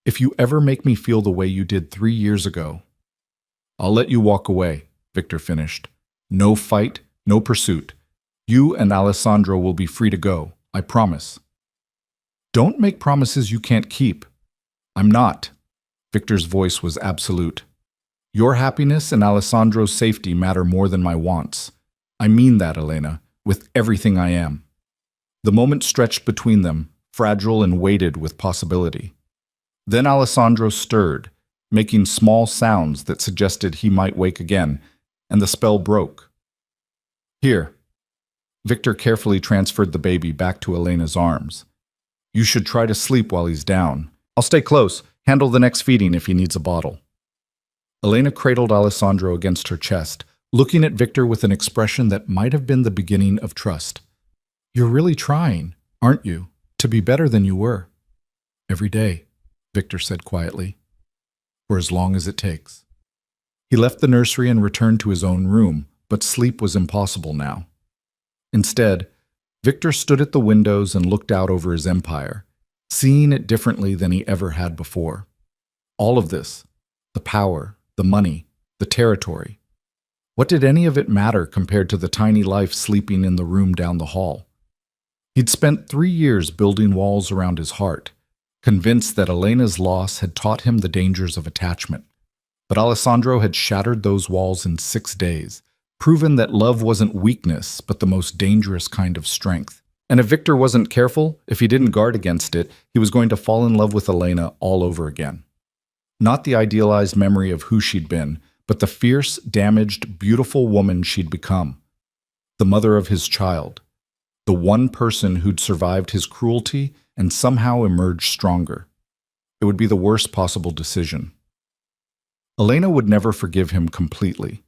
if you ever make me feel the way you did 3 years ago, I'll let you walk away, Victor finished. No fight, no pursuit. You and Alessandro will be free to go, I promise. Don't make promises you can't keep. I'm not. Victor's voice was absolute. Your happiness and Alessandro's safety matter more than my wants. I mean that, Elena, with everything I am. The moment stretched between them, fragile and weighted with possibility. Then Alessandro stirred, making small sounds that suggested he might wake again, and the spell broke. Here. Victor carefully transferred the baby back to Elena's arms. You should try to sleep while he's down. I'll stay close, handle the next feeding if he needs a bottle. Elena cradled Alessandro against her chest, looking at Victor with an expression that might have been the beginning of trust. You're really trying, aren't you, to be better than you were? Every day, Victor said quietly. For as long as it takes. He left the nursery and returned to his own room, but sleep was impossible now. Instead, Victor stood at the windows and looked out over his empire, seeing it differently than he ever had before. All of this, the power, the money, the territory. What did any of it matter compared to the tiny life sleeping in the room down the hall? He'd spent 3 years building walls around his heart, convinced that Elena's loss had taught him the dangers of attachment. But Alessandro had shattered those walls in 6 days, proven that love wasn't weakness, but the most dangerous kind of strength. And if Victor wasn't careful, if he didn't guard against it, he was going to fall in love with Elena all over again. Not the idealized memory of who she'd been, but the fierce, damaged, beautiful woman she'd become. The mother of his child. The one person who'd survived his cruelty and somehow emerged stronger. It would be the worst possible decision. Elena would never forgive him completely.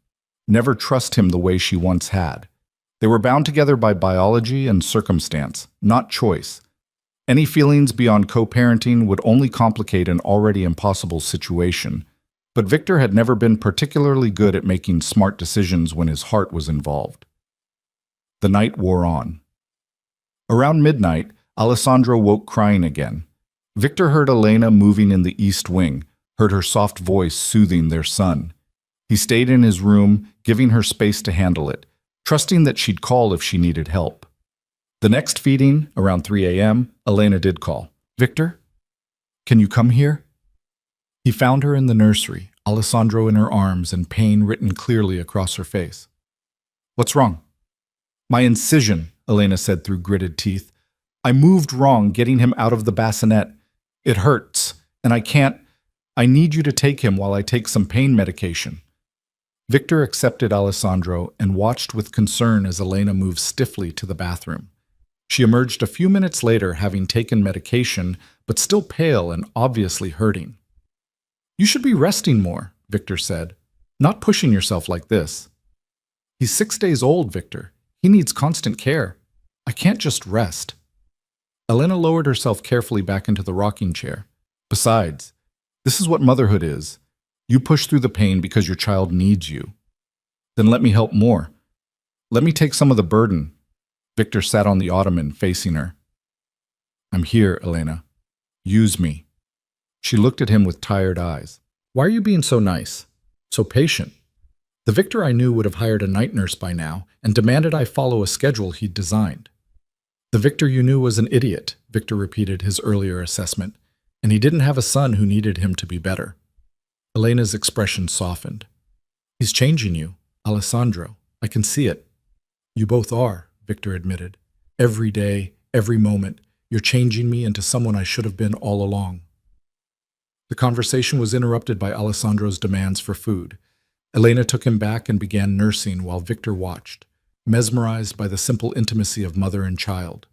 Never trust him the way she once had. They were bound together by biology and circumstance, not choice. Any feelings beyond co-parenting would only complicate an already impossible situation. But Victor had never been particularly good at making smart decisions when his heart was involved. The night wore on. Around midnight, Alessandro woke crying again. Victor heard Elena moving in the east wing, heard her soft voice soothing their son. He stayed in his room, giving her space to handle it, trusting that she'd call if she needed help. The next feeding, around 3 a.m., Elena did call. Victor, can you come here? He found her in the nursery, Alessandro in her arms and pain written clearly across her face. What's wrong? My incision, Elena said through gritted teeth. I moved wrong getting him out of the bassinet. It hurts, and I need you to take him while I take some pain medication. Victor accepted Alessandro and watched with concern as Elena moved stiffly to the bathroom. She emerged a few minutes later having taken medication, but still pale and obviously hurting. You should be resting more, Victor said, not pushing yourself like this. He's 6 days old, Victor. He needs constant care. I can't just rest. Elena lowered herself carefully back into the rocking chair. Besides, this is what motherhood is. You push through the pain because your child needs you. Then let me help more. Let me take some of the burden. Victor sat on the ottoman, facing her. I'm here, Elena. Use me. She looked at him with tired eyes. Why are you being so nice? So patient? The Victor I knew would have hired a night nurse by now and demanded I follow a schedule he'd designed. The Victor you knew was an idiot, Victor repeated his earlier assessment, and he didn't have a son who needed him to be better. Elena's expression softened. He's changing you, Alessandro. I can see it. You both are, Victor admitted. Every day, every moment, you're changing me into someone I should have been all along. The conversation was interrupted by Alessandro's demands for food. Elena took him back and began nursing while Victor watched, mesmerized by the simple intimacy of mother and child.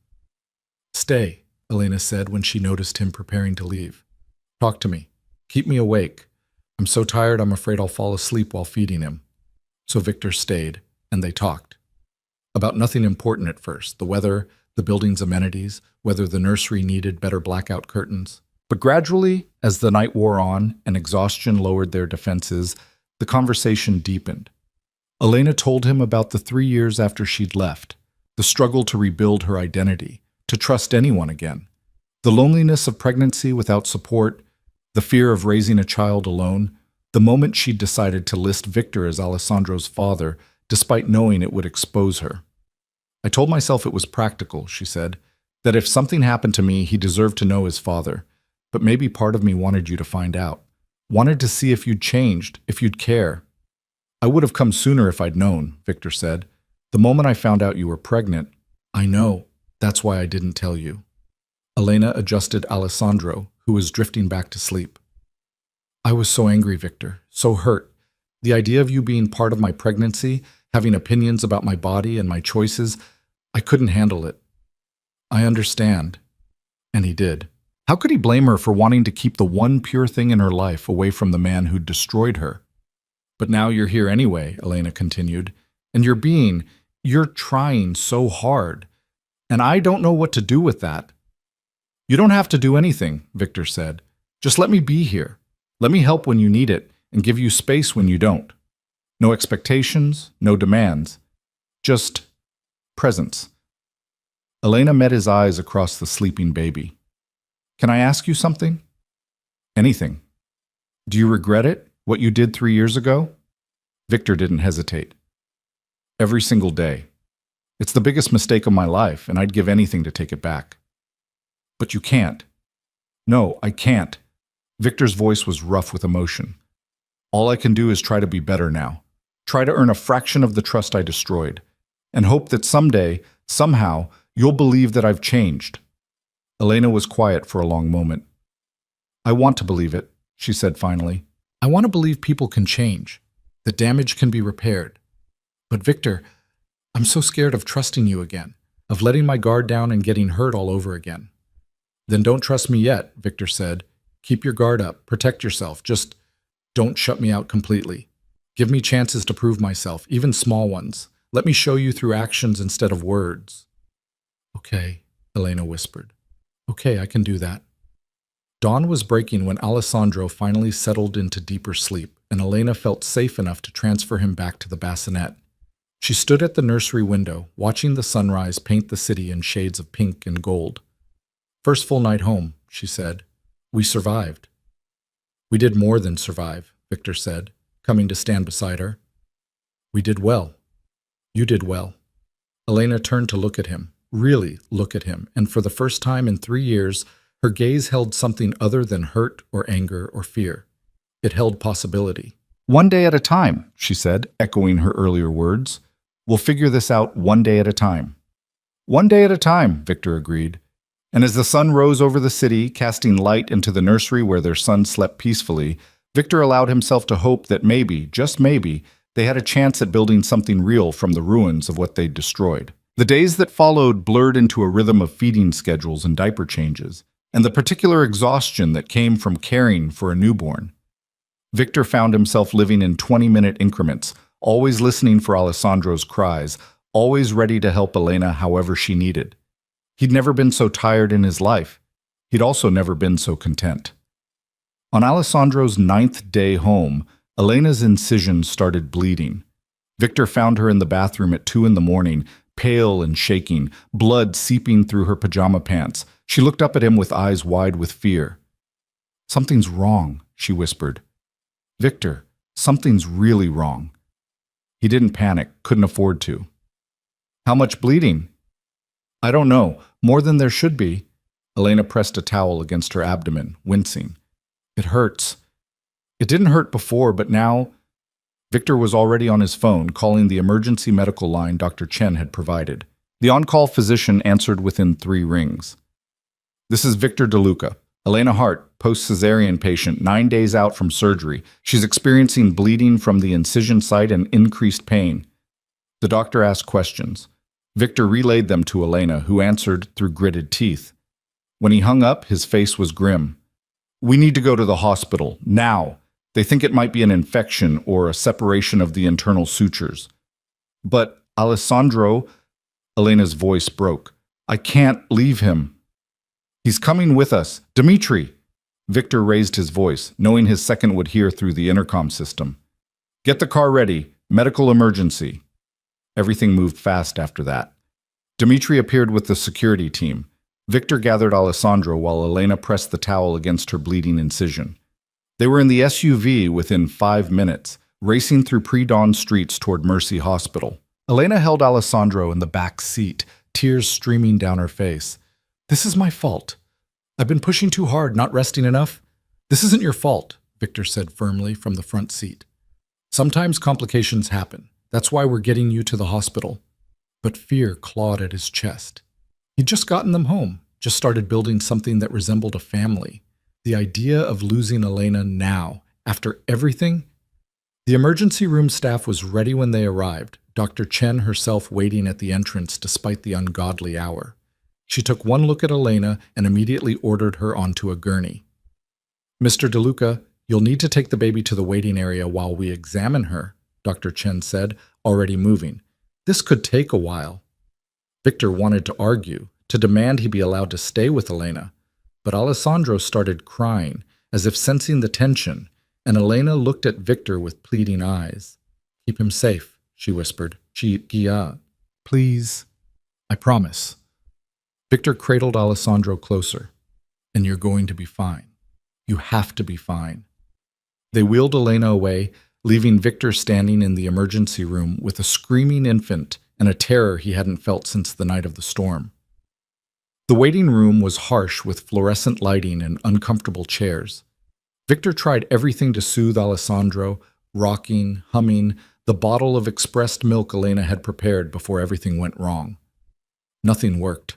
Stay, Elena said when she noticed him preparing to leave. Talk to me. Keep me awake. I'm so tired I'm afraid I'll fall asleep while feeding him. So Victor stayed, and they talked. About nothing important at first, the weather, the building's amenities, whether the nursery needed better blackout curtains. But gradually, as the night wore on and exhaustion lowered their defenses, the conversation deepened. Elena told him about the 3 years after she'd left, the struggle to rebuild her identity, to trust anyone again, the loneliness of pregnancy without support, the fear of raising a child alone, the moment she'd decided to list Victor as Alessandro's father, despite knowing it would expose her. I told myself it was practical, she said, that if something happened to me, he deserved to know his father. But maybe part of me wanted you to find out, wanted to see if you'd changed, if you'd care. I would have come sooner if I'd known, Victor said. The moment I found out you were pregnant, I know, that's why I didn't tell you. Elena adjusted Alessandro, who was drifting back to sleep. I was so angry, Victor, so hurt. The idea of you being part of my pregnancy, having opinions about my body and my choices, I couldn't handle it. I understand. And he did. How could he blame her for wanting to keep the one pure thing in her life away from the man who'd destroyed her? But now you're here anyway, Elena continued, and you're trying so hard. And I don't know what to do with that. You don't have to do anything, Victor said. Just let me be here. Let me help when you need it and give you space when you don't. No expectations, no demands. Just presence. Elena met his eyes across the sleeping baby. Can I ask you something? Anything. Do you regret it, what you did 3 years ago? Victor didn't hesitate. Every single day. It's the biggest mistake of my life, and I'd give anything to take it back. But you can't. No, I can't. Victor's voice was rough with emotion. All I can do is try to be better now. Try to earn a fraction of the trust I destroyed, and hope that someday, somehow, you'll believe that I've changed. Elena was quiet for a long moment. I want to believe it, she said finally. I want to believe people can change, that damage can be repaired. But Victor, I'm so scared of trusting you again, of letting my guard down and getting hurt all over again. Then don't trust me yet, Victor said. Keep your guard up, protect yourself, just don't shut me out completely. Give me chances to prove myself, even small ones. Let me show you through actions instead of words. Okay, Elena whispered. Okay, I can do that. Dawn was breaking when Alessandro finally settled into deeper sleep, and Elena felt safe enough to transfer him back to the bassinet. She stood at the nursery window, watching the sunrise paint the city in shades of pink and gold. First full night home, she said. We survived. We did more than survive, Victor said, coming to stand beside her. We did well. You did well. Elena turned to look at him. Really look at him, and for the first time in 3 years, her gaze held something other than hurt or anger or fear. It held possibility. One day at a time, she said, echoing her earlier words. We'll figure this out one day at a time. One day at a time, Victor agreed. And as the sun rose over the city, casting light into the nursery where their son slept peacefully, Victor allowed himself to hope that maybe, just maybe, they had a chance at building something real from the ruins of what they'd destroyed. The days that followed blurred into a rhythm of feeding schedules and diaper changes, and the particular exhaustion that came from caring for a newborn. Victor found himself living in 20-minute increments, always listening for Alessandro's cries, always ready to help Elena however she needed. He'd never been so tired in his life. He'd also never been so content. On Alessandro's 9th day home, Elena's incision started bleeding. Victor found her in the bathroom at 2 a.m, pale and shaking, blood seeping through her pajama pants. She looked up at him with eyes wide with fear. Something's wrong, she whispered. Victor, something's really wrong. He didn't panic, couldn't afford to. How much bleeding? I don't know, more than there should be. Elena pressed a towel against her abdomen, wincing. It hurts. It didn't hurt before, but now... Victor was already on his phone, calling the emergency medical line Dr. Chen had provided. The on-call physician answered within 3 rings. This is Victor DeLuca. Elena Hart, post-cesarean patient, 9 days out from surgery. She's experiencing bleeding from the incision site and increased pain. The doctor asked questions. Victor relayed them to Elena, who answered through gritted teeth. When he hung up, his face was grim. We need to go to the hospital, now. They think it might be an infection or a separation of the internal sutures. But, Alessandro, Elena's voice broke. I can't leave him. He's coming with us. Dmitri! Victor raised his voice, knowing his second would hear through the intercom system. Get the car ready. Medical emergency. Everything moved fast after that. Dmitri appeared with the security team. Victor gathered Alessandro while Elena pressed the towel against her bleeding incision. They were in the SUV within 5 minutes, racing through pre-dawn streets toward Mercy Hospital. Elena held Alessandro in the back seat, tears streaming down her face. This is my fault. I've been pushing too hard, not resting enough. This isn't your fault, Victor said firmly from the front seat. Sometimes complications happen. That's why we're getting you to the hospital. But fear clawed at his chest. He'd just gotten them home, just started building something that resembled a family. The idea of losing Elena now, after everything? The emergency room staff was ready when they arrived, Dr. Chen herself waiting at the entrance despite the ungodly hour. She took one look at Elena and immediately ordered her onto a gurney. Mr. DeLuca, you'll need to take the baby to the waiting area while we examine her, Dr. Chen said, already moving. This could take a while. Victor wanted to argue, to demand he be allowed to stay with Elena, but Alessandro started crying, as if sensing the tension, and Elena looked at Victor with pleading eyes. Keep him safe, she whispered. Gia, please. I promise. Victor cradled Alessandro closer. And you're going to be fine. You have to be fine. They wheeled Elena away, leaving Victor standing in the emergency room with a screaming infant and a terror he hadn't felt since the night of the storm. The waiting room was harsh with fluorescent lighting and uncomfortable chairs. Victor tried everything to soothe Alessandro, rocking, humming, the bottle of expressed milk Elena had prepared before everything went wrong. Nothing worked.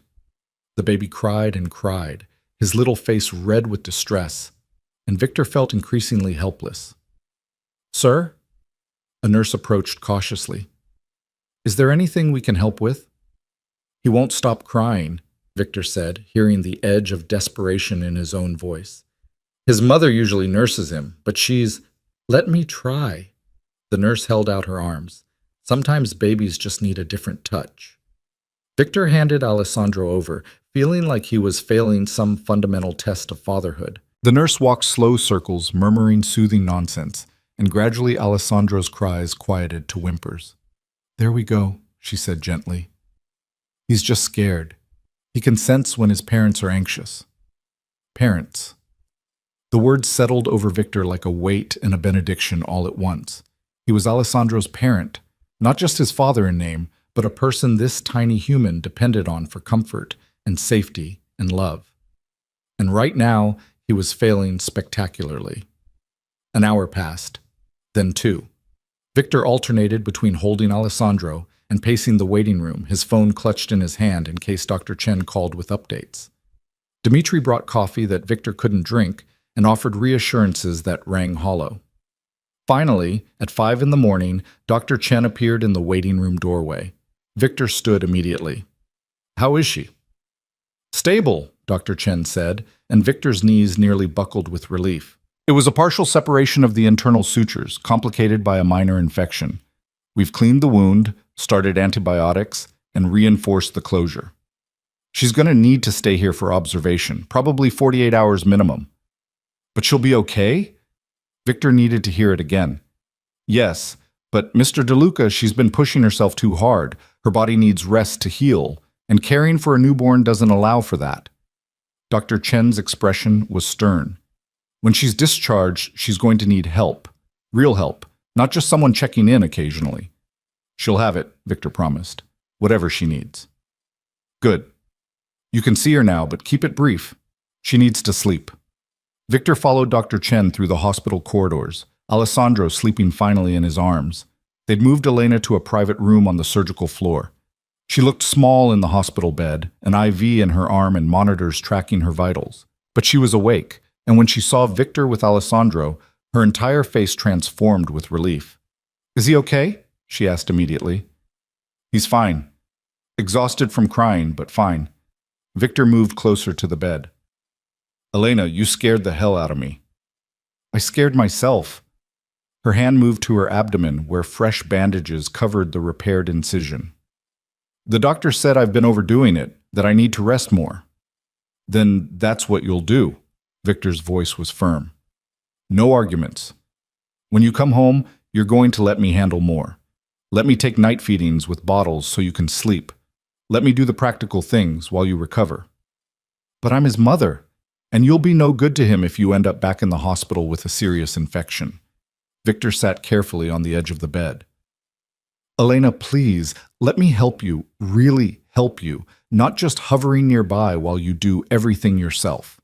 The baby cried and cried, his little face red with distress, and Victor felt increasingly helpless. Sir? A nurse approached cautiously. Is there anything we can help with? He won't stop crying, Victor said, hearing the edge of desperation in his own voice. His mother usually nurses him, but she's... Let me try. The nurse held out her arms. Sometimes babies just need a different touch. Victor handed Alessandro over, feeling like he was failing some fundamental test of fatherhood. The nurse walked slow circles, murmuring soothing nonsense, and gradually Alessandro's cries quieted to whimpers. There we go, she said gently. He's just scared. He can sense when his parents are anxious. Parents. The words settled over Victor like a weight and a benediction all at once. He was Alessandro's parent, not just his father in name, but a person this tiny human depended on for comfort and safety and love. And right now, he was failing spectacularly. An hour passed, then 2. Victor alternated between holding Alessandro and pacing the waiting room, his phone clutched in his hand in case Dr. Chen called with updates. Dmitri brought coffee that Victor couldn't drink and offered reassurances that rang hollow. Finally, at 5 in the morning, Dr. Chen appeared in the waiting room doorway. Victor stood immediately. How is she? Stable, Dr. Chen said, and Victor's knees nearly buckled with relief. It was a partial separation of the internal sutures, complicated by a minor infection. We've cleaned the wound, started antibiotics, and reinforced the closure. She's going to need to stay here for observation, probably 48 hours minimum. But she'll be okay? Victor needed to hear it again. Yes, but Mr. DeLuca, she's been pushing herself too hard. Her body needs rest to heal, and caring for a newborn doesn't allow for that. Dr. Chen's expression was stern. When she's discharged, she's going to need help. Real help, not just someone checking in occasionally. She'll have it, Victor promised. Whatever she needs. Good. You can see her now, but keep it brief. She needs to sleep. Victor followed Dr. Chen through the hospital corridors, Alessandro sleeping finally in his arms. They'd moved Elena to a private room on the surgical floor. She looked small in the hospital bed, an IV in her arm and monitors tracking her vitals. But she was awake, and when she saw Victor with Alessandro, her entire face transformed with relief. Is he okay? She asked immediately. He's fine. Exhausted from crying, but fine. Victor moved closer to the bed. Elena, you scared the hell out of me. I scared myself. Her hand moved to her abdomen where fresh bandages covered the repaired incision. The doctor said I've been overdoing it, that I need to rest more. Then that's what you'll do. Victor's voice was firm. No arguments. When you come home, you're going to let me handle more. Let me take night feedings with bottles so you can sleep. Let me do the practical things while you recover. But I'm his mother, and you'll be no good to him if you end up back in the hospital with a serious infection. Victor sat carefully on the edge of the bed. Elena, please, let me help you, really help you, not just hovering nearby while you do everything yourself.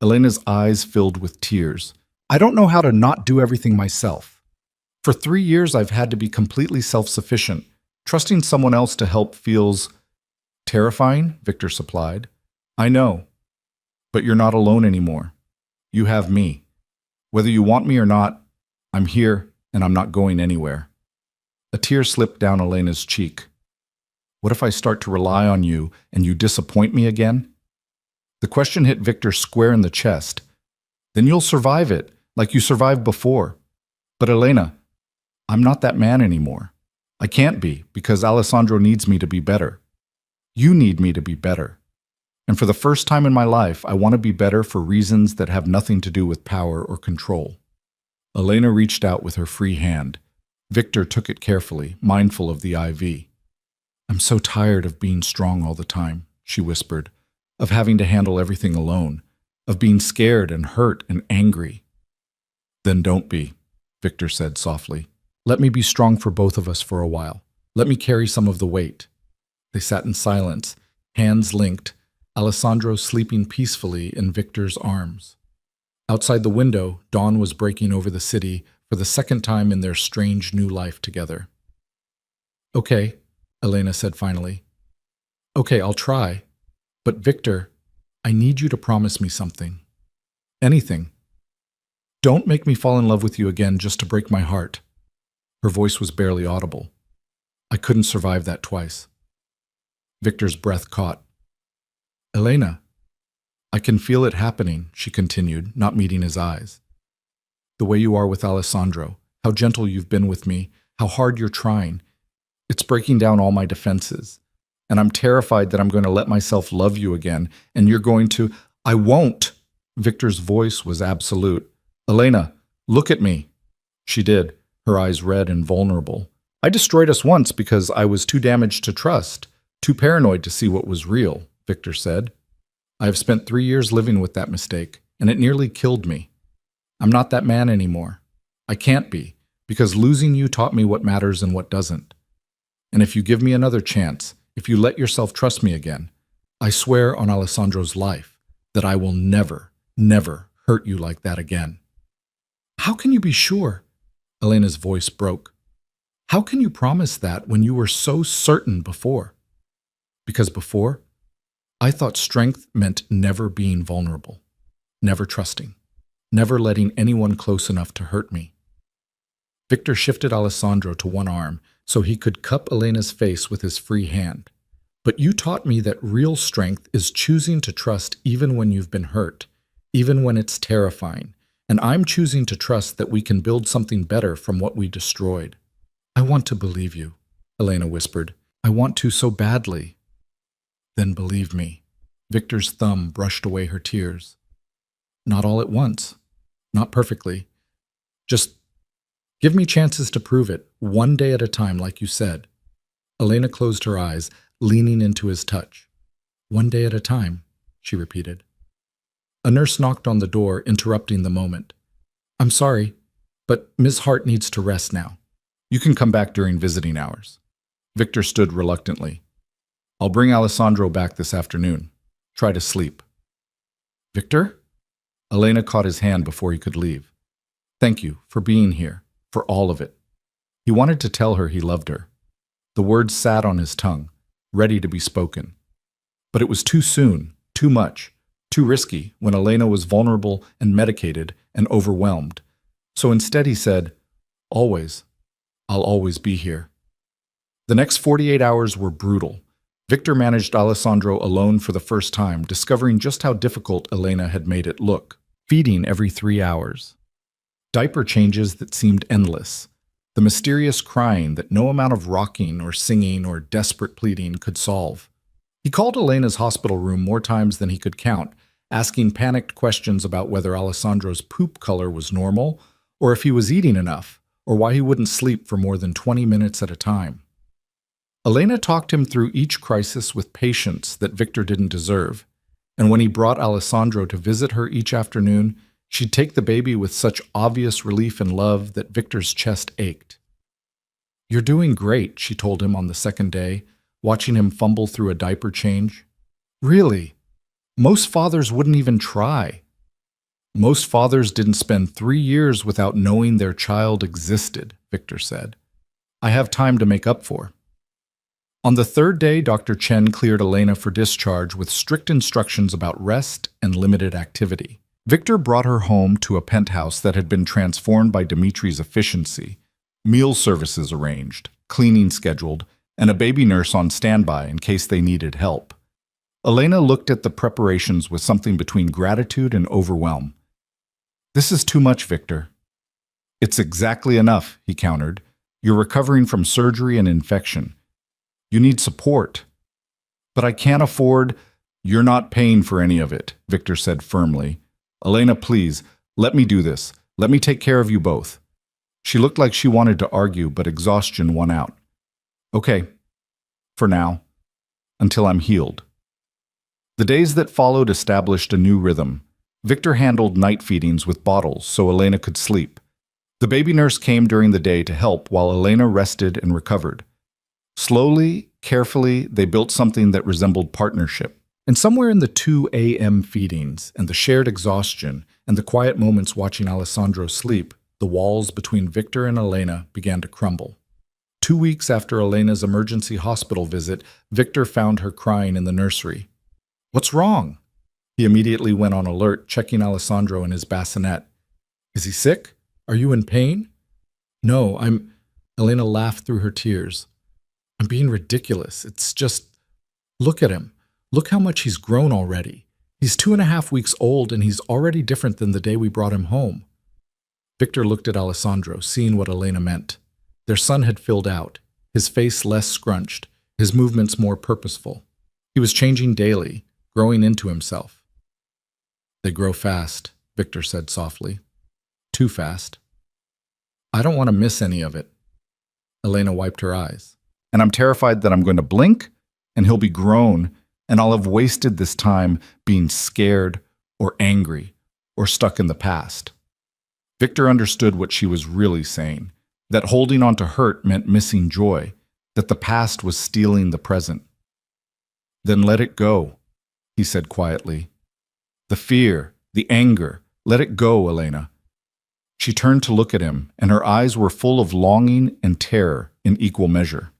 Elena's eyes filled with tears. I don't know how to not do everything myself. For 3 years, I've had to be completely self-sufficient. Trusting someone else to help feels terrifying, Victor supplied. I know, but you're not alone anymore. You have me. Whether you want me or not, I'm here and I'm not going anywhere. A tear slipped down Elena's cheek. What if I start to rely on you and you disappoint me again? The question hit Victor square in the chest. Then you'll survive it, like you survived before. But Elena, I'm not that man anymore. I can't be, because Alessandro needs me to be better. You need me to be better. And for the first time in my life, I want to be better for reasons that have nothing to do with power or control. Elena reached out with her free hand. Victor took it carefully, mindful of the IV. I'm so tired of being strong all the time, she whispered, of having to handle everything alone, of being scared and hurt and angry. Then don't be, Victor said softly. Let me be strong for both of us for a while. Let me carry some of the weight. They sat in silence, hands linked, Alessandro sleeping peacefully in Victor's arms. Outside the window, dawn was breaking over the city for the second time in their strange new life together. Okay, Elena said finally. Okay, I'll try. But Victor, I need you to promise me something. Anything. Don't make me fall in love with you again just to break my heart. Her voice was barely audible. I couldn't survive that twice. Victor's breath caught. Elena, I can feel it happening, she continued, not meeting his eyes. The way you are with Alessandro, how gentle you've been with me, how hard you're trying. It's breaking down all my defenses. And I'm terrified that I'm going to let myself love you again, and you're going to... I won't! Victor's voice was absolute. Elena, look at me. She did, her eyes red and vulnerable. I destroyed us once because I was too damaged to trust, too paranoid to see what was real, Victor said. I have spent 3 years living with that mistake, and it nearly killed me. I'm not that man anymore. I can't be, because losing you taught me what matters and what doesn't. And if you give me another chance, if you let yourself trust me again, I swear on Alessandro's life that I will never, never hurt you like that again. How can you be sure? Elena's voice broke. How can you promise that when you were so certain before? Because before, I thought strength meant never being vulnerable, never trusting, never letting anyone close enough to hurt me. Victor shifted Alessandro to one arm so he could cup Elena's face with his free hand. But you taught me that real strength is choosing to trust even when you've been hurt, even when it's terrifying, and I'm choosing to trust that we can build something better from what we destroyed. I want to believe you, Elena whispered. I want to so badly. Then believe me. Victor's thumb brushed away her tears. Not all at once. Not perfectly. Just give me chances to prove it, one day at a time, like you said. Elena closed her eyes, leaning into his touch. One day at a time, she repeated. A nurse knocked on the door, interrupting the moment. I'm sorry, but Ms. Hart needs to rest now. You can come back during visiting hours. Victor stood reluctantly. I'll bring Alessandro back this afternoon. Try to sleep. Victor? Elena caught his hand before he could leave. Thank you for being here, for all of it. He wanted to tell her he loved her. The words sat on his tongue, ready to be spoken. But it was too soon, too much, too risky when Elena was vulnerable and medicated and overwhelmed. So instead he said, Always. I'll always be here. The next 48 hours were brutal. Victor managed Alessandro alone for the first time, discovering just how difficult Elena had made it look. Feeding every 3 hours. Diaper changes that seemed endless. the mysterious crying that no amount of rocking or singing or desperate pleading could solve. He called Elena's hospital room more times than he could count, asking panicked questions about whether Alessandro's poop color was normal, or if he was eating enough, or why he wouldn't sleep for more than 20 minutes at a time. Elena talked him through each crisis with patience that Victor didn't deserve, and when he brought Alessandro to visit her each afternoon, she'd take the baby with such obvious relief and love that Victor's chest ached. "You're doing great," she told him on the second day, watching him fumble through a diaper change. "Really? Most fathers wouldn't even try." "Most fathers didn't spend 3 years without knowing their child existed," Victor said. "I have time to make up for." On the third day, Dr. Chen cleared Elena for discharge with strict instructions about rest and limited activity. Victor brought her home to a penthouse that had been transformed by Dimitri's efficiency, meal services arranged, cleaning scheduled, and a baby nurse on standby in case they needed help. Elena looked at the preparations with something between gratitude and overwhelm. "This is too much, Victor." "It's exactly enough," he countered. "You're recovering from surgery and infection. You need support." "But I can't afford—" "You're not paying for any of it," Victor said firmly. "Elena, please, let me do this. Let me take care of you both." She looked like she wanted to argue, but exhaustion won out. "Okay, for now, until I'm healed." The days that followed established a new rhythm. Victor handled night feedings with bottles so Elena could sleep. The baby nurse came during the day to help while Elena rested and recovered. Slowly, carefully, they built something that resembled partnership. And somewhere in the 2 a.m. feedings and the shared exhaustion and the quiet moments watching Alessandro sleep, the walls between Victor and Elena began to crumble. 2 weeks after Elena's emergency hospital visit, Victor found her crying in the nursery. "What's wrong?" He immediately went on alert, checking Alessandro in his bassinet. "Is he sick? Are you in pain?" "No, I'm—" Elena laughed through her tears. "I'm being ridiculous. It's just— look at him. Look how much he's grown already. He's 2.5 weeks old and he's already different than the day we brought him home." Victor looked at Alessandro, seeing what Elena meant. Their son had filled out, his face less scrunched, his movements more purposeful. He was changing daily, growing into himself. "They grow fast," Victor said softly. "Too fast." "I don't want to miss any of it." Elena wiped her eyes. "And I'm terrified that I'm going to blink, and he'll be grown, and I'll have wasted this time being scared or angry or stuck in the past." Victor understood what she was really saying, that holding on to hurt meant missing joy, that the past was stealing the present. "Then let it go," he said quietly. "The fear, the anger, let it go, Elena." She turned to look at him, and her eyes were full of longing and terror in equal measure.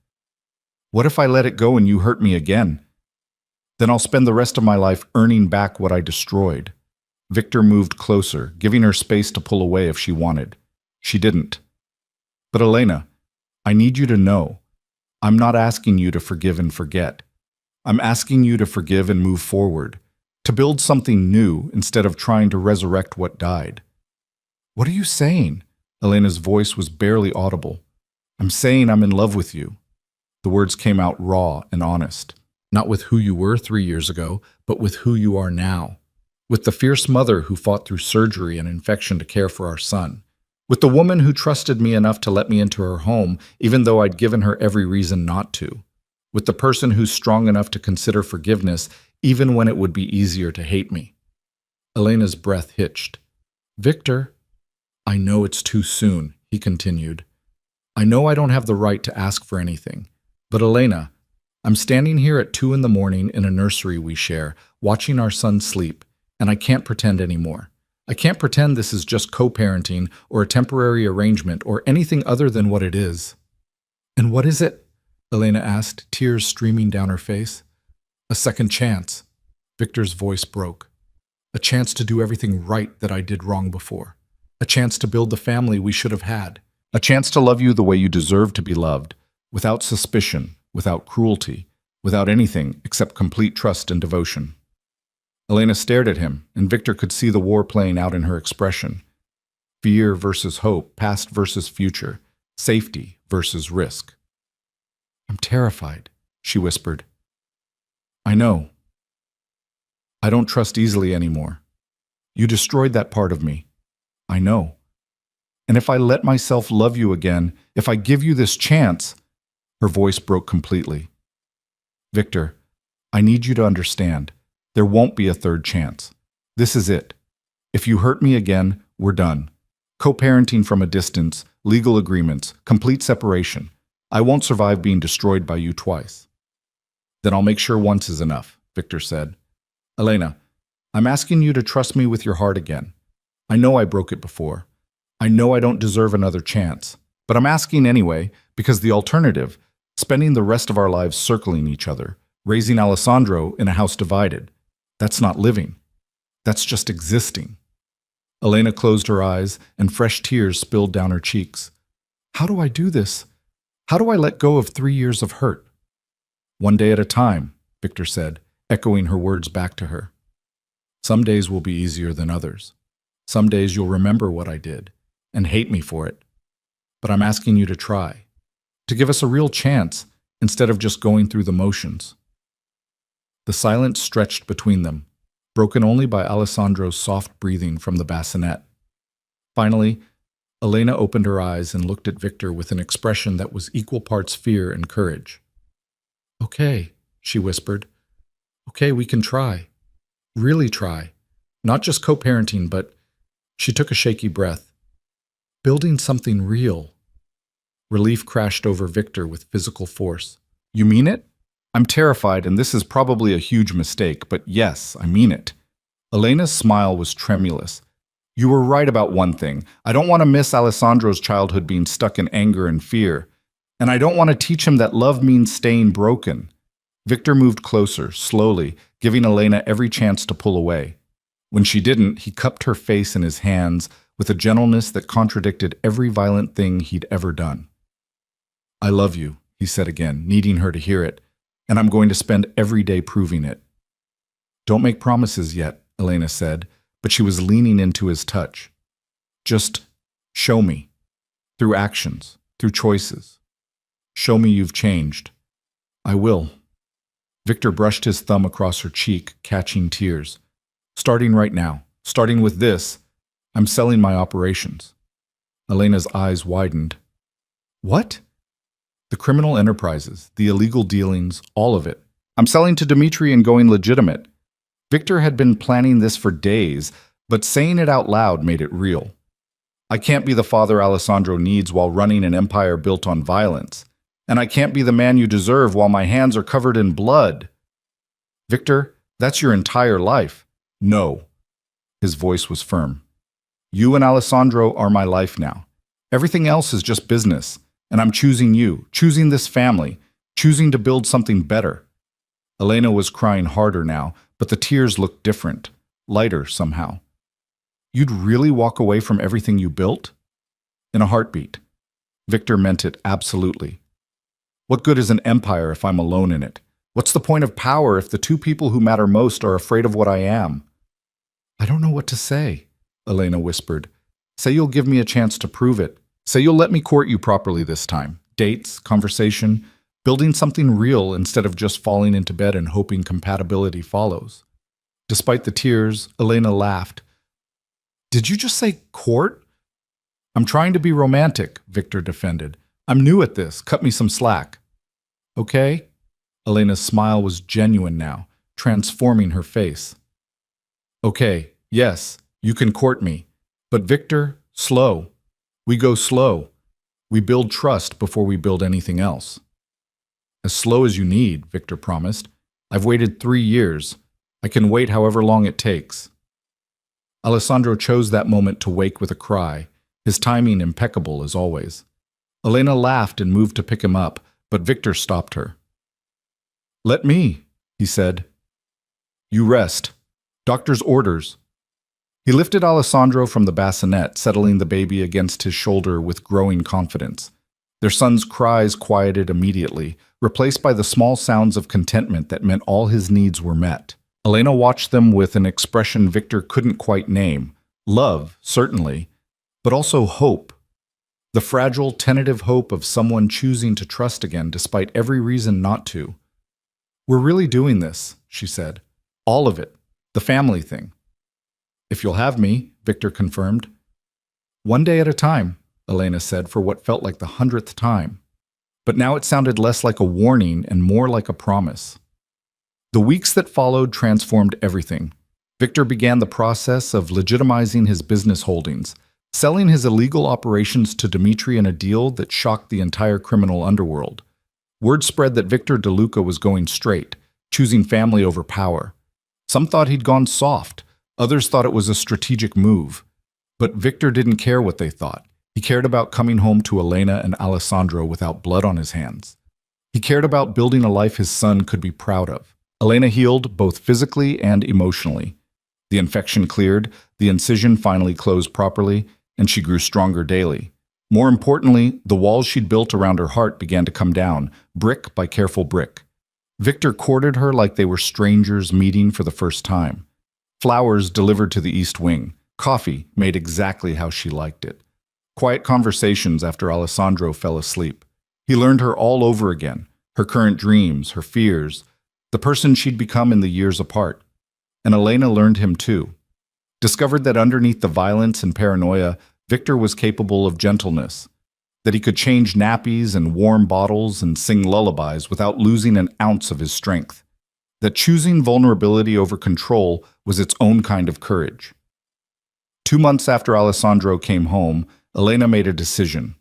"What if I let it go and you hurt me again? Then I'll spend the rest of my life earning back what I destroyed." Victor moved closer, giving her space to pull away if she wanted. She didn't. "But Elena, I need you to know, I'm not asking you to forgive and forget. I'm asking you to forgive and move forward, to build something new instead of trying to resurrect what died." "What are you saying?" Elena's voice was barely audible. "I'm saying I'm in love with you." The words came out raw and honest. Not with who you were 3 years ago, but with who you are now. With the fierce mother who fought through surgery and infection to care for our son. With the woman who trusted me enough to let me into her home, even though I'd given her every reason not to. With the person who's strong enough to consider forgiveness, even when it would be easier to hate me. Elena's breath hitched. "Victor, I know it's too soon," he continued. "I know I don't have the right to ask for anything. But Elena, I'm standing here at 2 a.m. in a nursery we share, watching our son sleep, and I can't pretend anymore. I can't pretend this is just co-parenting or a temporary arrangement or anything other than what it is." "And what is it?" Elena asked, tears streaming down her face. "A second chance." Victor's voice broke. "A chance to do everything right that I did wrong before. A chance to build the family we should have had. A chance to love you the way you deserve to be loved, without suspicion, without cruelty, without anything except complete trust and devotion." Elena stared at him, and Victor could see the war playing out in her expression. Fear versus hope, past versus future, Safety versus risk. I'm terrified, she whispered. I know. I don't trust easily anymore. You destroyed that part of me. I know. And if I let myself love you again, if I give you this chance, her voice broke completely. Victor, I need you to understand. There won't be a third chance. This is it. If you hurt me again, we're done. Co-parenting from a distance, legal agreements, complete separation. I won't survive being destroyed by you twice. Then I'll make sure once is enough, Victor said. Elena, I'm asking you to trust me with your heart again. I know I broke it before. I know I don't deserve another chance. But I'm asking anyway, because the alternative, spending the rest of our lives circling each other, raising Alessandro in a house divided, that's not living. That's just existing. Elena closed her eyes, and fresh tears spilled down her cheeks. How do I do this? How do I let go of 3 years of hurt? One day at a time, Victor said, echoing her words back to her. Some days will be easier than others. Some days you'll remember what I did and hate me for it. But I'm asking you to try, to give us a real chance instead of just going through the motions. The silence stretched between them, broken only by Alessandro's soft breathing from the bassinet. Finally, Elena opened her eyes and looked at Victor with an expression that was equal parts fear and courage. Okay, she whispered. Okay, we can try. Really try. Not just co-parenting, but she took a shaky breath. Building something real. Relief crashed over Victor with physical force. You mean it? I'm terrified, and this is probably a huge mistake, but yes, I mean it. Elena's smile was tremulous. You were right about one thing. I don't want to miss Alessandro's childhood being stuck in anger and fear. And I don't want to teach him that love means staying broken. Victor moved closer, slowly, giving Elena every chance to pull away. When she didn't, he cupped her face in his hands with a gentleness that contradicted every violent thing he'd ever done. I love you, he said again, needing her to hear it, and I'm going to spend every day proving it. Don't make promises yet, Elena said, but she was leaning into his touch. Just show me, through actions, through choices. Show me you've changed. I will. Victor brushed his thumb across her cheek, catching tears. Starting right now, starting with this, I'm selling my operations. Elena's eyes widened. What? The criminal enterprises, the illegal dealings, all of it. I'm selling to Dimitri and going legitimate. Victor had been planning this for days, but saying it out loud made it real. I can't be the father Alessandro needs while running an empire built on violence. And I can't be the man you deserve while my hands are covered in blood. Victor, that's your entire life. No. His voice was firm. You and Alessandro are my life now. Everything else is just business, and I'm choosing you, choosing this family, choosing to build something better. Elena was crying harder now, but the tears looked different, lighter somehow. You'd really walk away from everything you built? In a heartbeat. Victor meant it absolutely. What good is an empire if I'm alone in it? What's the point of power if the two people who matter most are afraid of what I am? I don't know what to say, Elena whispered. Say you'll give me a chance to prove it. Say you'll let me court you properly this time. Dates, conversation, building something real instead of just falling into bed and hoping compatibility follows. Despite the tears, Elena laughed. Did you just say court? I'm trying to be romantic, Victor defended. I'm new at this. Cut me some slack. Okay? Elena's smile was genuine now, transforming her face. Okay, yes, you can court me. But Victor, slow. We go slow. We build trust before we build anything else. As slow as you need, Victor promised. I've waited 3 years. I can wait however long it takes. Alessandro chose that moment to wake with a cry, his timing impeccable as always. Elena laughed and moved to pick him up, but Victor stopped her. Let me, he said. You rest. Doctor's orders. He lifted Alessandro from the bassinet, settling the baby against his shoulder with growing confidence. Their son's cries quieted immediately, replaced by the small sounds of contentment that meant all his needs were met. Elena watched them with an expression Victor couldn't quite name. Love, certainly, but also hope. The fragile, tentative hope of someone choosing to trust again despite every reason not to. "We're really doing this," she said. "All of it. The family thing." "If you'll have me," Victor confirmed. "One day at a time," Elena said for what felt like the 100th time. But now it sounded less like a warning and more like a promise. The weeks that followed transformed everything. Victor began the process of legitimizing his business holdings, selling his illegal operations to Dmitri in a deal that shocked the entire criminal underworld. Word spread that Victor DeLuca was going straight, choosing family over power. Some thought he'd gone soft, others thought it was a strategic move. But Victor didn't care what they thought. He cared about coming home to Elena and Alessandro without blood on his hands. He cared about building a life his son could be proud of. Elena healed both physically and emotionally. The infection cleared, the incision finally closed properly, and she grew stronger daily. More importantly, the walls she'd built around her heart began to come down, brick by careful brick. Victor courted her like they were strangers meeting for the first time. Flowers delivered to the East Wing, coffee made exactly how she liked it. Quiet conversations after Alessandro fell asleep. He learned her all over again, her current dreams, her fears, the person she'd become in the years apart. And Elena learned him too. Discovered that underneath the violence and paranoia, Victor was capable of gentleness, that he could change nappies and warm bottles and sing lullabies without losing an ounce of his strength, that choosing vulnerability over control was its own kind of courage. 2 months after Alessandro came home, Elena made a decision.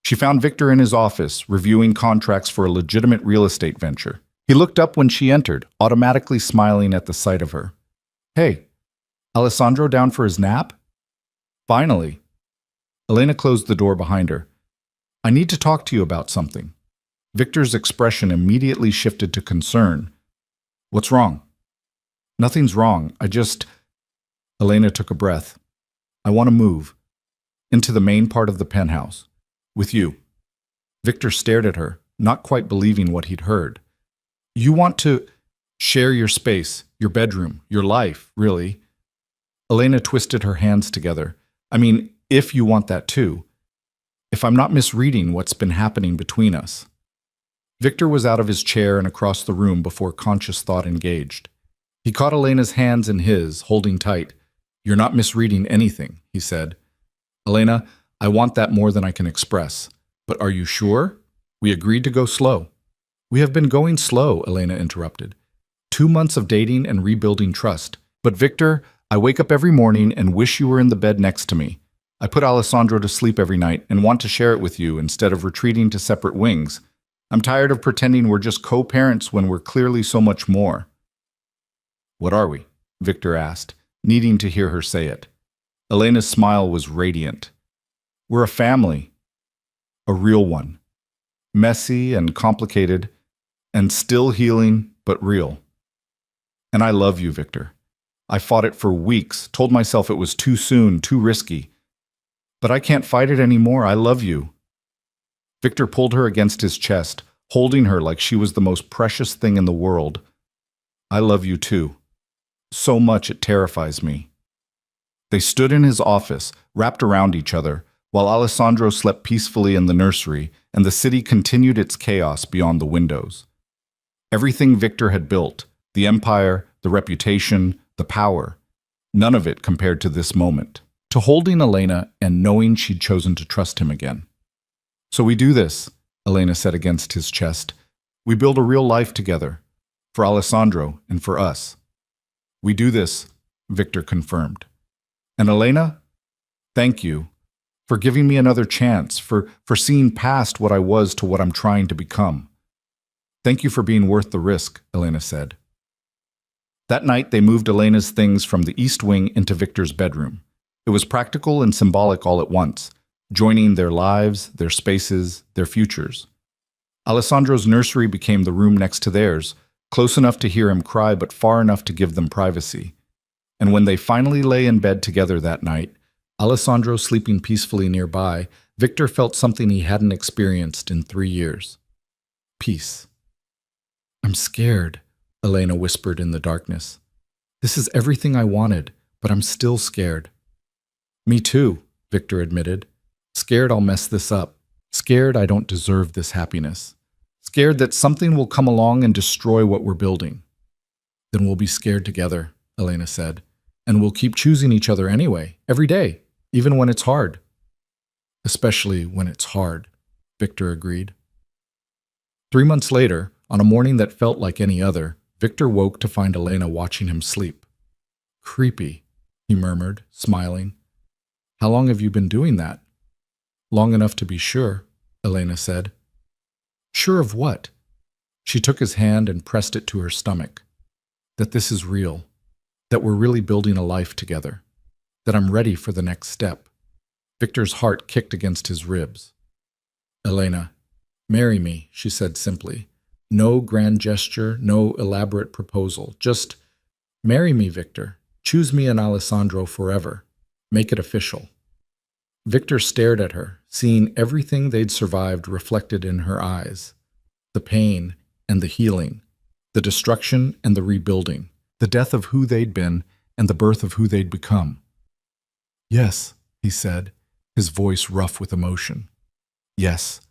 She found Victor in his office, reviewing contracts for a legitimate real estate venture. He looked up when she entered, automatically smiling at the sight of her. "Hey, Alessandro down for his nap?" "Finally." Elena closed the door behind her. "I need to talk to you about something." Victor's expression immediately shifted to concern. "What's wrong?" "Nothing's wrong. Elena took a breath. "I want to move. Into the main part of the penthouse. With you." Victor stared at her, not quite believing what he'd heard. "You want to share your space, your bedroom, your life, really." Elena twisted her hands together. "I mean, if you want that too. If I'm not misreading what's been happening between us." Victor was out of his chair and across the room before conscious thought engaged. He caught Elena's hands in his, holding tight. "You're not misreading anything," he said. "Elena, I want that more than I can express. But are you sure? We agreed to go slow." "We have been going slow," Elena interrupted. 2 months of dating and rebuilding trust. "But Victor, I wake up every morning and wish you were in the bed next to me. I put Alessandro to sleep every night and want to share it with you instead of retreating to separate wings. I'm tired of pretending we're just co-parents when we're clearly so much more." "What are we?" Victor asked, needing to hear her say it. Elena's smile was radiant. "We're a family. A real one. Messy and complicated, and still healing, but real. And I love you, Victor. I fought it for weeks, told myself it was too soon, too risky. But I can't fight it anymore. I love you." Victor pulled her against his chest, holding her like she was the most precious thing in the world. "I love you too. So much it terrifies me." They stood in his office, wrapped around each other, while Alessandro slept peacefully in the nursery and the city continued its chaos beyond the windows. Everything Victor had built, the empire, the reputation, the power, none of it compared to this moment, to holding Elena and knowing she'd chosen to trust him again. "So we do this," Elena said against his chest. "We build a real life together, for Alessandro and for us." "We do this," Victor confirmed. "And Elena, thank you for giving me another chance, for seeing past what I was to what I'm trying to become." "Thank you for being worth the risk," Elena said. That night, they moved Elena's things from the East Wing into Victor's bedroom. It was practical and symbolic all at once, joining their lives, their spaces, their futures. Alessandro's nursery became the room next to theirs, close enough to hear him cry but far enough to give them privacy. And when they finally lay in bed together that night, Alessandro sleeping peacefully nearby, Victor felt something he hadn't experienced in 3 years. Peace. "I'm scared," Elena whispered in the darkness. "This is everything I wanted, but I'm still scared." "Me too," Victor admitted. Scared I'll mess this up. Scared I don't deserve this happiness. Scared that something will come along and destroy what we're building. Then we'll be scared together, Elena said, and we'll keep choosing each other anyway, every day, even when it's hard. Especially when it's hard, Victor agreed. 3 months later, on a morning that felt like any other, Victor woke to find Elena watching him sleep. Creepy, he murmured, smiling. How long have you been doing that? Long enough to be sure, Elena said. Sure of what? She took his hand and pressed it to her stomach. That this is real, that we're really building a life together, that I'm ready for the next step. Victor's heart kicked against his ribs. Elena, marry me, she said simply. No grand gesture, no elaborate proposal. Just marry me, Victor. Choose me and Alessandro forever. Make it official. Victor stared at her, seeing everything they'd survived reflected in her eyes. The pain and the healing, the destruction and the rebuilding, the death of who they'd been and the birth of who they'd become. Yes, he said, his voice rough with emotion. Yes,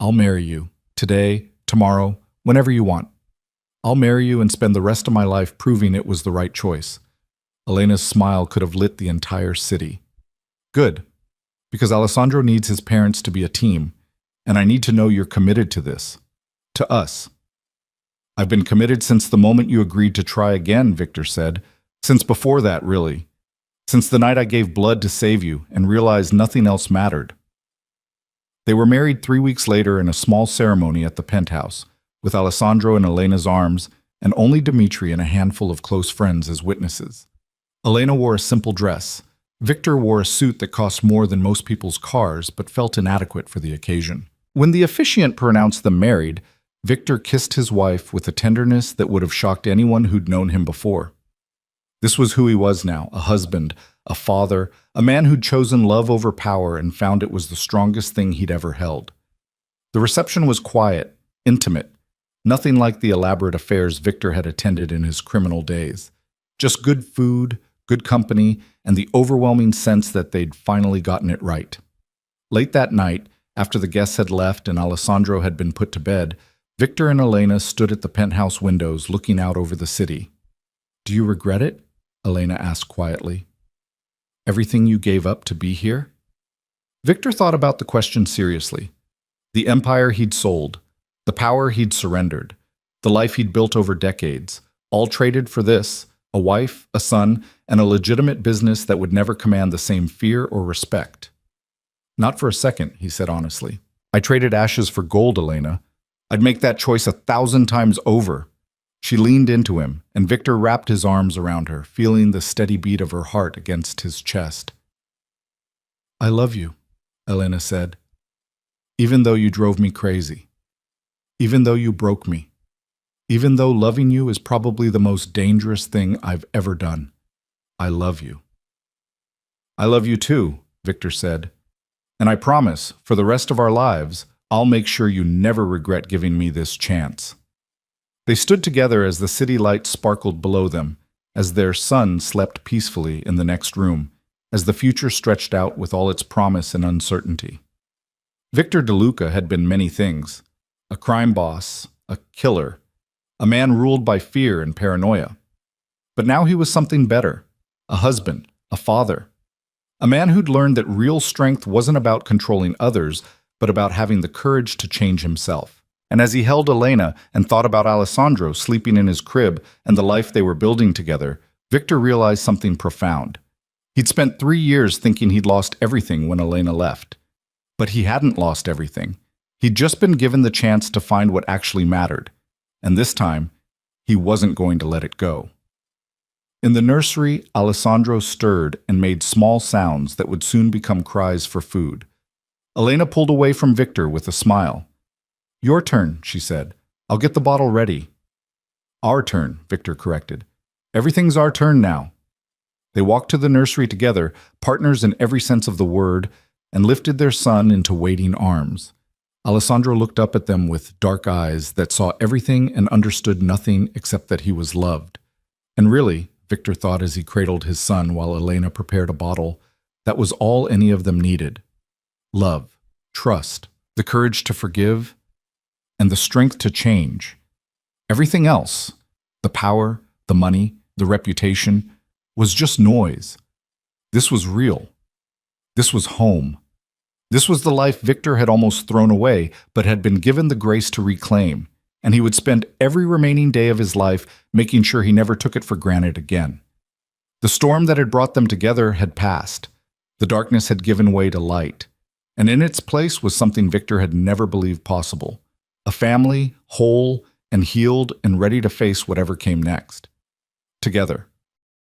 I'll marry you, today, tomorrow, whenever you want. I'll marry you and spend the rest of my life proving it was the right choice. Elena's smile could have lit the entire city. Good, because Alessandro needs his parents to be a team, and I need to know you're committed to this. To us. I've been committed since the moment you agreed to try again, Victor said. Since before that, really. Since the night I gave blood to save you and realized nothing else mattered. They were married 3 weeks later in a small ceremony at the penthouse, with Alessandro in Elena's arms and only Dimitri and a handful of close friends as witnesses. Elena wore a simple dress. Victor wore a suit that cost more than most people's cars but felt inadequate for the occasion. When the officiant pronounced them married, Victor kissed his wife with a tenderness that would have shocked anyone who'd known him before. This was who he was now, a husband, a father, a man who'd chosen love over power and found it was the strongest thing he'd ever held. The reception was quiet, intimate, nothing like the elaborate affairs Victor had attended in his criminal days. Just good food, good company, and the overwhelming sense that they'd finally gotten it right. Late that night, after the guests had left and Alessandro had been put to bed, Victor and Elena stood at the penthouse windows looking out over the city. Do you regret it? Elena asked quietly. Everything you gave up to be here? Victor thought about the question seriously. The empire he'd sold, the power he'd surrendered, the life he'd built over decades, all traded for this, a wife, a son, and a legitimate business that would never command the same fear or respect. Not for a second, he said honestly. I traded ashes for gold, Elena. I'd make that choice 1,000 times over. She leaned into him, and Victor wrapped his arms around her, feeling the steady beat of her heart against his chest. I love you, Elena said. Even though you drove me crazy. Even though you broke me. Even though loving you is probably the most dangerous thing I've ever done. I love you. I love you too, Victor said. And I promise, for the rest of our lives, I'll make sure you never regret giving me this chance. They stood together as the city lights sparkled below them, as their son slept peacefully in the next room, as the future stretched out with all its promise and uncertainty. Victor De Luca had been many things: a crime boss, a killer, a man ruled by fear and paranoia. But now he was something better: a husband, a father, a man who'd learned that real strength wasn't about controlling others, but about having the courage to change himself. And as he held Elena and thought about Alessandro sleeping in his crib and the life they were building together, Victor realized something profound. He'd spent 3 years thinking he'd lost everything when Elena left. But he hadn't lost everything. He'd just been given the chance to find what actually mattered. And this time, he wasn't going to let it go. In the nursery, Alessandro stirred and made small sounds that would soon become cries for food. Elena pulled away from Victor with a smile. Your turn, she said. I'll get the bottle ready. Our turn, Victor corrected. Everything's our turn now. They walked to the nursery together, partners in every sense of the word, and lifted their son into waiting arms. Alessandro looked up at them with dark eyes that saw everything and understood nothing except that he was loved. And really, Victor thought as he cradled his son while Elena prepared a bottle, that was all any of them needed. love, trust, the courage to forgive, and the strength to change. Everything else, the power, the money, the reputation, was just noise. This was real. This was home. This was the life Victor had almost thrown away, but had been given the grace to reclaim, and he would spend every remaining day of his life making sure he never took it for granted again. The storm that had brought them together had passed. The darkness had given way to light, and in its place was something Victor had never believed possible: a family, whole and healed and ready to face whatever came next. Together.